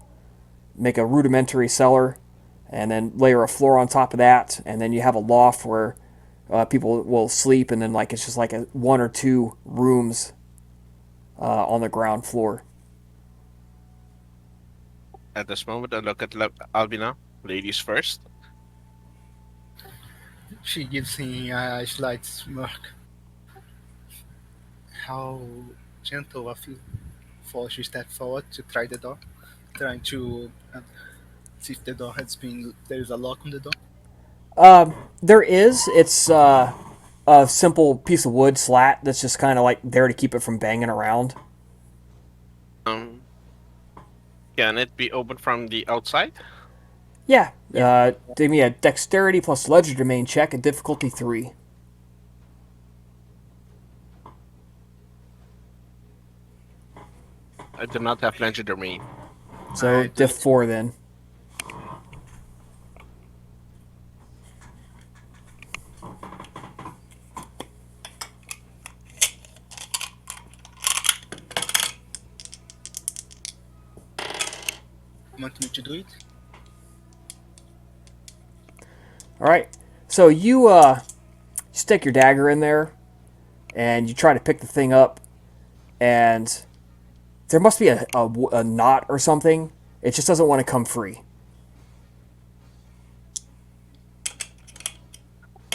B: make a rudimentary cellar, and then layer a floor on top of that, and then you have a loft where people will sleep, and then like it's just like one or two rooms on the ground floor.
F: At this moment, I look at Albina, ladies first.
D: She gives him a slight smirk. How gentle of you. Force you step forward to try the door, trying to see if the door has been. There is a lock on the door.
B: There is. It's a simple piece of wood slat that's just kind of like there to keep it from banging around.
F: Um, can it be opened from the outside?
B: Yeah. Give me a dexterity plus legerdemain check at difficulty 3.
F: I do not have legerdemain.
B: So
D: Alright,
B: diff 4 then.
D: Want me to do it?
B: All right. So you stick your dagger in there, and you try to pick the thing up, and there must be a knot or something. It just doesn't want to come free.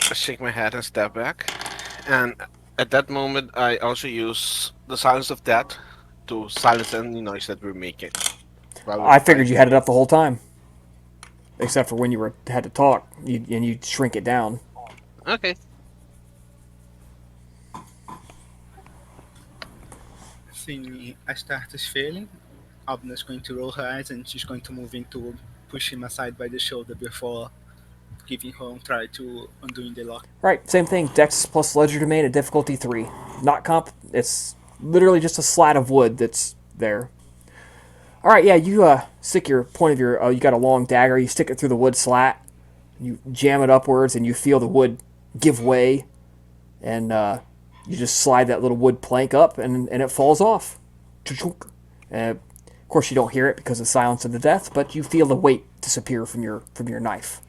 F: I shake my head and step back. And at that moment, I also use the silence of death to silence any noise that we're making.
B: I figured you had it up the whole time, except for when you had to talk, and you shrink it down.
F: Okay.
D: Seeing Astarte is failing, Abner's going to roll her eyes and she's going to move in to push him aside by the shoulder before giving her a try to undoing the lock.
B: Right, same thing. Dex plus legerdemain at difficulty 3. Not comp. It's literally just a slat of wood that's there. All right, yeah. You stick your point of your. You got a long dagger. You stick it through the wood slat. You jam it upwards, and you feel the wood give way, and you just slide that little wood plank up, and it falls off. Of course, you don't hear it because of the silence of the death, but you feel the weight disappear from your knife.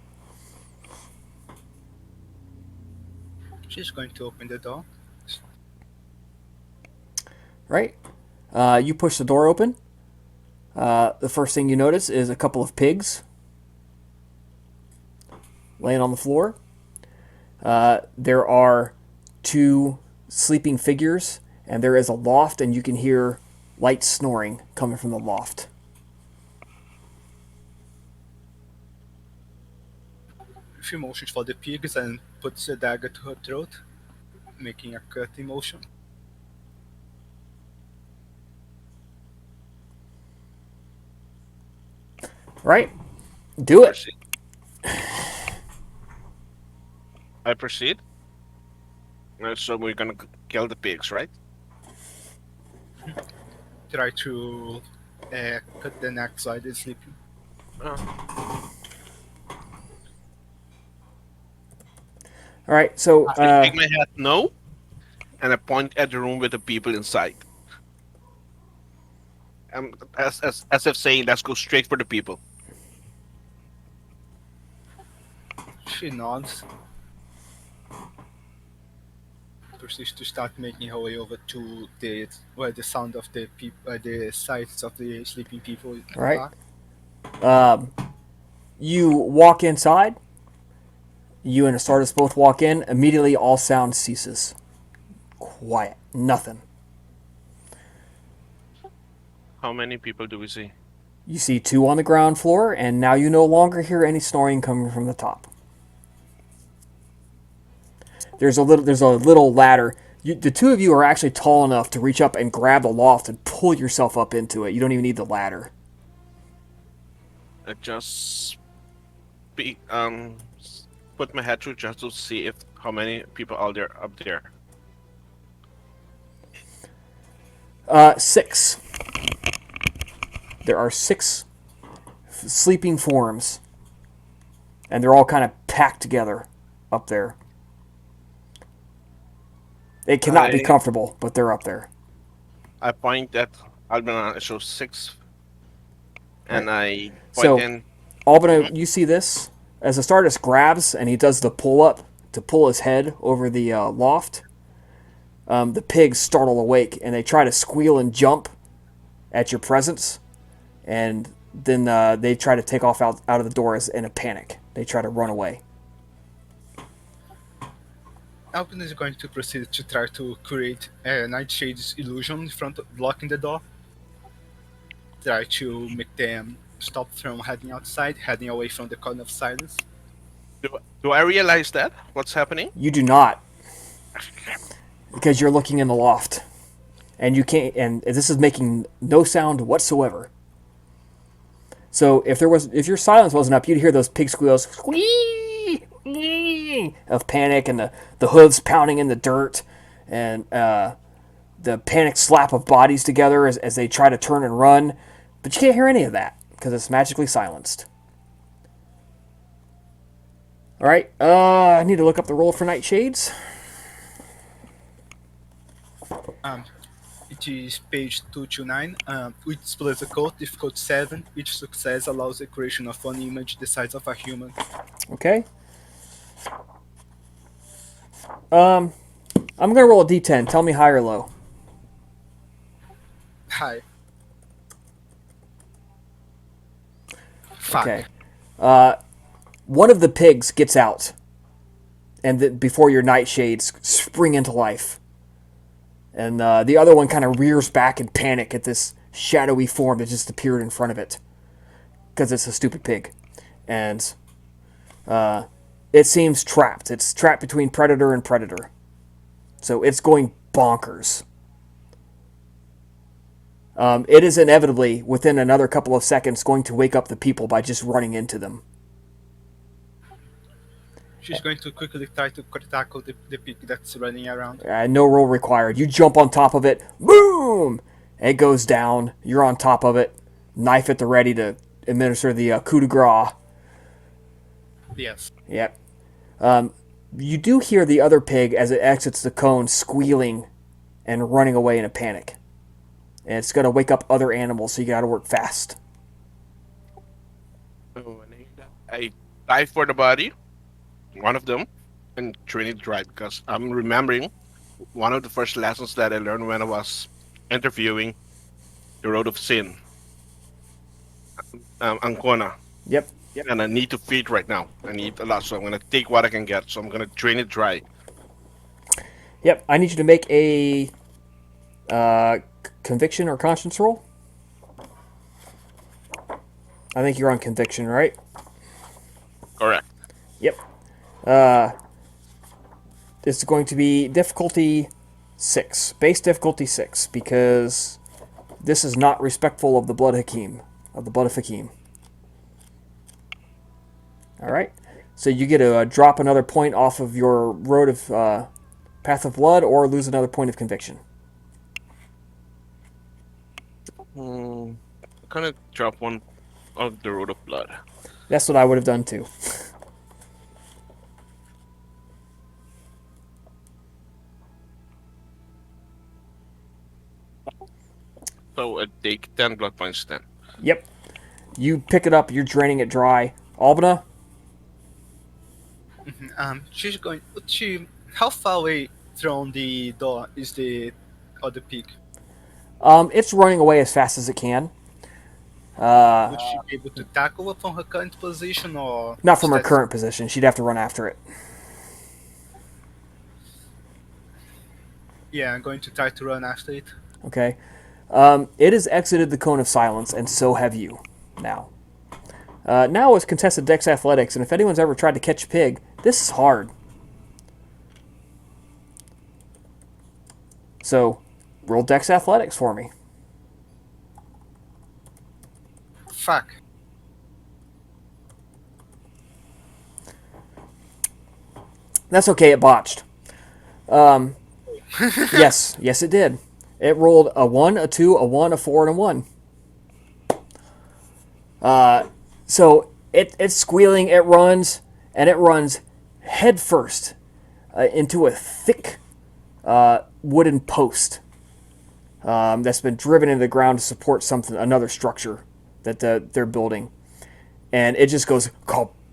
D: She's going to open the door.
B: Right? You push the door open. The first thing you notice is a couple of pigs laying on the floor. There are 2 sleeping figures, and there is a loft, and you can hear light snoring coming from the loft.
D: She motions for the pigs and puts a dagger to her throat, making a cutting motion.
B: Right? Do it.
F: Proceed. I proceed. So we're gonna kill the pigs, right?
D: Try to cut the neck so they're sleeping.
B: All right, so
F: I shake my head no, and I point at the room with the people inside. As if saying, let's go straight for the people.
D: She nods. Proceeds to start making her way over to where the sound of the the sights of the sleeping people
B: Right.
D: are.
B: you walk inside. You and Astartes both walk in. Immediately, all sound ceases. Quiet. Nothing.
F: How many people do we see?
B: You see 2 on the ground floor, and now you no longer hear any snoring coming from the top. There's a little ladder. The 2 of you are actually tall enough to reach up and grab the loft and pull yourself up into it. You don't even need the ladder.
F: I just put my head through just to see if how many people are there up there.
B: 6. There are 6 sleeping forms, and they're all kind of packed together up there. It cannot be comfortable, but they're up there.
F: I point at Albina and show 6 and I point
B: So,
F: in.
B: Albino, you see this? As the Stardust grabs and he does the pull up to pull his head over the loft, the pigs startle awake and they try to squeal and jump at your presence, and then they try to take off out of the door in a panic. They try to run away.
D: Alpin is going to proceed to try to create a Nightshade's illusion in front of blocking the door. Try to make them stop from heading outside, heading away from the Cone of Silence.
F: Do I realize that? What's happening?
B: You do not, because you're looking in the loft, and you can't. And this is making no sound whatsoever. So if your silence wasn't up, you'd hear those pig squeals, squee, squee, of panic, and the hooves pounding in the dirt, and the panic slap of bodies together as they try to turn and run. But you can't hear any of that because it's magically silenced. All right, I need to look up the roll for Nightshades.
D: It is page 229. Which plus a code, difficult 7. Each success allows the creation of one image the size of a human.
B: Okay. I'm gonna roll a d10. Tell me high or low.
D: Hi. Fuck.
B: Okay. One of the pigs gets out, and before your nightshades spring into life, and the other one kind of rears back in panic at this shadowy form that just appeared in front of it, because it's a stupid pig, and it seems trapped. It's trapped between predator and predator, so it's going bonkers. It is inevitably, within another couple of seconds, going to wake up the people by just running into them.
D: She's going to quickly try to tackle the pig that's running around.
B: No roll required. You jump on top of it. Boom! It goes down. You're on top of it. Knife at the ready to administer the coup de grace.
D: Yes.
B: Yep. You do hear the other pig as it exits the cone squealing and running away in a panic. And it's going to wake up other animals, so you got to work fast.
F: I dive for the body, one of them, and train it right, because I'm remembering one of the first lessons that I learned when I was interviewing the Road of Sin, Ancona.
B: Yep.
F: And I need to feed right now. I need a lot, so I'm going to take what I can get. So I'm going to drain it dry.
B: Yep. I need you to make a conviction or conscience roll. I think you're on conviction, right?
F: Correct.
B: Yep. It's going to be difficulty 6. Base difficulty 6, because this is not respectful of the blood Hakim, of the blood of Hakim. Alright. So you get to drop another point off of your road of path of blood, or lose another point of conviction.
F: I'm going to drop one of the Road of Blood.
B: That's what I would have done too.
F: So I take 10 blood points then.
B: Yep. You pick it up, you're draining it dry. Albina?
D: She's going. How far away from the door is the other pig?
B: It's running away as fast as it can.
D: Would she be able to tackle it from her current position, or
B: Not from her
D: instead-
B: current position. She'd have to run after it.
D: Yeah, I'm going to try to run after it.
B: Okay. It has exited the Cone of Silence, and so have you now. Now is contested Dex Athletics, and if anyone's ever tried to catch a pig, this is hard. So, roll Dex Athletics for me.
D: Fuck.
B: That's okay, it botched. Yes, it did. It rolled a 1, a 2, a 1, a 4, and a 1. So it's squealing, it runs head first into a thick wooden post that's been driven into the ground to support another structure that they're building, and it just goes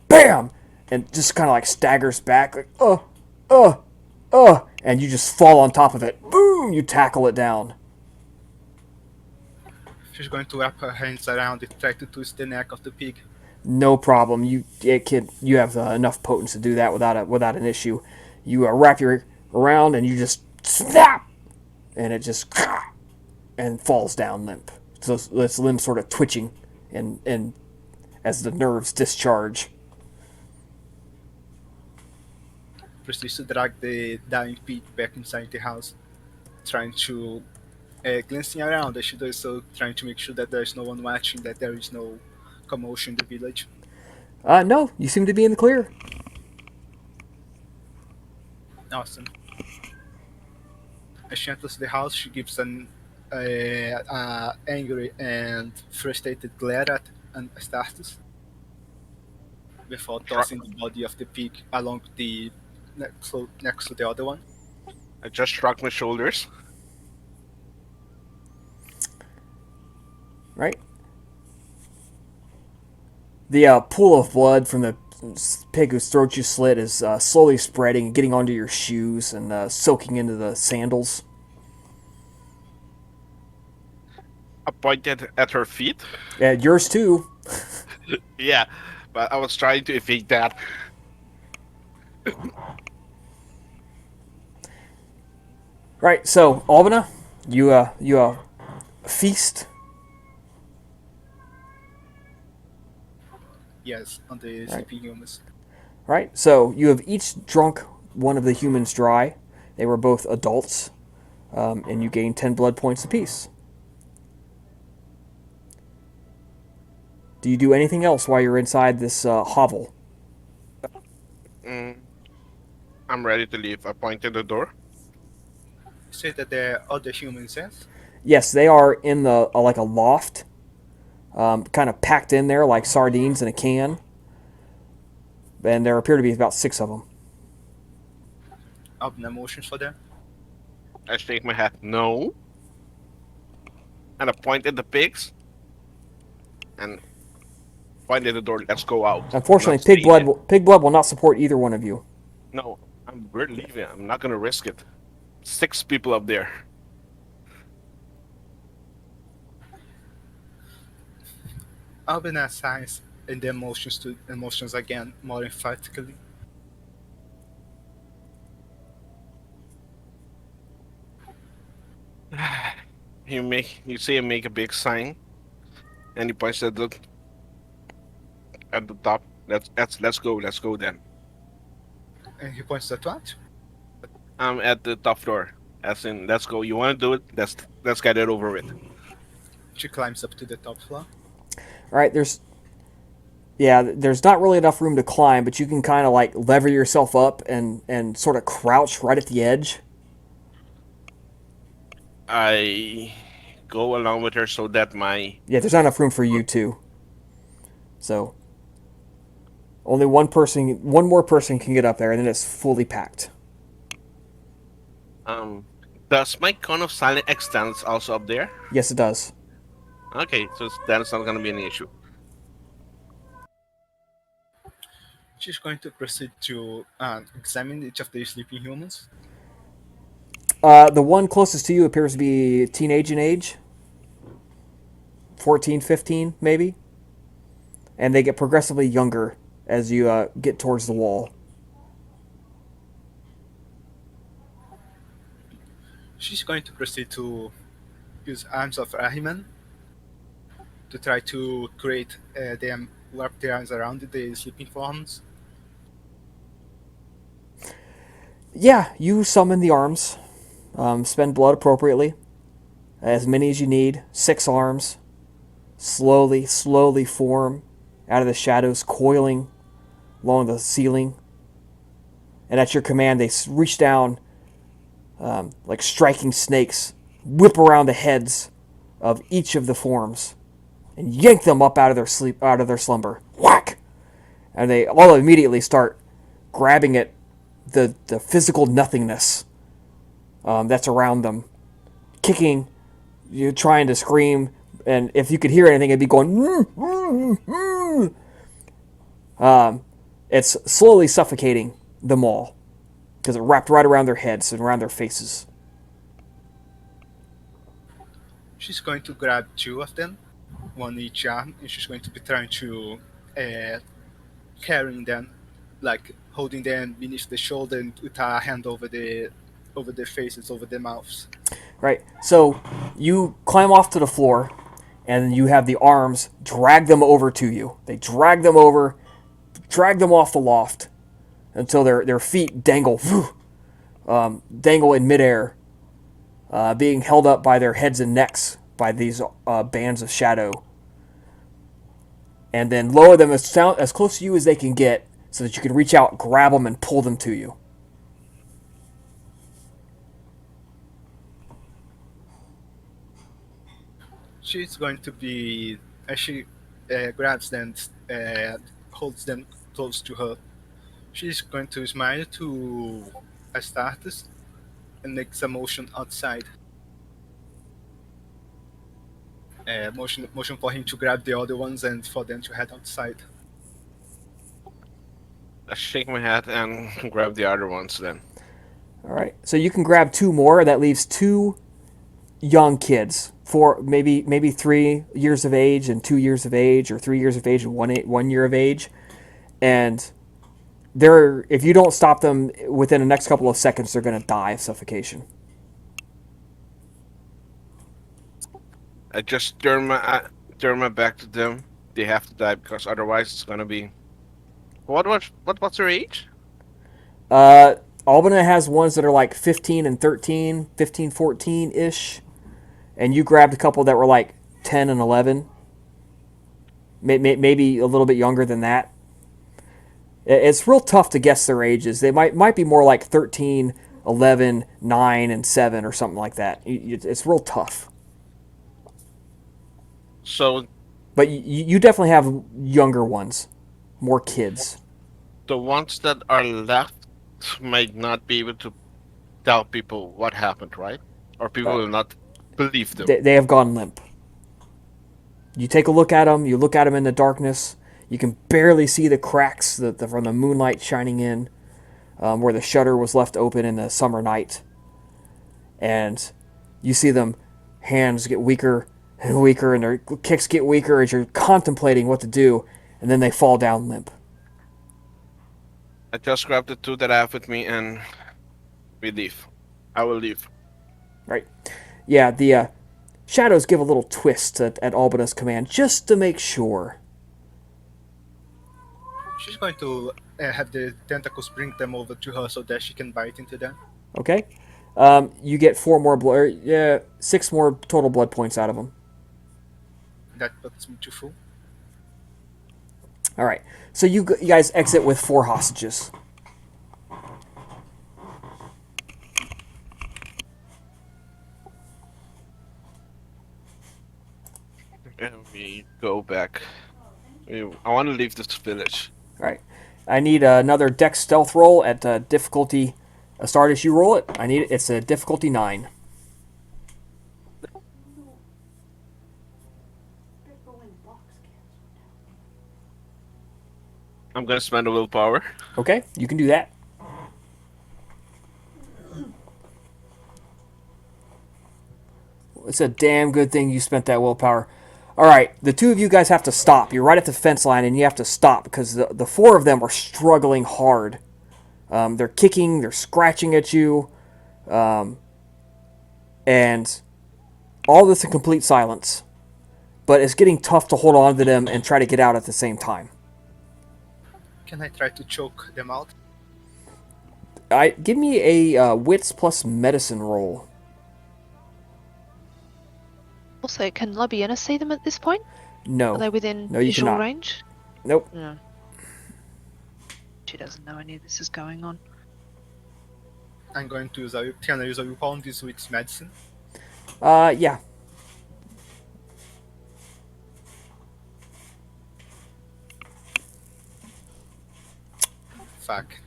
B: bam, and just kind of like staggers back, like and you just fall on top of it. Boom! You tackle it down.
D: She's going to wrap her hands around it, try to twist the neck of the pig.
B: No problem. You have enough potence to do that without an issue. You wrap your around and you just snap, and it just and falls down limp. So its limb sort of twitching, and as the nerves discharge.
D: Proceeds to drag the dying pig back inside the house, trying to glancing around as she does so, trying to make sure that there's no one watching, that there is no commotion in the village.
B: No, you seem to be in the clear.
D: Awesome. As she enters the house, she gives an angry and frustrated glare at Astartes before tossing the body of the pig along the next to the other one.
F: I just shrugged my shoulders.
B: Right. The pool of blood from the pig whose throat you slit is slowly spreading, getting onto your shoes and soaking into the sandals.
F: I pointed at her feet.
B: Yeah, yours too.
F: Yeah, but I was trying to evade that.
B: Right. So, Albina, you feast.
D: Yes, on the sleeping humans.
B: Right. So you have each drunk one of the humans dry. They were both adults, and you gain 10 blood points apiece. Do you do anything else while you're inside this hovel?
F: I'm ready to leave. I pointed the door.
D: Say that there are other humans, yes?
B: Yes, they are in the like a loft, kind of packed in there like sardines in a can. And there appear to be about 6 of them.
D: Open emotions for them.
F: I shake my head. No. And I pointed the pigs. And pointed the door. Let's go out.
B: Unfortunately,
F: Not staying in.
B: pig blood will not support either one of you.
F: No, we're leaving. I'm not gonna risk it. 6 people up there.
D: Albina sighs and the emotions again more emphatically.
F: You see him make a big sign, and he points at the top. Let's go then.
D: And he points at what?
F: I'm at the top floor. As in, let's go. You want to do it? Let's get it over with.
D: She climbs up to the top floor.
B: All right, there's not really enough room to climb, but you can kind of like lever yourself up and sort of crouch right at the edge.
F: I go along with her so that my
B: Yeah, there's not enough room for you too. So only one more person can get up there, and then it's fully packed.
F: does my cone of silence extends also up there?
B: Yes, it does.
F: Okay, so that's not gonna be an issue.
D: She's going to proceed to examine each of the sleeping humans.
B: The one closest to you appears to be teenage in age. 14, 15, maybe. And they get progressively younger as you get towards the wall.
D: She's going to proceed to use Arms of Ahriman to try to create them wrap their arms around the sleeping forms.
B: Yeah, you summon the arms. Spend blood appropriately. As many as you need. 6 arms. Slowly form out of the shadows, coiling along the ceiling. And at your command, they reach down like striking snakes, whip around the heads of each of the forms, and yank them up out of their slumber. Whack! And they all immediately start grabbing at the physical nothingness that's around them, kicking, you trying to scream, and if you could hear anything, it'd be going. It's slowly suffocating them all because it wrapped right around their heads and around their faces.
D: She's going to grab two of them, one each arm, and she's going to be trying to carrying them, like holding them beneath the shoulder and with her hand over their faces, over their mouths.
B: Right. So you climb off to the floor, and you have the arms drag them over to you. They drag them over, drag them off the loft until their feet dangle, dangle in midair, being held up by their heads and necks by these bands of shadow. And then lower them as close to you as they can get so that you can reach out, grab them, and pull them to you.
D: She's going to be, as she grabs them, holds them close to her, she's going to smile to Astartes and makes a motion outside. Motion for him to grab the other ones and for them to head outside.
F: I shake my head and grab the other ones then.
B: All right. So you can grab two more. That leaves two young kids, for maybe 3 years of age and 2 years of age, or 3 years of age and 1 year of age, and if you don't stop them within the next couple of seconds, they're going to die of suffocation.
F: I just turn my back to them. They have to die because otherwise it's gonna be. What's their age?
B: Albina has ones that are like 15 and 13, 15, 14-ish, and you grabbed a couple that were like 10 and 11, maybe a little bit younger than that. It's real tough to guess their ages. They might be more like 13, 11, 9, and 7 or something like that. It's real tough.
F: So
B: But you definitely have younger ones, more kids.
F: the ones that are left might not be able to tell people what happened, right? Or people will not believe them.
B: They have gone limp. You take a look at them. You look at them in the darkness. You can barely see the cracks from the moonlight shining in, where the shutter was left open in the summer night. And you see them, hands get weaker and weaker, and their kicks get weaker as you're contemplating what to do, and then they fall down limp.
F: I just grab the two that I have with me and we leave. I will leave.
B: Right. Yeah, the shadows give a little twist at Albina's command, just to make sure.
D: She's going to have the tentacles bring them over to her so that she can bite into them.
B: Okay. You get 6 more total blood points out of them.
D: That puts me to full.
B: All right. So you guys exit with 4 hostages.
F: And we go back. I want to leave this village.
B: All right. I need another Dex stealth roll at difficulty. Stardust, you roll it. It's a difficulty 9.
F: I'm gonna spend a willpower.
B: Okay, you can do that. It's a damn good thing you spent that willpower. All right, the 2 of you guys have to stop. You're right at the fence line, and you have to stop because the 4 of them are struggling hard. They're kicking, they're scratching at you, and all this in complete silence. But it's getting tough to hold on to them and try to get out at the same time.
D: Can I try to choke them out?
B: Give me a wits plus medicine roll.
C: Also, can Labiena see them at this point?
B: No.
C: Are they within
B: No, you
C: visual
B: cannot.
C: range?
B: Nope.
C: No. She doesn't know any of this is going on.
D: I'm going to use can I use a willpower on this with medicine?
B: Yeah.
D: Fuck.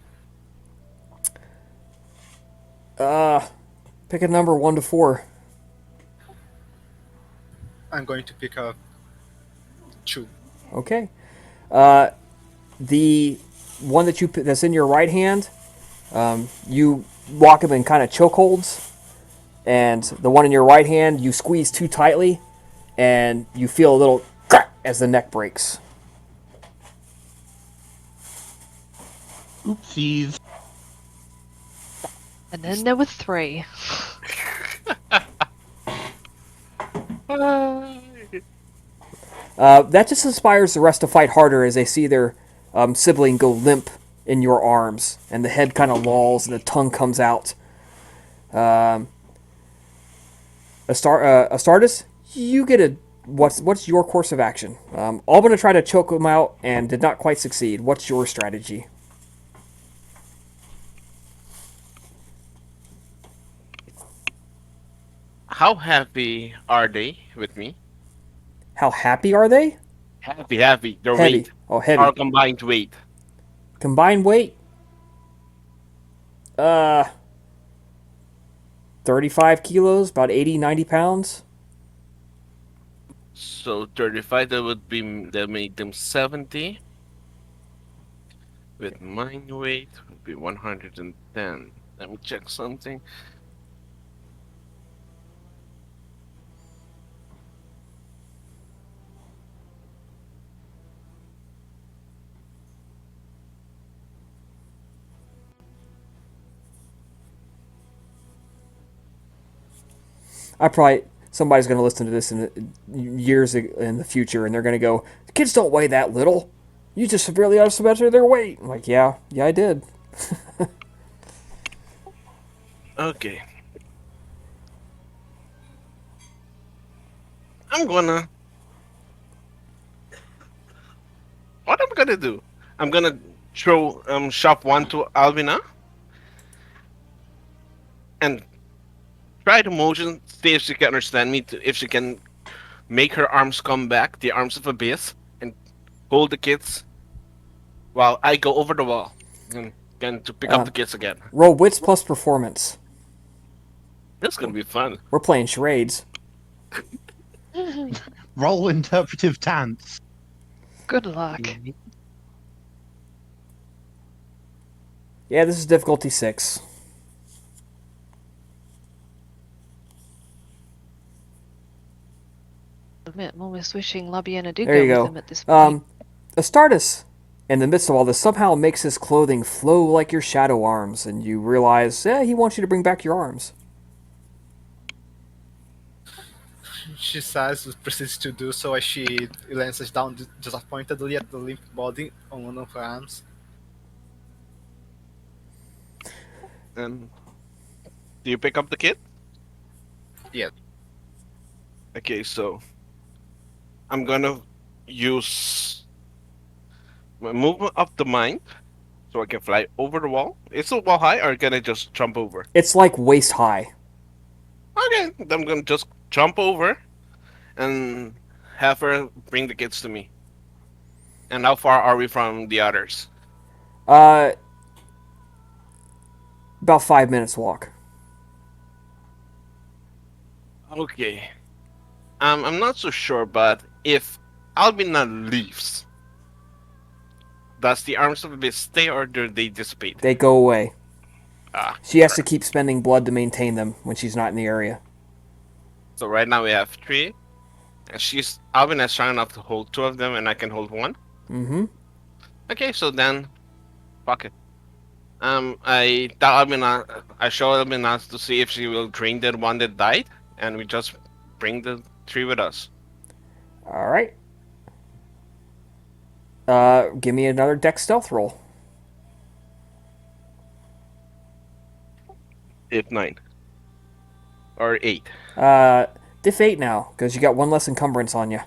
B: Pick a number 1 to 4.
D: I'm going to pick up 2.
B: Okay. The one that's in your right hand, you lock him in kind of chokeholds, and the one in your right hand you squeeze too tightly, and you feel a little crack as the neck breaks.
E: Oopsies.
C: And then there were 3.
B: That just inspires the rest to fight harder as they see their sibling go limp in your arms, and the head kind of lolls and the tongue comes out. Astartes, you get a what's your course of action? All gonna try to choke him out and did not quite succeed. What's your strategy?
F: How happy are they with me?
B: How happy are they?
F: Happy, happy. Their
B: Heavy.
F: weight.
B: Oh, heavy.
F: Our combined weight.
B: Combined weight? 35 kilos, about 80, 90 pounds.
F: So 35, that made them 70. With mind weight would be 110. Let me check something.
B: Somebody's going to listen to this in years in the future, and they're going to go, "Kids don't weigh that little. You just severely underestimated their weight." I'm like, yeah, I did.
F: Okay. I'm gonna. What I'm gonna do? I'm gonna throw shop 1 to Alvina and try to motion, see if she can understand me, if she can make her arms come back, the arms of Abyss, and hold the kids while I go over the wall and to pick up the kids again.
B: Roll wits plus performance.
F: This is gonna be fun.
B: We're playing charades.
E: Roll interpretive dance.
C: Good luck.
B: Yeah, this is difficulty 6.
C: Admit, I'm almost wishing Labiena did
B: There
C: go
B: you
C: with
B: go.
C: them at this point.
B: Astartes, in the midst of all this, somehow makes his clothing flow like your shadow arms, and you realize, he wants you to bring back your arms.
D: She says, proceeds to do so as she glances down disappointedly at the limp body on one of her arms.
F: And do you pick up the kid?
D: Yeah.
F: Okay, so I'm gonna use my movement up the mine so I can fly over the wall. Is the wall high or can I just jump over?
B: It's like waist high.
F: Okay, I'm gonna just jump over and have her bring the kids to me. And how far are we from the others?
B: About 5 minutes walk.
F: Okay. I'm not so sure, but if Albina leaves, does the arms of Abyss stay or do they dissipate?
B: They go away. She has to
F: correct.
B: keep spending blood to maintain them when she's not in the area.
F: So right now we have 3. And Albina is strong enough to hold 2 of them and I can hold 1.
B: Mm-hmm.
F: Okay, so then fuck it. I tell Albina, I show Albina to see if she will drain the one that died, and we just bring the 3 with us.
B: All right. Give me another dex stealth roll.
F: If 9 or 8.
B: Diff 8 now, because you got 1 less encumbrance on you.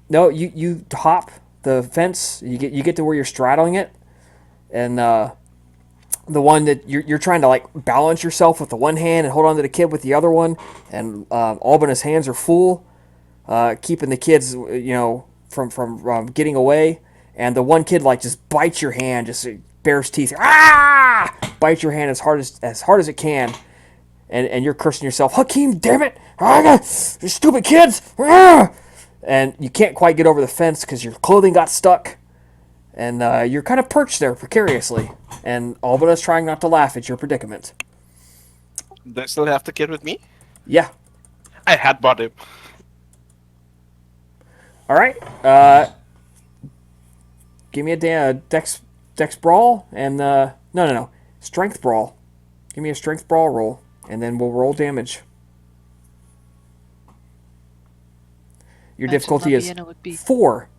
B: No, you hop the fence. You get to where you're straddling it, and the one that you're trying to like balance yourself with the one hand and hold on to the kid with the other one, and Albina's hands are full, keeping the kids from getting away, and the one kid like just bites your hand, just bares teeth, bites your hand as hard as it can, and you're cursing yourself, Hakeem, damn it! Ah, you stupid kids! Ah! And you can't quite get over the fence because your clothing got stuck, and you're kind of perched there precariously. And Albana's trying not to laugh at your predicament.
F: Do I still have the kid with me?
B: Yeah.
F: I had bought him.
B: All right. Give me a dex brawl and no, strength brawl. Give me a strength brawl roll, and then we'll roll damage. Your
C: Imagine
B: difficulty is
C: Labiena would be
B: 4.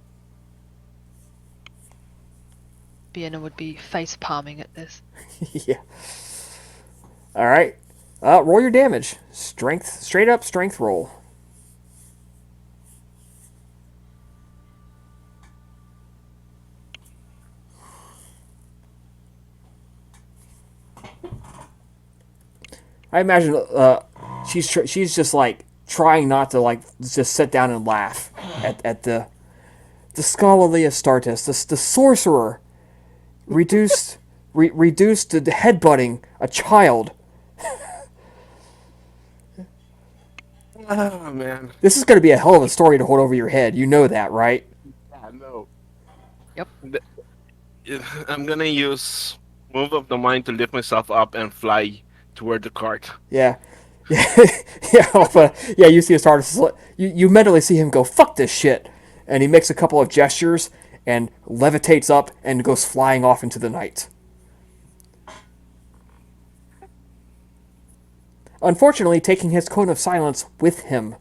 C: Vienna would be face palming at this.
B: Yeah. All right. Roll your damage. Straight up strength roll. I imagine she's just like trying not to like just sit down and laugh at the scholarly Astartes, the sorcerer, reduced to headbutting a child.
F: Oh man.
B: This is going to be a hell of a story to hold over your head. You know that, right?
F: Yeah, no.
C: Yep.
F: I'm gonna use move of the mind to lift myself up and fly toward the cart.
B: Yeah. Yeah, you see Astartes. You mentally see him go, fuck this shit. And he makes a couple of gestures and levitates up and goes flying off into the night. Unfortunately, taking his cone of silence with him.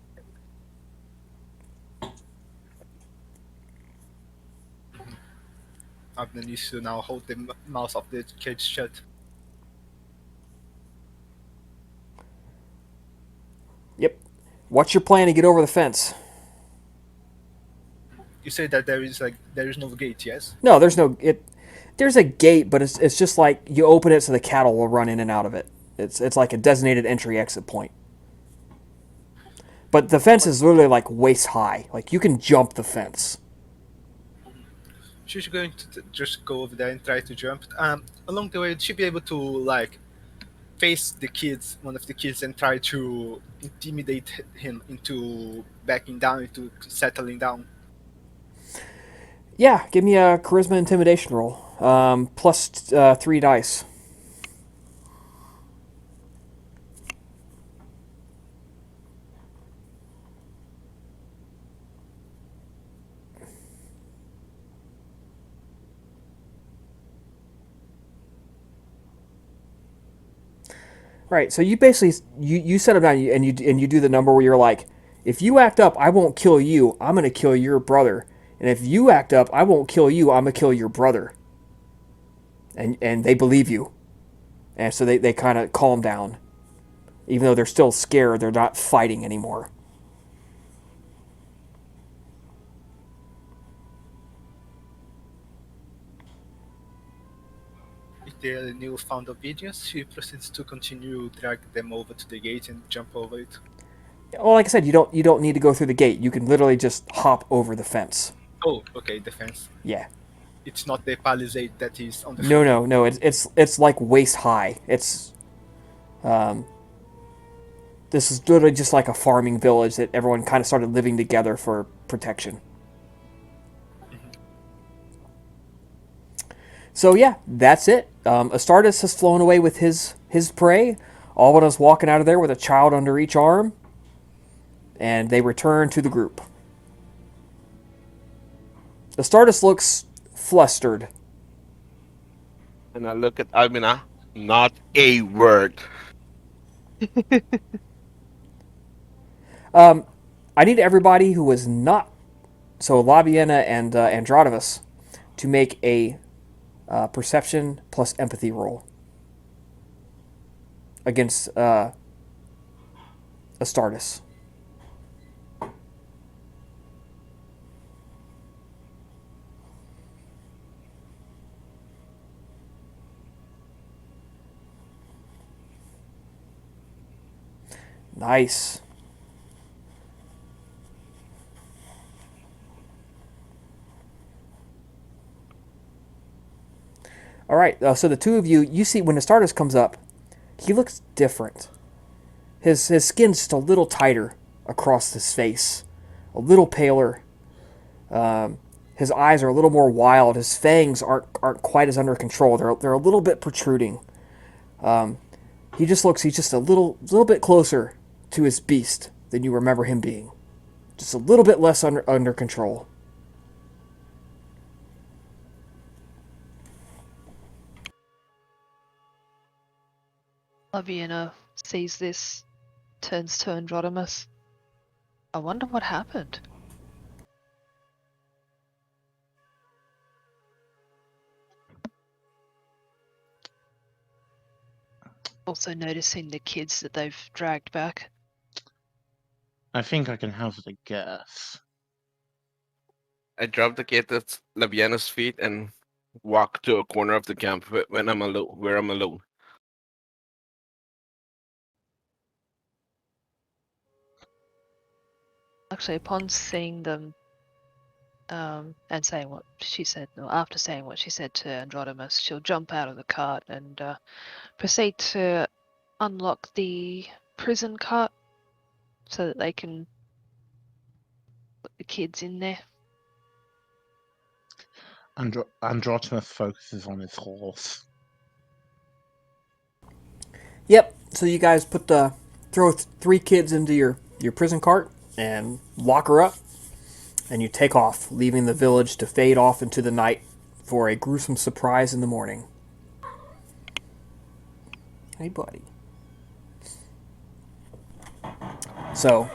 D: Abner needs to now hold the mouth of the cage shut.
B: Yep. What's your plan to get over the fence?
D: You say that there is no gate, yes?
B: No, there's a gate, but it's just like you open it so the cattle will run in and out of it. It's like a designated entry exit point. But the fence is literally like waist high. Like you can jump the fence.
D: She's going to just go over there and try to jump. Along the way, she'll be able to like face one of the kids, and try to intimidate him into backing down, into settling down.
B: Yeah, give me a charisma intimidation roll. Plus 3 dice. Right, so you basically you set them down and you do the number where you're like, if you act up, I won't kill you. I'm gonna kill your brother, and if you act up, I won't kill you. I'm gonna kill your brother. And they believe you, and so they kind of calm down, even though they're still scared. They're not fighting anymore.
D: With their newfound obedience, she proceeds to continue drag them over to the gate and jump over it.
B: Well, like I said, you don't need to go through the gate. You can literally just hop over the fence.
D: Oh, okay, the fence.
B: Yeah.
D: It's not the palisade that is on the
B: No. It's like waist high. It's this is literally just like a farming village that everyone kind of started living together for protection. So yeah, that's it. Astartes has flown away with his prey. Albana's walking out of there with a child under each arm, and they return to the group. Astartes looks flustered.
F: And I look at Albiena. Not a word.
B: I need everybody who is not so Labiena and Androdivus to make a perception plus empathy roll against Astartes. Nice. All right, so the two of you see when Astartes comes up, he looks different. His skin's just a little tighter across his face, a little paler. His eyes are a little more wild. His fangs aren't quite as under control. They're a little bit protruding. He's just a little bit closer to his beast than you remember him being. Just a little bit less under control.
C: Labiena sees this, turns to Androdimus. I wonder what happened. Also noticing the kids that they've dragged back.
E: I think I can hazard a guess.
F: I drop the kid at Labiena's feet and walk to a corner of the camp when I'm alone, where I'm alone.
C: Actually, upon seeing them and saying what she said, or after saying what she said to Androdimus, she'll jump out of the cart and proceed to unlock the prison cart so that they can put the kids in there.
E: Androtimus focuses on his horse.
B: Yep. So you guys throw 3 kids into your prison cart and lock her up, and you take off, leaving the village to fade off into the night for a gruesome surprise in the morning. Hey, buddy. So,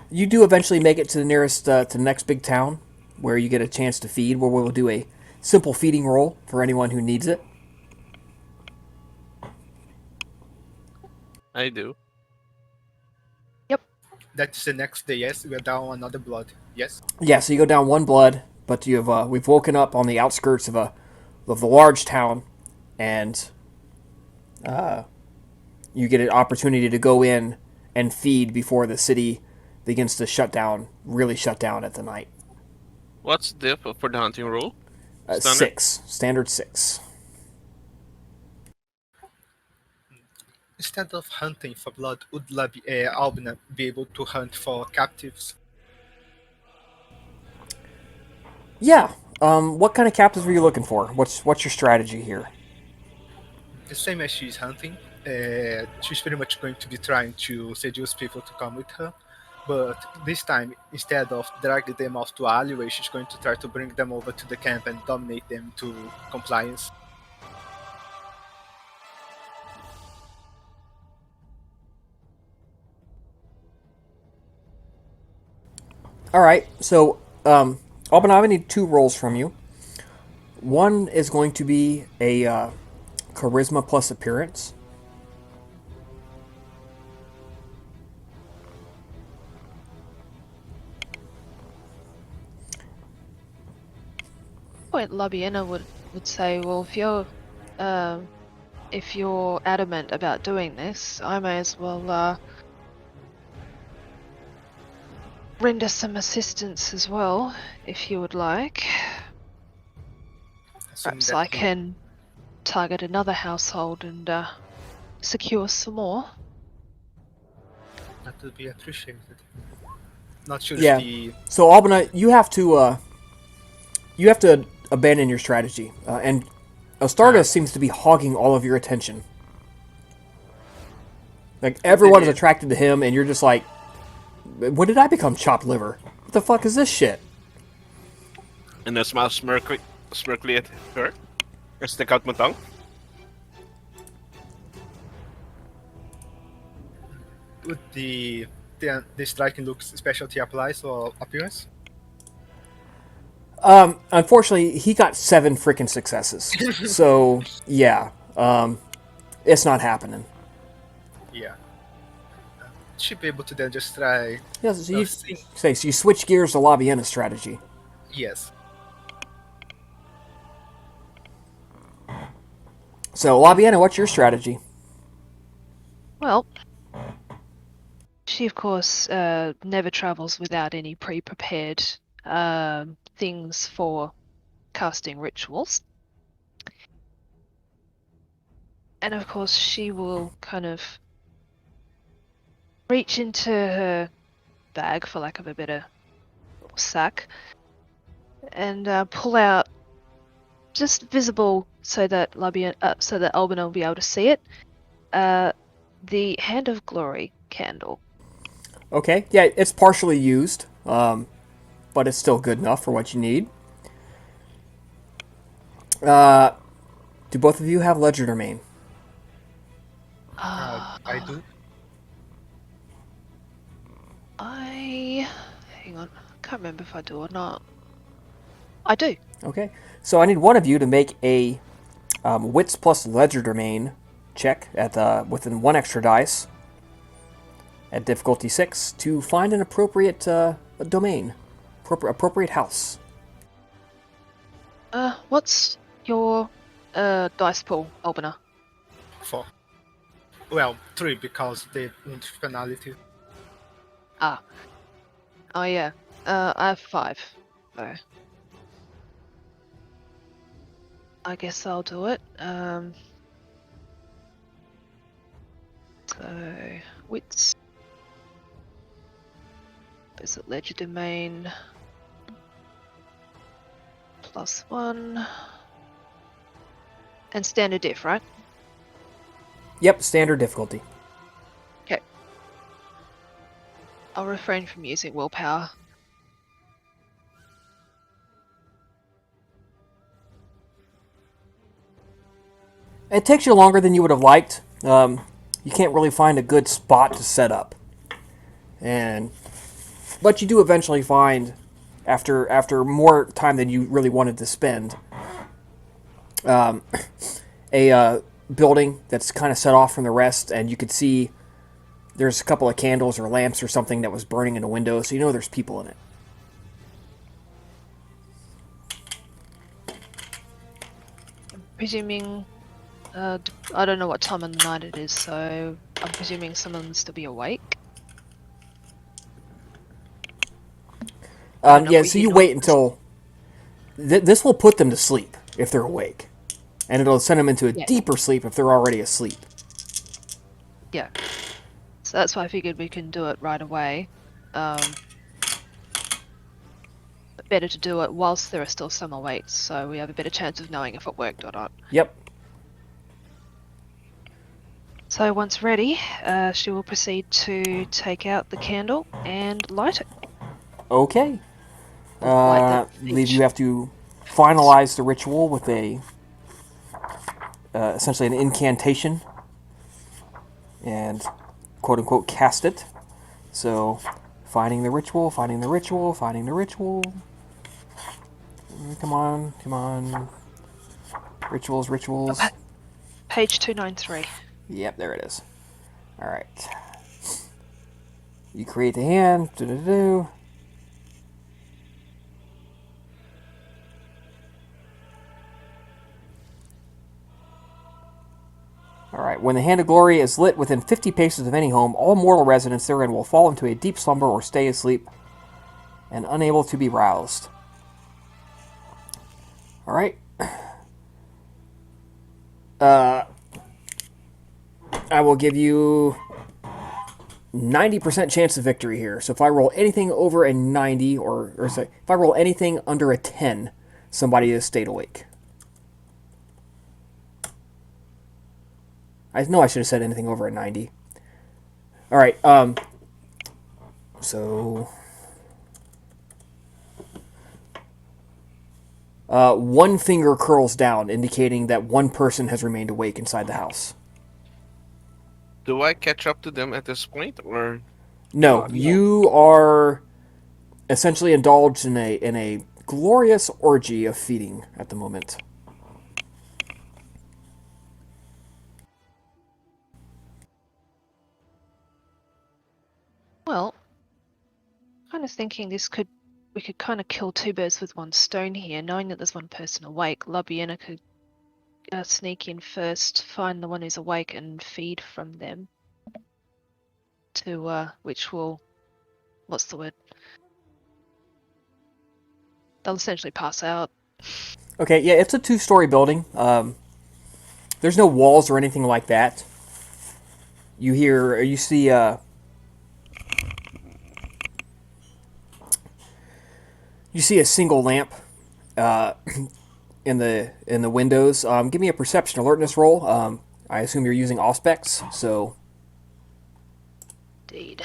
B: you do eventually make it to the nearest, to the next big town, where you get a chance to feed, where we'll do a simple feeding roll for anyone who needs it.
F: I do.
D: That's the next day, yes? We're down another blood, yes?
B: Yeah, so you go down 1 blood, but we've woken up on the outskirts of the large town, and you get an opportunity to go in and feed before the city begins to really shut down at the night.
F: What's the diff for the hunting rule? Standard?
B: 6, standard 6.
D: Instead of hunting for blood, would Albina be able to hunt for captives?
B: Yeah. What kind of captives were you looking for? What's your strategy here?
D: The same as she's hunting. She's pretty much going to be trying to seduce people to come with her. But this time, instead of dragging them off to an alleyway, she's going to try to bring them over to the camp and dominate them to compliance.
B: All right. So, Alban, I need 2 rolls from you. One is going to be a charisma plus appearance.
C: Point Labiena would say, well, if you're adamant about doing this, I may as well render some assistance as well, if you would like. Perhaps I can target another household and secure some more.
D: That would be appreciated. Not sure
B: Yeah.
D: if the...
B: So, Albana, you have to abandon your strategy, and Astartes seems to be hogging all of your attention. Like, everyone is attracted to him, and you're just like, when did I become chopped liver? What the fuck is this shit?
F: And I smile smirkly at her. I stick out my tongue.
D: Would the striking looks specialty applies or appearance?
B: Unfortunately, he got 7 freaking successes. So, yeah. It's not happening.
D: Yeah. Should be able to then just try...
B: Yeah, so you switch gears to Labiena strategy.
D: Yes.
B: So, Labiena, what's your strategy?
C: Well, she of course never travels without any pre-prepared things for casting rituals. And of course she will kind of reach into her bag, for lack of a better sack, and pull out, just visible so that Albina will be able to see it, the Hand of Glory candle.
B: Okay, yeah, it's partially used, but it's still good enough for what you need. Do both of you have legerdemain?
D: I do.
C: Hang on, I can't remember if I do or not. I do.
B: Okay, so I need one of you to make a wits plus legerdemain check at within one extra dice at difficulty 6 to find an appropriate domain, appropriate house.
C: What's your dice pool, Albina?
D: 4. Well, 3 because the penalty.
C: Ah. Oh yeah. I have 5. So I guess I'll do it. So wits. Is it legerdemain? +1. And standard diff, right?
B: Yep, standard difficulty.
C: Okay. I'll refrain from using willpower.
B: It takes you longer than you would have liked. You can't really find a good spot to set up, but you do eventually find, after more time than you really wanted to spend, a building that's kind of set off from the rest, and you could see there's a couple of candles or lamps or something that was burning in a window, so you know there's people in it.
C: Presuming, I don't know what time of the night it is, so I'm presuming some of them still be awake.
B: Yeah, so you wait until this will put them to sleep if they're awake, and it'll send them into a deeper sleep if they're already asleep.
C: Yeah. So that's why I figured we can do it right away. But better to do it whilst there are still some awake, so we have a better chance of knowing if it worked or not.
B: Yep.
C: So once ready, she will proceed to take out the candle and light it.
B: Okay.
C: Light
B: I believe you have to finalize the ritual with essentially an incantation, and quote unquote cast it. So, finding the ritual, finding the ritual, finding the ritual. Come on, come on. Rituals, rituals.
C: Page 293.
B: Yep, there it is. Alright. You create the hand. Do-do-do. Alright, when the Hand of Glory is lit within 50 paces of any home, all mortal residents therein will fall into a deep slumber or stay asleep and unable to be roused. Alright. I will give you 90% chance of victory here. So if I roll anything over a 90, if I roll anything under a 10, somebody has stayed awake. I know I should have said anything over a 90. Alright, so... one finger curls down, indicating that one person has remained awake inside the house.
F: Do I catch up to them at this point, or
B: No, you are essentially indulged in a glorious orgy of feeding at the moment.
C: Well, kind of thinking we could kind of kill two birds with one stone here, knowing that there's one person awake. Labiena could sneak in first, find the one who's awake, and feed from them. Which will, what's the word? They'll essentially pass out.
B: Okay, yeah, it's a 2-story building. There's no walls or anything like that. You see You see a single lamp uh, in the windows. Give me a perception alertness roll. I assume you're using auspex, so
C: Indeed.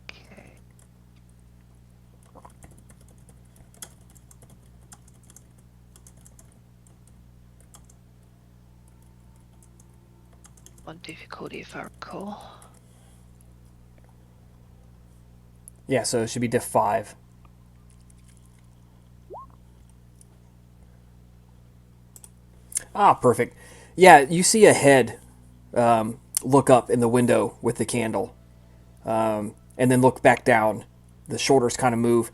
C: Okay. On difficulty, if I recall.
B: yeah, so it should be diff 5. Ah, perfect. Yeah, you see a head look up in the window with the candle, and then look back down. The shoulders kind of move.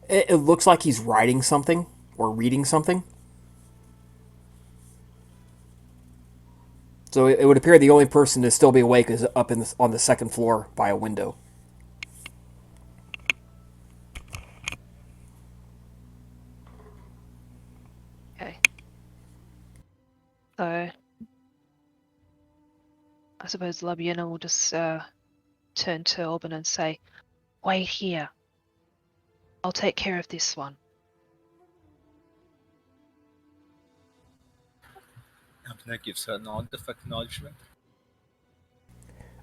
B: It looks like he's writing something or reading something. So it would appear the only person to still be awake is up on the second floor by a window.
C: Okay. So I suppose Labiena will just turn to Orban and say, "Wait here. I'll take care of this one."
D: That gives her a nod of acknowledgement.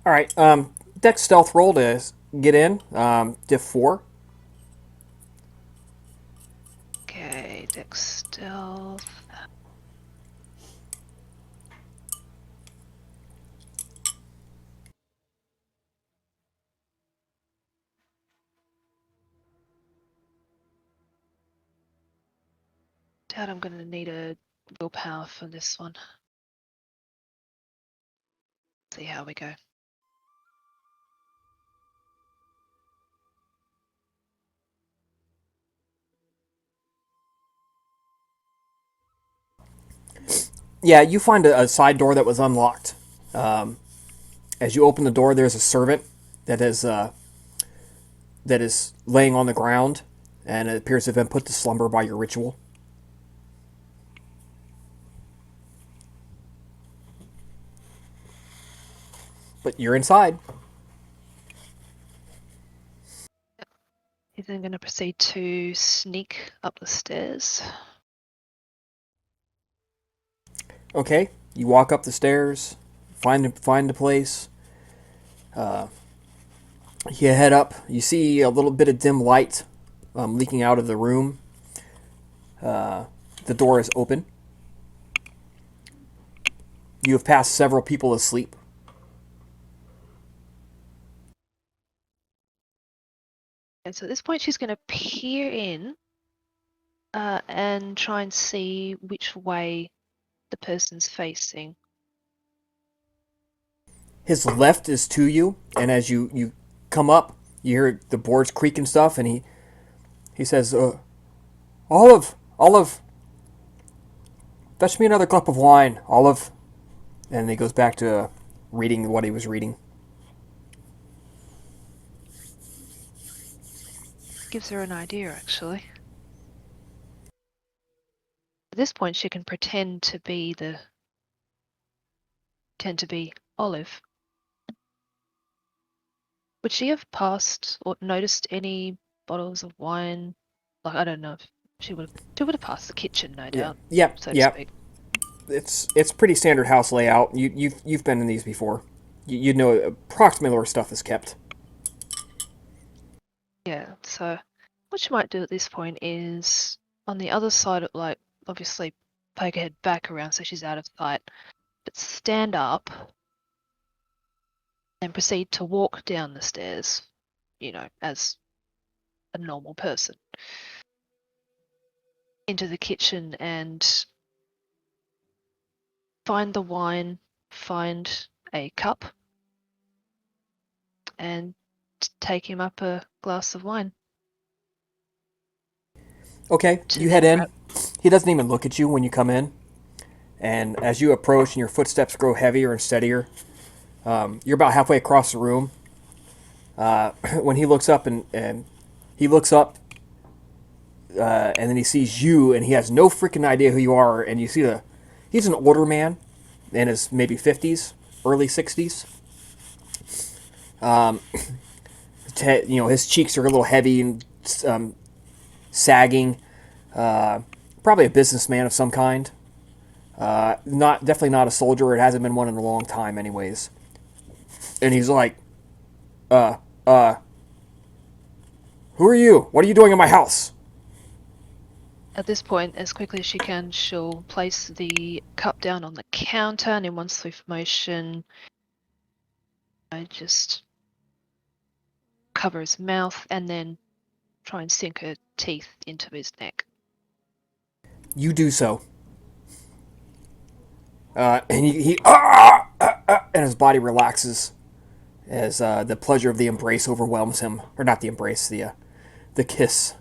B: All right, Dex stealth roll to get in. Diff 4.
C: Okay, Dex stealth. Doubt I'm gonna need a willpower for this one. See how we go.
B: Yeah, you find a side door that was unlocked. As you open the door, there's a servant that is laying on the ground, and it appears to have been put to slumber by your ritual. But you're inside.
C: He's then gonna proceed to sneak up the stairs.
B: Okay, you walk up the stairs, find a place. You head up. You see a little bit of dim light leaking out of the room. The door is open. You have passed several people asleep.
C: And so at this point, she's gonna peer in and try and see which way the person's facing.
B: His left is to you, and as you come up, you hear the boards creak and stuff, and he says, Olive, fetch me another cup of wine, Olive. And he goes back to reading what he was reading.
C: Gives her an idea, actually. At this point, she can pretend to be Olive. Would she have passed or noticed any bottles of wine? Like, I don't know if she would have passed the kitchen, no doubt,
B: Yep,
C: so to
B: yep.
C: speak.
B: It's pretty standard house layout. You've been in these before. You know approximately where stuff is kept.
C: Yeah, so what she might do at this point is on the other side of, like, obviously poke her head back around so she's out of sight, but stand up and proceed to walk down the stairs, as a normal person, into the kitchen and find the wine, find a cup, and take him up a glass of wine.
B: Okay, you head in. He doesn't even look at you when you come in. And as you approach and your footsteps grow heavier and steadier, you're about halfway across the room. When he looks up and he looks up, and then he sees you, and he has no freaking idea who you are. And you see he's an older man, in his maybe 50s, early 60s. his cheeks are a little heavy and sagging. Probably a businessman of some kind. Definitely not a soldier. It hasn't been one in a long time, anyways. And he's like, who are you? What are you doing in my house?
C: At this point, as quickly as she can, she'll place the cup down on the counter, and in one swift motion, I just cover his mouth and then try and sink her teeth into his neck.
B: You do so. And and his body relaxes as the pleasure of the embrace overwhelms him, or not the embrace, the kiss.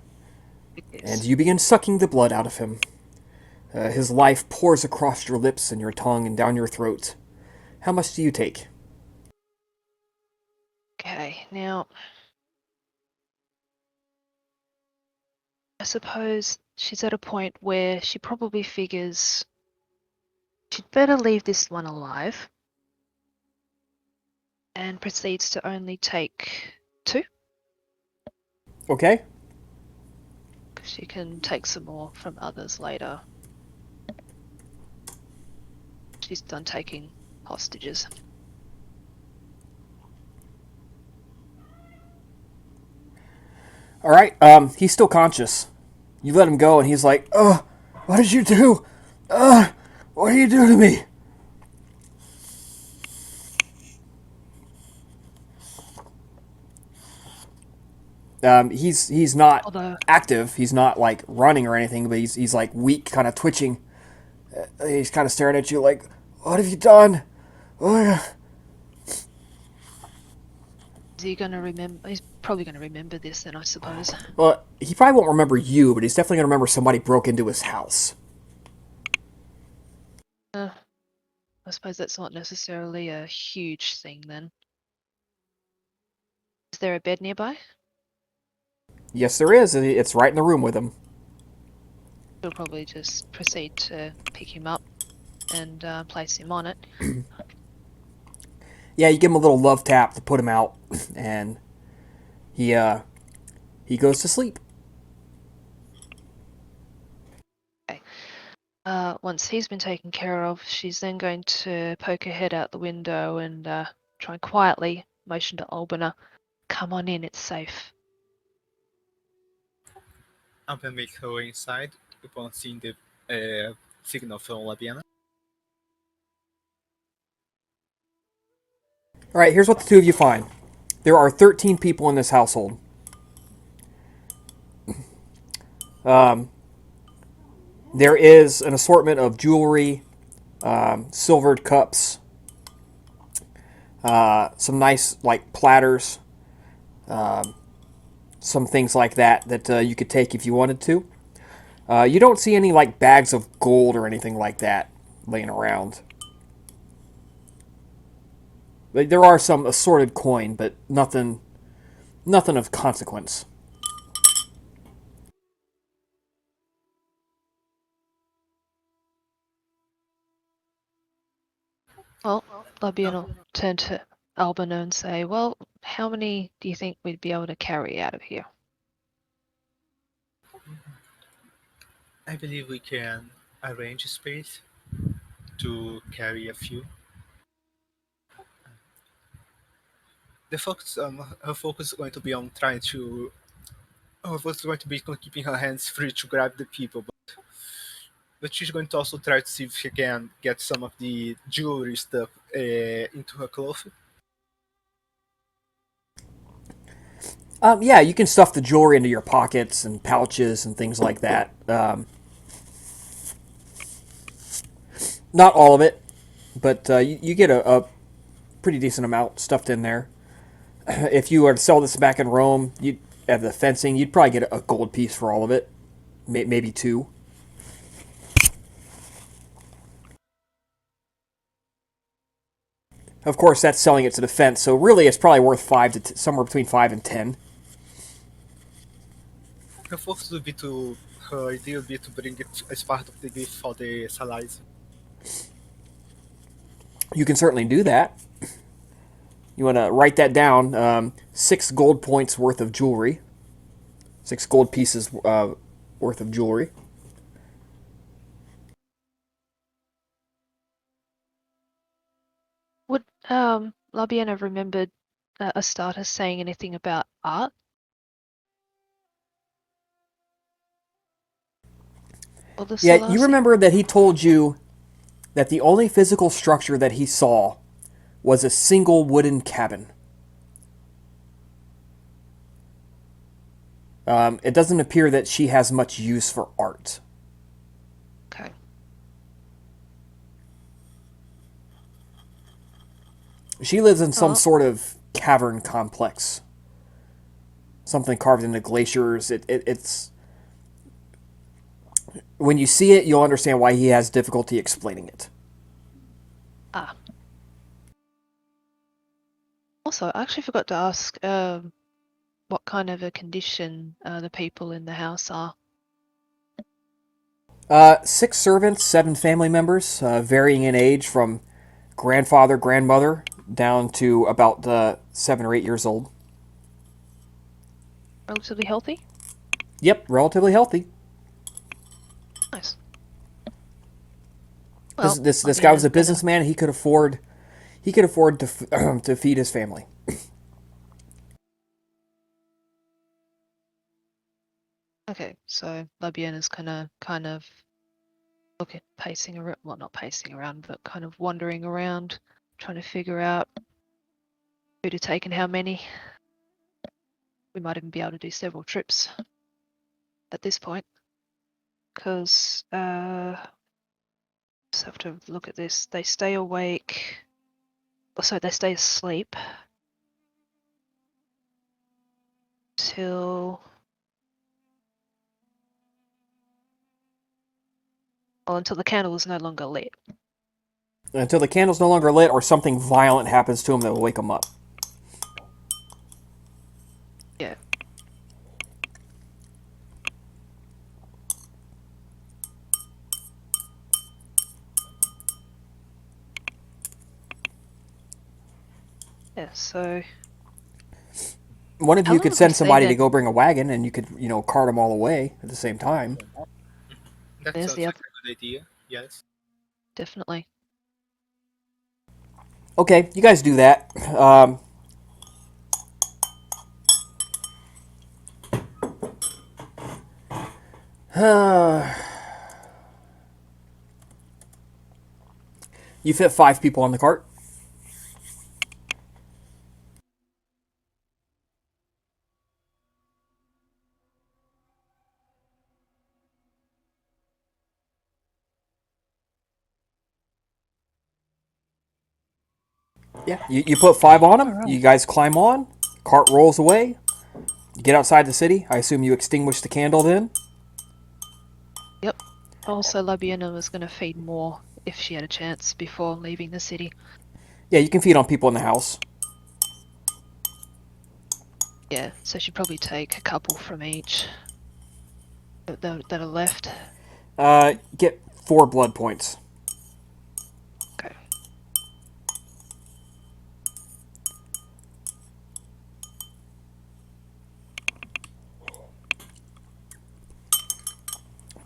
B: And you begin sucking the blood out of him. His life pours across your lips and your tongue and down your throat. How much do you take?
C: Okay, now I suppose she's at a point where she probably figures she'd better leave this one alive, and proceeds to only take 2.
B: Okay.
C: She can take some more from others later. She's done taking hostages.
B: All right. He's still conscious. You let him go, and he's like, what did you do? What did you do to me?" He's not
C: Although
B: active. He's not like running or anything, but he's like weak, kind of twitching. He's kind of staring at you like, "What have you done?"
C: is he gonna remember? He's probably gonna remember this then, I suppose.
B: Well, he probably won't remember you, but he's definitely gonna remember somebody broke into his house.
C: I suppose that's not necessarily a huge thing then. Is there a bed nearby?
B: Yes, there is. It's right in the room with him.
C: She'll probably just proceed to pick him up and place him on it.
B: Yeah, you give him a little love tap to put him out, and he goes to sleep.
C: Once he's been taken care of, she's then going to poke her head out the window and try and quietly motion to Albina, "Come on in, it's safe."
D: I'm gonna make her way inside upon seeing the signal from Labiena.
B: All right, here's what the two of you find. There are 13 people in this household. There is an assortment of jewelry, silvered cups, some nice like platters, some things like that you could take if you wanted to. You don't see any like bags of gold or anything like that laying around. There are some assorted coin, but nothing of consequence.
C: Well, Labiena will turn to Albina and say, "Well, how many do you think we'd be able to carry out of here?"
D: I believe we can arrange a space to carry a few. Her focus is going to be on trying to. Her focus is going to be on keeping her hands free to grab the people, but she's going to also try to see if she can get some of the jewelry stuff into her clothing.
B: Yeah, you can stuff the jewelry into your pockets and pouches and things like that. Not all of it, but you get a pretty decent amount stuffed in there. If you were to sell this back in Rome, you'd at the fencing, you'd probably get a gold piece for all of it, maybe 2. Of course, that's selling it to the fence, so really it's probably worth somewhere between 5 and 10.
D: Her focus would be to. Her idea would be to bring it as part of the gift for the Salais.
B: You can certainly do that. You want to write that down. 6 gold points worth of jewelry. 6 gold pieces worth of jewelry.
C: Would Labiena remembered Astarte saying anything about art? Or the
B: Yeah, you
C: Selassie?
B: remember that he told you that the only physical structure that he saw was a single wooden cabin. It doesn't appear that she has much use for art.
C: Okay.
B: She lives in some
C: Oh,
B: sort of cavern complex. Something carved into glaciers. It's when you see it, you'll understand why he has difficulty explaining it.
C: ah. Also, I actually forgot to ask what kind of a condition the people in the house are.
B: 6 servants, 7 family members, varying in age from grandfather, grandmother, down to about 7 or 8 years old.
C: Relatively healthy?
B: Yep, relatively healthy.
C: Nice.
B: This
C: Well,
B: this guy was
C: Labiena's
B: a
C: gonna.
B: businessman. He could afford to feed his family.
C: Okay, so Labiena's gonna kind of look at pacing around. Well, not pacing around, but kind of wandering around, trying to figure out who to take and how many. We might even be able to do several trips at this point, because just have to look at this. They stay awake. Oh, sorry, they stay asleep till. Well, until the candle is no longer lit.
B: Until the candle's no longer lit or something violent happens to him that will wake him up.
C: Yeah. Yeah, so
B: One of
C: how
B: you
C: long
B: could
C: would we
B: send
C: stay
B: somebody to
C: then?
B: go bring a wagon, and you could, cart them all away at the same time.
D: That
C: There's
D: sounds
C: the
D: like
C: other,
D: a good idea. Yes.
C: definitely.
B: Okay, you guys do that. You fit 5 people on the cart. Yeah, you put 5 on
C: All
B: them. You
C: right.
B: guys climb on. Cart rolls away. You get outside the city. I assume you extinguish the candle then.
C: Yep. Also, Labiena was going to feed more if she had a chance before leaving the city.
B: Yeah, you can feed on people in the house.
C: Yeah, so she'd probably take a couple from each that are left.
B: Get 4 blood points.
C: Okay.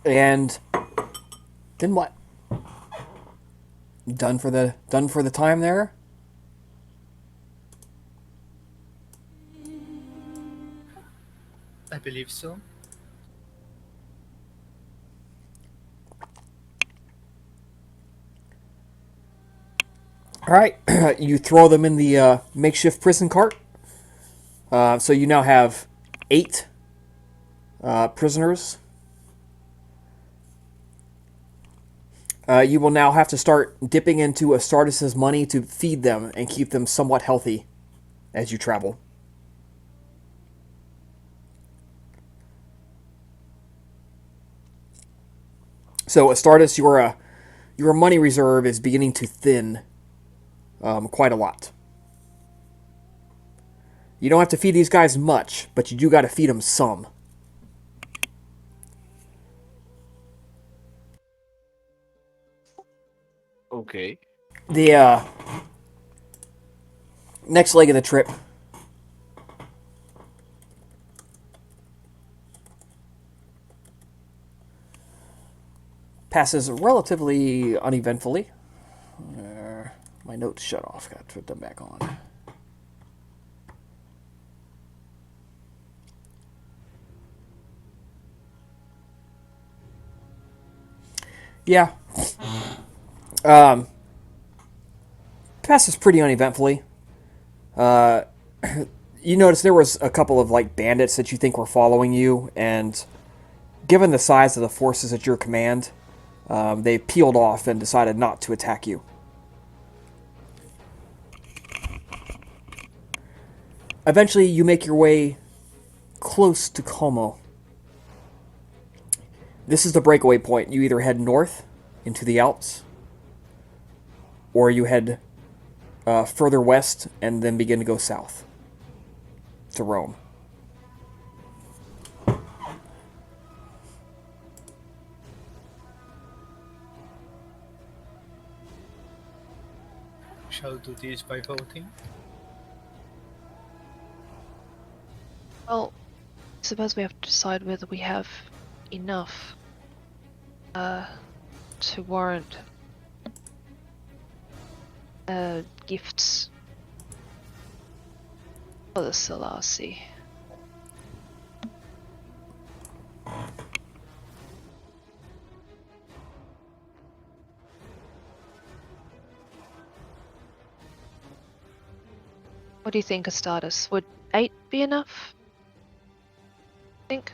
B: And then what? Done for the time there.
D: I believe so.
B: All right, you throw them in the makeshift prison cart. So you now have 8 prisoners. You will now have to start dipping into Astartes' money to feed them and keep them somewhat healthy as you travel. So Astartes, your money reserve is beginning to thin quite a lot. You don't have to feed these guys much, but you do got to feed them some.
F: Okay.
B: The Next leg of the trip. Passes relatively uneventfully. My notes shut off. Got to put them back on. Yeah. Passes pretty uneventfully. You notice there was a couple of like bandits that you think were following you, and given the size of the forces at your command, they peeled off and decided not to attack you. Eventually, you make your way close to Como. This is the breakaway point. You either head north into the Alps, or you head further west and then begin to go south to Rome.
D: Shall do this by voting.
C: Well, I suppose we have to decide whether we have enough to warrant gifts for the Selassie. What do you think, Astartes? Would 8 be enough? Think?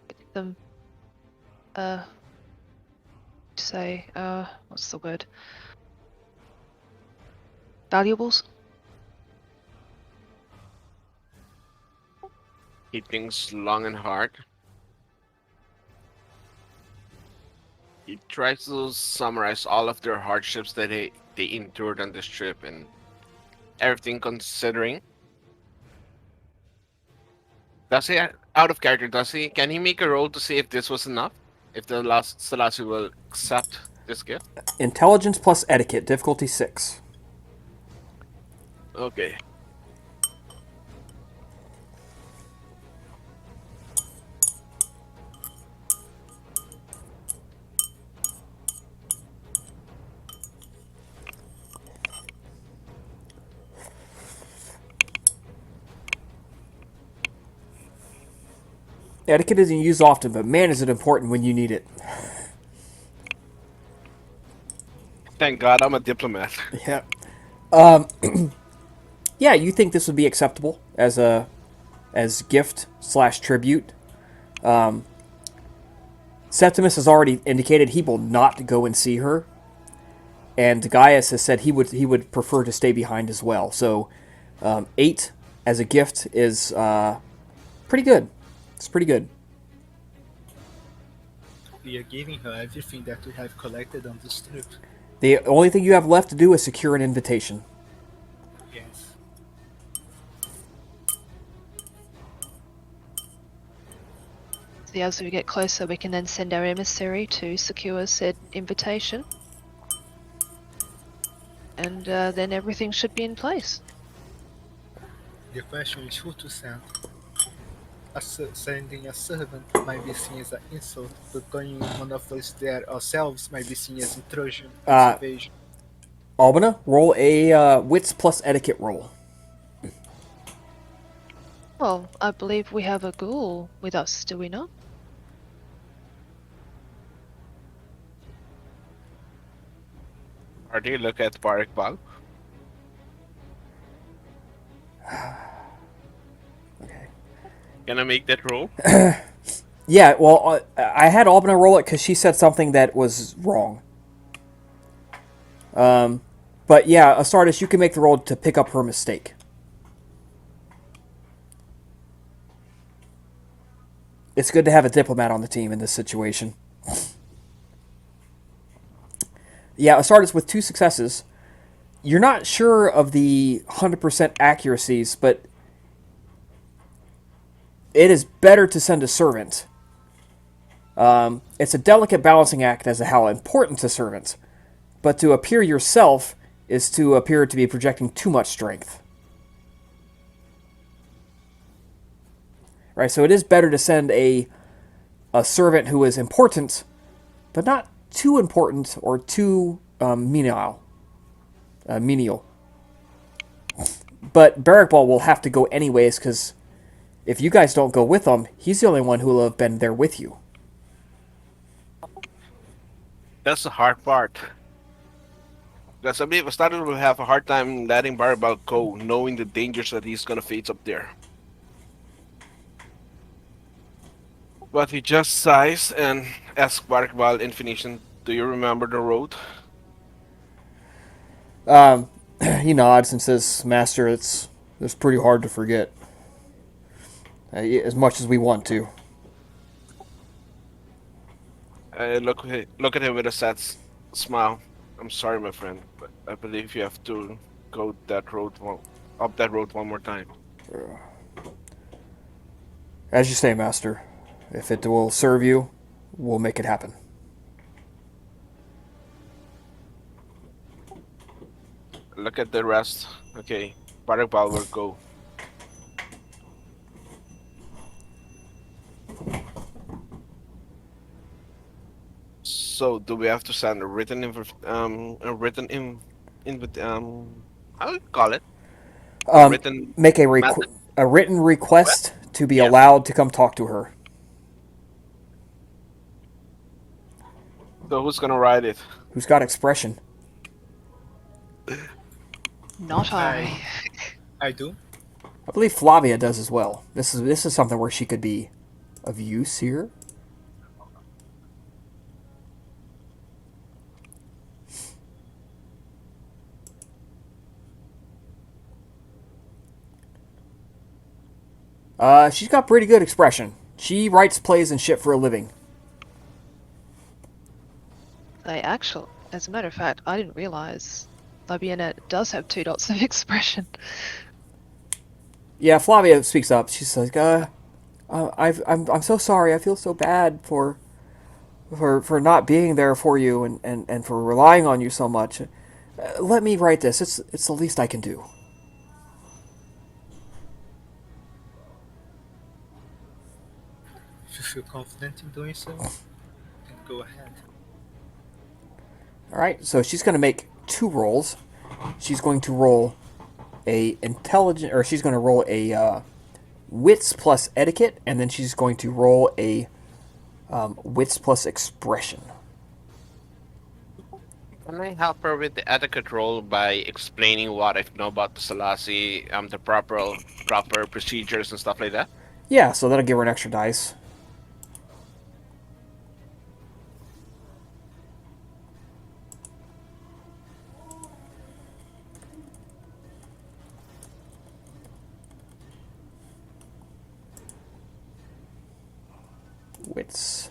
C: Get them, say, what's the word? Valuables?
F: Keep things long and hard. He tries to summarize all of their hardships that they endured on this trip and everything considering. Does he, out of character, can he make a roll to see if this was enough? If the last Selassie will accept this gift?
B: Intelligence plus etiquette, difficulty 6.
F: Okay.
B: Etiquette isn't used often, but man, is it important when you need it.
F: Thank God I'm a diplomat.
B: Yeah. Yeah, you think this would be acceptable as gift / tribute. Septimus has already indicated he will not go and see her, and Gaius has said he would prefer to stay behind as well. So, 8 as a gift is pretty good. It's pretty good.
D: We are giving her everything that we have collected on this trip.
B: The only thing you have left to do is secure an invitation.
D: Yes.
C: So as we get closer, we can then send our emissary to secure said invitation. And then everything should be in place.
D: The question is who to send. Sending a servant might be seen as an insult, but going one of us there ourselves might be seen as intrusion and invasion.
B: Albina, roll a wits plus etiquette roll.
C: Well, I believe we have a ghoul with us, do we not?
F: Are they look at Barak Bal?
B: Okay.
F: Can I make that roll?
B: Yeah, well, I had Albina roll it because she said something that was wrong. But yeah, Astartes, you can make the roll to pick up her mistake. It's good to have a diplomat on the team in this situation. Yeah, Astartes with 2 successes. You're not sure of the 100% accuracies, but it is better to send a servant. It's a delicate balancing act as to how important a servant, but to appear yourself is to appear to be projecting too much strength. Right, so it is better to send a servant who is important, but not too important or too menial. But Barrackball will have to go anyways, because if you guys don't go with him, he's the only one who will have been there with you.
F: That's the hard part. Because I believe Astarion will have a hard time letting Barbal go, knowing the dangers that he's gonna face up there. But he just sighs and asks Barbal in Phoenician, "Do you remember the road?"
B: He nods and says, "Master, it's pretty hard to forget, as much as we want to."
F: I look at him with a sad smile. "I'm sorry, my friend, but I believe you have to go that road up that road one more time."
B: As you say, Master. If it will serve you, we'll make it happen.
F: Look at the rest. Okay, Barbal will go. So, do we have to send a written how do you call it? Written
B: Make a
F: message?
B: a written request to be
F: Yeah.
B: allowed to come talk to her.
F: So who's gonna write it?
B: Who's got expression?
C: Not I.
D: I do.
B: I believe Flavia does as well. This is something where she could be of use here. She's got pretty good expression. She writes plays and shit for a living.
C: As a matter of fact, I didn't realize Labiena does have 2 dots of expression.
B: Yeah, Flavia speaks up. She's like, I'm so sorry. I feel so bad for not being there for you and for relying on you so much. Let me write this. It's the least I can do."
D: If you feel confident in doing so, then go ahead.
B: All right, so she's going to make 2 rolls. She's going to roll she's going to roll a wits plus etiquette, and then she's going to roll a wits plus expression.
F: Can I help her with the etiquette roll by explaining what I know about the Selassie, the proper procedures and stuff like that?
B: Yeah, so that'll give her an extra dice. Wits.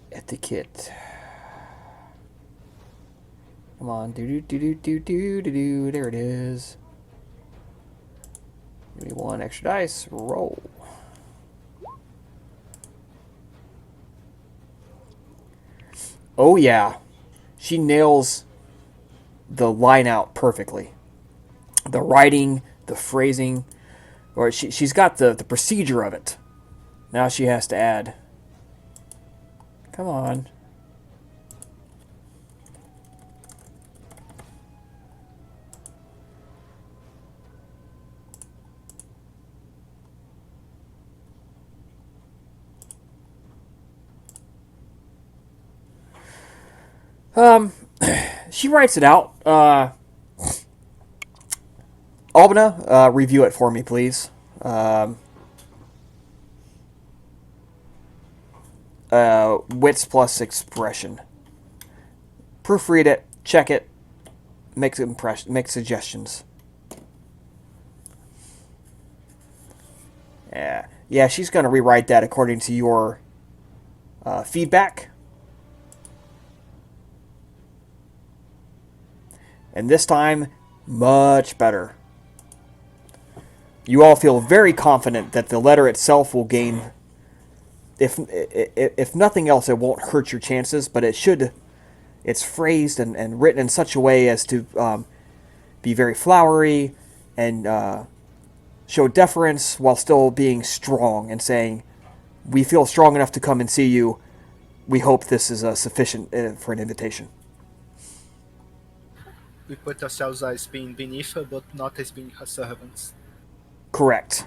B: Etiquette. Come on, do. There it is. Give me 1 extra dice. Roll. Oh yeah, she nails the line out perfectly. The writing, the phrasing, or she's got the procedure of it. Now she has to add. Come on. She writes it out. Albina, review it for me, please. Wits plus expression. Proofread it, check it, make suggestions. Yeah, she's gonna rewrite that according to your feedback. And this time, much better. You all feel very confident that the letter itself will gain, if nothing else, it won't hurt your chances, but it should It's phrased and written in such a way as to be very flowery and show deference while still being strong and saying, "We feel strong enough to come and see you. We hope this is sufficient for an invitation."
D: We put ourselves as being beneath her, but not as being her servants.
B: Correct.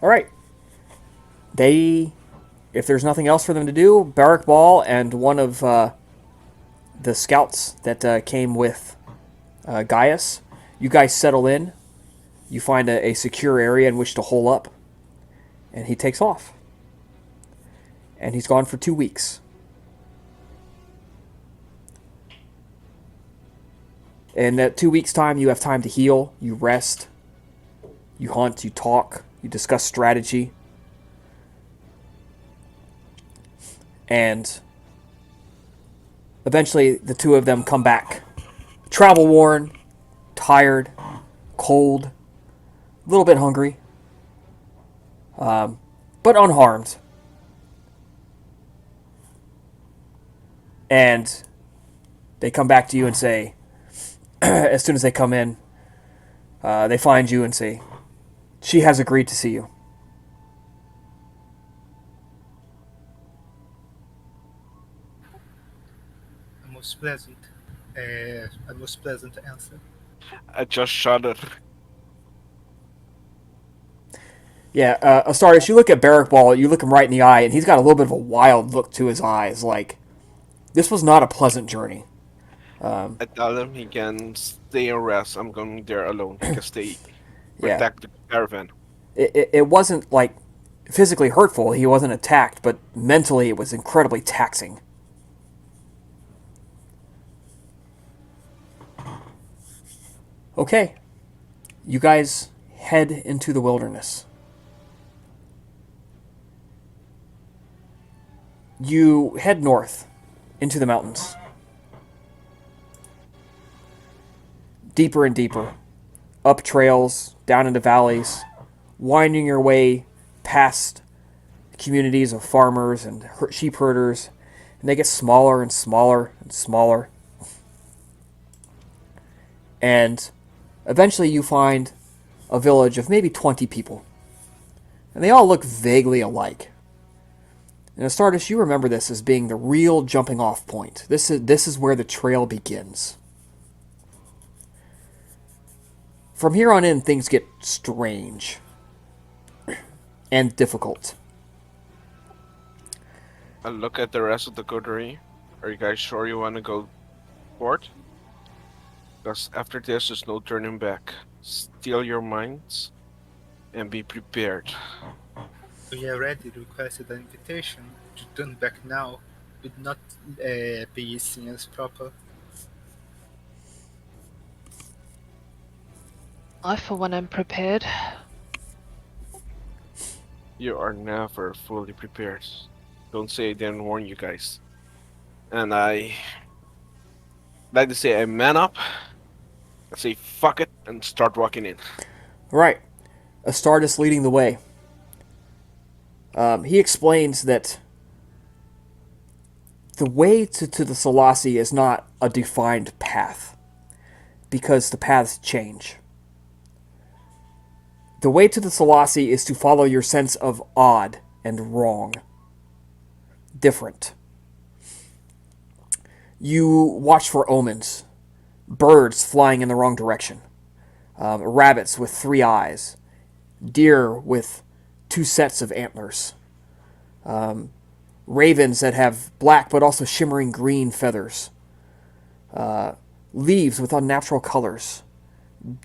B: All right. If there's nothing else for them to do, Barrack Ball and one of the scouts that came with Gaius, you guys settle in. You find a secure area in which to hole up, and he takes off. And he's gone for 2 weeks. In that 2 weeks' time, you have time to heal, you rest, you hunt, you talk, you discuss strategy. And eventually, the two of them come back. Travel worn, tired, cold, a little bit hungry, but unharmed. And they come back to you and say, as soon as they come in, they find you and say, "She has agreed to see you."
D: A most pleasant answer.
F: I just shuddered.
B: Yeah, Astartes, you look at Barrack Ball, you look him right in the eye, and he's got a little bit of a wild look to his eyes, like, this was not a pleasant journey.
F: I tell him he can stay and rest. I'm going there alone. He can stay,
B: Yeah,
F: protect the caravan.
B: it wasn't, like, physically hurtful, he wasn't attacked, but mentally it was incredibly taxing. Okay, you guys head into the wilderness. You head north into the mountains. Deeper and deeper. Up trails, down into valleys, winding your way past communities of farmers and sheep herders, and they get smaller and smaller and smaller. And eventually you find a village of maybe 20 people. And they all look vaguely alike. And Astartes, you remember this as being the real jumping off point. This is where the trail begins. From here on in, things get strange and difficult.
F: I look at the rest of the coterie. Are you guys sure you want to go forth? Because after this, there's no turning back. Steel your minds and be prepared.
D: We already requested an invitation. To turn back now would not be seen as proper.
C: I, for one, am prepared.
F: You are never fully prepared. Don't say I didn't warn you guys. And I like to say I man up. I say fuck it and start walking in.
B: Right. Astartes leading the way. He explains that the way to the Selassie is not a defined path, because the paths change. The way to the Selassie is to follow your sense of odd and wrong. Different. You watch for omens. Birds flying in the wrong direction. Rabbits with 3 eyes. Deer with 2 sets of antlers. Ravens that have black but also shimmering green feathers. Leaves with unnatural colors.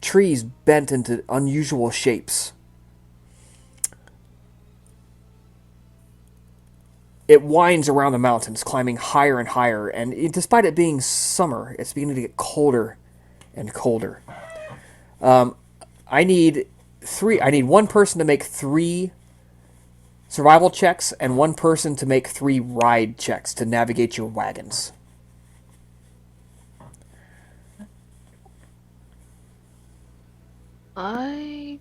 B: Trees bent into unusual shapes. It winds around the mountains, climbing higher and higher, and despite it being summer, it's beginning to get colder and colder. I need 1 person to make 3 survival checks and 1 person to make 3 ride checks to navigate your wagons.
C: I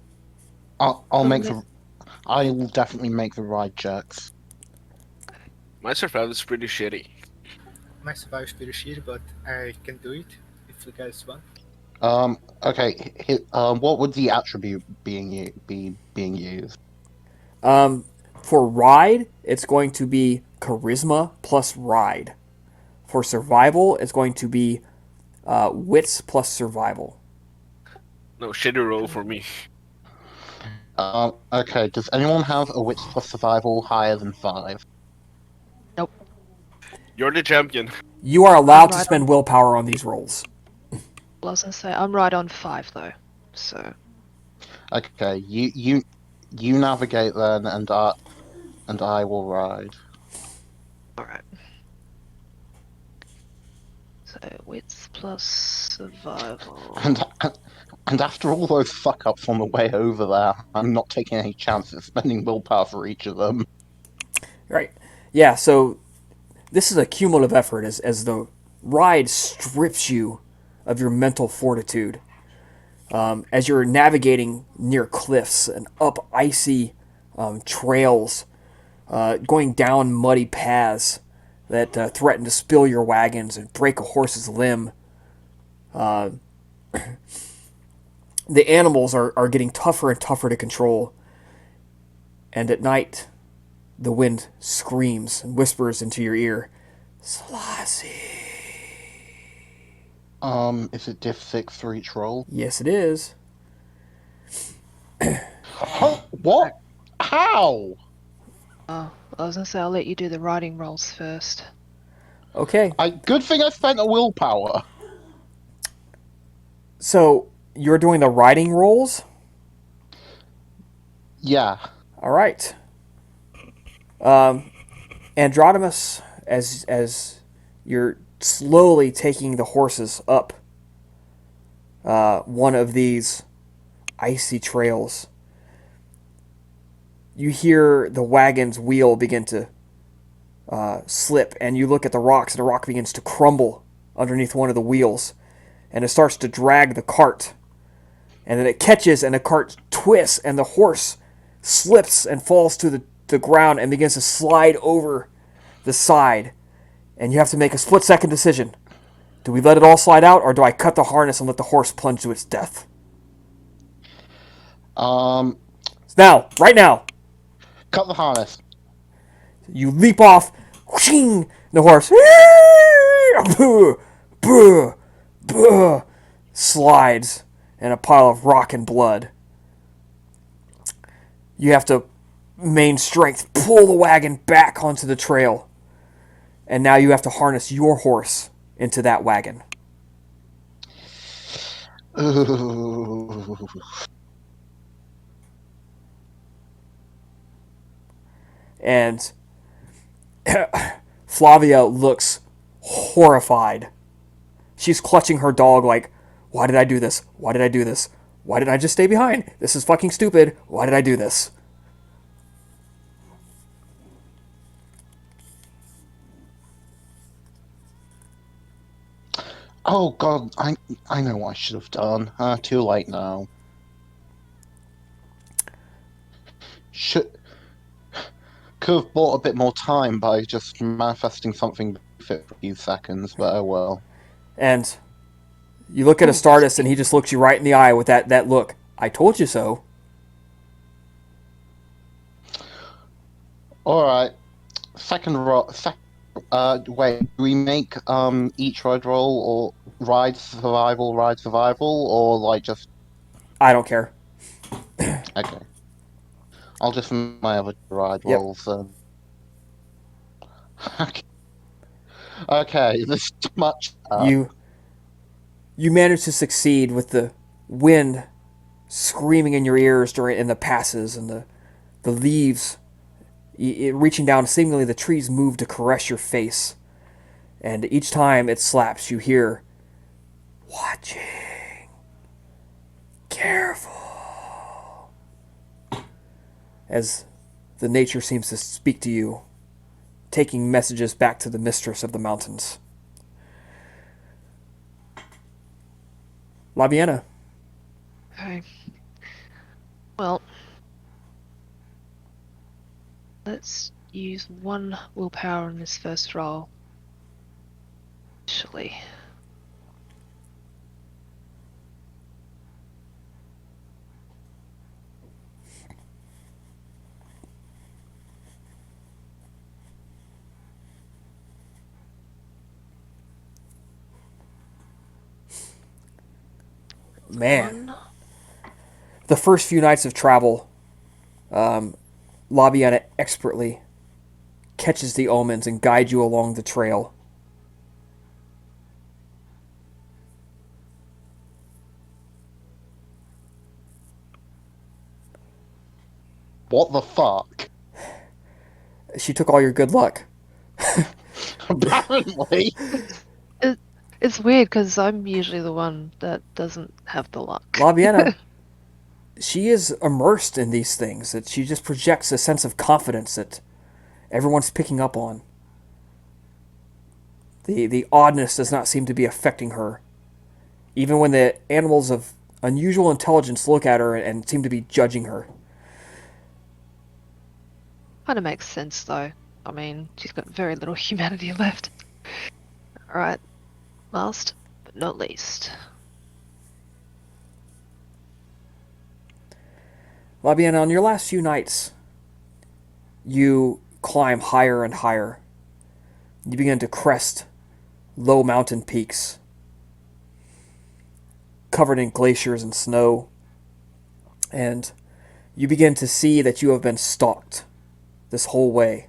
E: I'll make the. I will definitely make the ride checks.
F: My survival is pretty shitty.
D: My survival is pretty shitty, but I can do it if you guys want.
E: Okay. What would the attribute be being used?
B: For ride, it's going to be charisma plus ride. For survival, it's going to be wits plus survival.
F: No, shitty roll for me.
E: Okay. Does anyone have a wits plus survival higher than 5?
C: Nope.
F: You're the champion.
B: You are allowed to
C: right
B: spend willpower on these rolls.
C: I was gonna say I'm right on 5 though. So
E: Okay. You navigate then, and I will ride.
C: alright. So wits plus survival.
E: And after all those fuck ups on the way over there, I'm not taking any chances spending willpower for each of them.
B: Right. Yeah, so this is a cumulative effort as the ride strips you of your mental fortitude. As you're navigating near cliffs and up icy trails, going down muddy paths that threaten to spill your wagons and break a horse's limb. The animals are getting tougher and tougher to control. And at night, the wind screams and whispers into your ear, Selassie.
E: Is it diff 6 for each roll?
B: Yes, it is.
E: Oh, what? How?
C: Oh, I was gonna say I'll let you do the writing rolls first.
B: Okay.
E: Good thing I spent a willpower.
B: So you're doing the riding rolls?
E: Yeah.
B: All right. Androdimus, as you're slowly taking the horses up one of these icy trails, you hear the wagon's wheel begin to slip, and you look at the rocks, and the rock begins to crumble underneath one of the wheels, and it starts to drag the cart. And then it catches, and the cart twists, and the horse slips and falls to the ground and begins to slide over the side. And you have to make a split-second decision. Do we let it all slide out, or do I cut the harness and let the horse plunge to its death? Now, right now.
E: Cut the harness.
B: You leap off, whooshing, the horse slides in a pile of rock and blood. You have to main strength pull the wagon back onto the trail. And now you have to harness your horse into that wagon.
E: Ooh.
B: And Flavia looks horrified. She's clutching her dog like, why did I do this? Why did I do this? Why did I just stay behind? This is fucking stupid. Why did I do this?
E: Oh god, I know what I should have done. Too late now. Could have bought a bit more time by just manifesting something fit for a few seconds, but oh well.
B: And you look at Astartes, and he just looks you right in the eye with that look. I told you so.
E: Alright. Second roll. Wait, do we make each ride roll or ride survival, or like just.
B: I don't care.
E: Okay. I'll just make my other ride
B: Yep.
E: rolls then. Okay, this is much.
B: You manage to succeed with the wind screaming in your ears in the passes, and the leaves reaching down. Seemingly the trees move to caress your face, and each time it slaps, you hear, watching, careful, as the nature seems to speak to you, taking messages back to the mistress of the mountains. Labiena.
C: Okay. Well, let's use 1 willpower in this first roll. Actually.
B: Man,
C: 1.
B: the first few nights of travel, Labiena expertly catches the omens and guides you along the trail.
E: What the fuck?
B: She took all your good luck.
E: Apparently.
C: It's weird because I'm usually the one that doesn't have the luck.
B: Labiena, she is immersed in these things, that she just projects a sense of confidence that everyone's picking up on. The oddness does not seem to be affecting her. Even when the animals of unusual intelligence look at her and seem to be judging her.
C: Kind of makes sense though. I mean, she's got very little humanity left. Alright, last but not least.
B: Labiena, on your last few nights, you climb higher and higher. You begin to crest low mountain peaks, covered in glaciers and snow, and you begin to see that you have been stalked this whole way.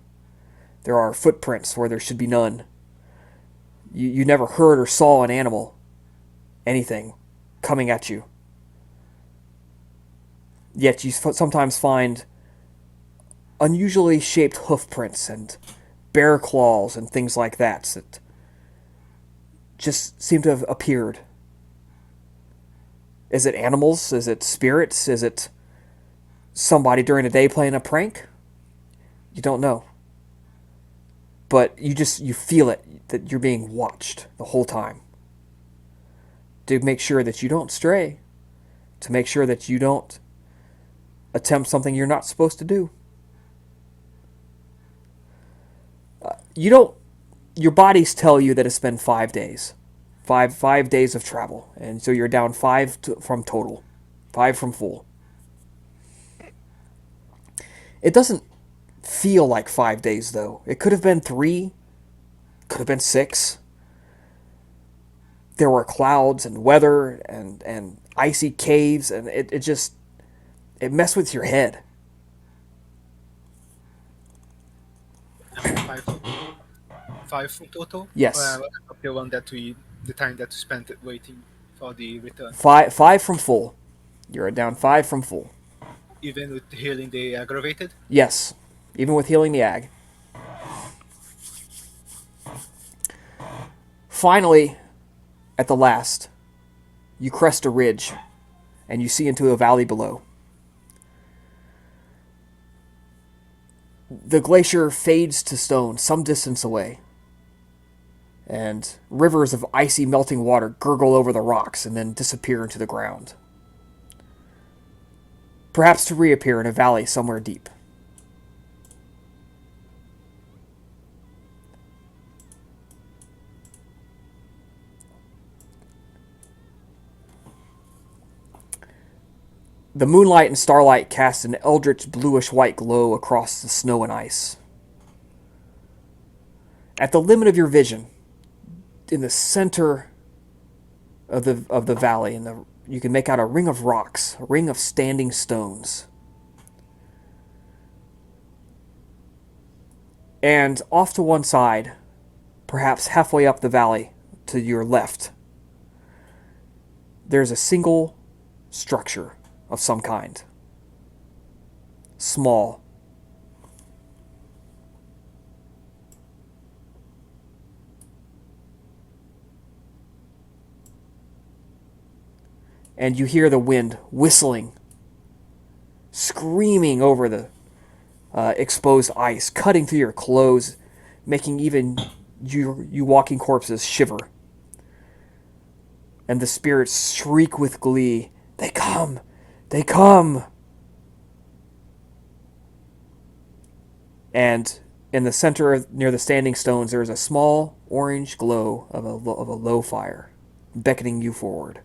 B: There are footprints where there should be none. You never heard or saw an animal, anything, coming at you. Yet you sometimes find unusually shaped hoof prints and bear claws and things like that just seem to have appeared. Is it animals? Is it spirits? Is it somebody during the day playing a prank? You don't know. But you feel it, that you're being watched the whole time. To make sure that you don't stray. To make sure that you don't attempt something you're not supposed to do. Your bodies tell you that it's been 5 days. Five days of travel. And so you're down 5 from total. 5 from full. It doesn't feel like 5 days, though. It could have been 3. Could have been 6. There were clouds and weather and icy caves, and it messed with your head.
D: 5 in total.
B: Yes.
D: The one that the time that we spent waiting for the return,
B: 5 from full. You're down 5 from full.
D: even with healing the aggravated.
B: Yes, even with healing the ag. Finally, at the last, you crest a ridge, and you see into a valley below. The glacier fades to stone some distance away, and rivers of icy melting water gurgle over the rocks and then disappear into the ground. Perhaps to reappear in a valley somewhere deep. The moonlight and starlight cast an eldritch bluish-white glow across the snow and ice. At the limit of your vision, in the center of the valley, you can make out a ring of rocks, a ring of standing stones. And off to one side, perhaps halfway up the valley to your left, there's a single structure of some kind. Small. And you hear the wind whistling, screaming over the exposed ice, cutting through your clothes, making even you walking corpses shiver. And the spirits shriek with glee, "They come! They come!" And in the center near the standing stones, there is a small orange glow of a low fire, beckoning you forward.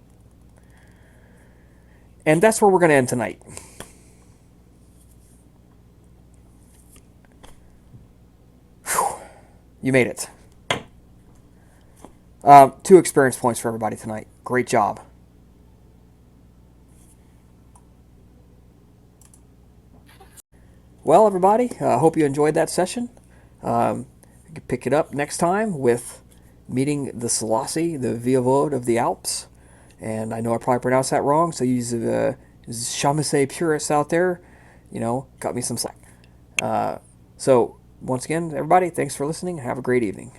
B: And that's where we're going to end tonight. Whew. You made it. 2 experience points for everybody tonight. Great job. Well, everybody, I hope you enjoyed that session. You can pick it up next time with meeting the Selassie, the Viovode of the Alps. And I know I probably pronounced that wrong, so use the Chamasset purists out there, cut me some slack. So, once again, everybody, thanks for listening. Have a great evening.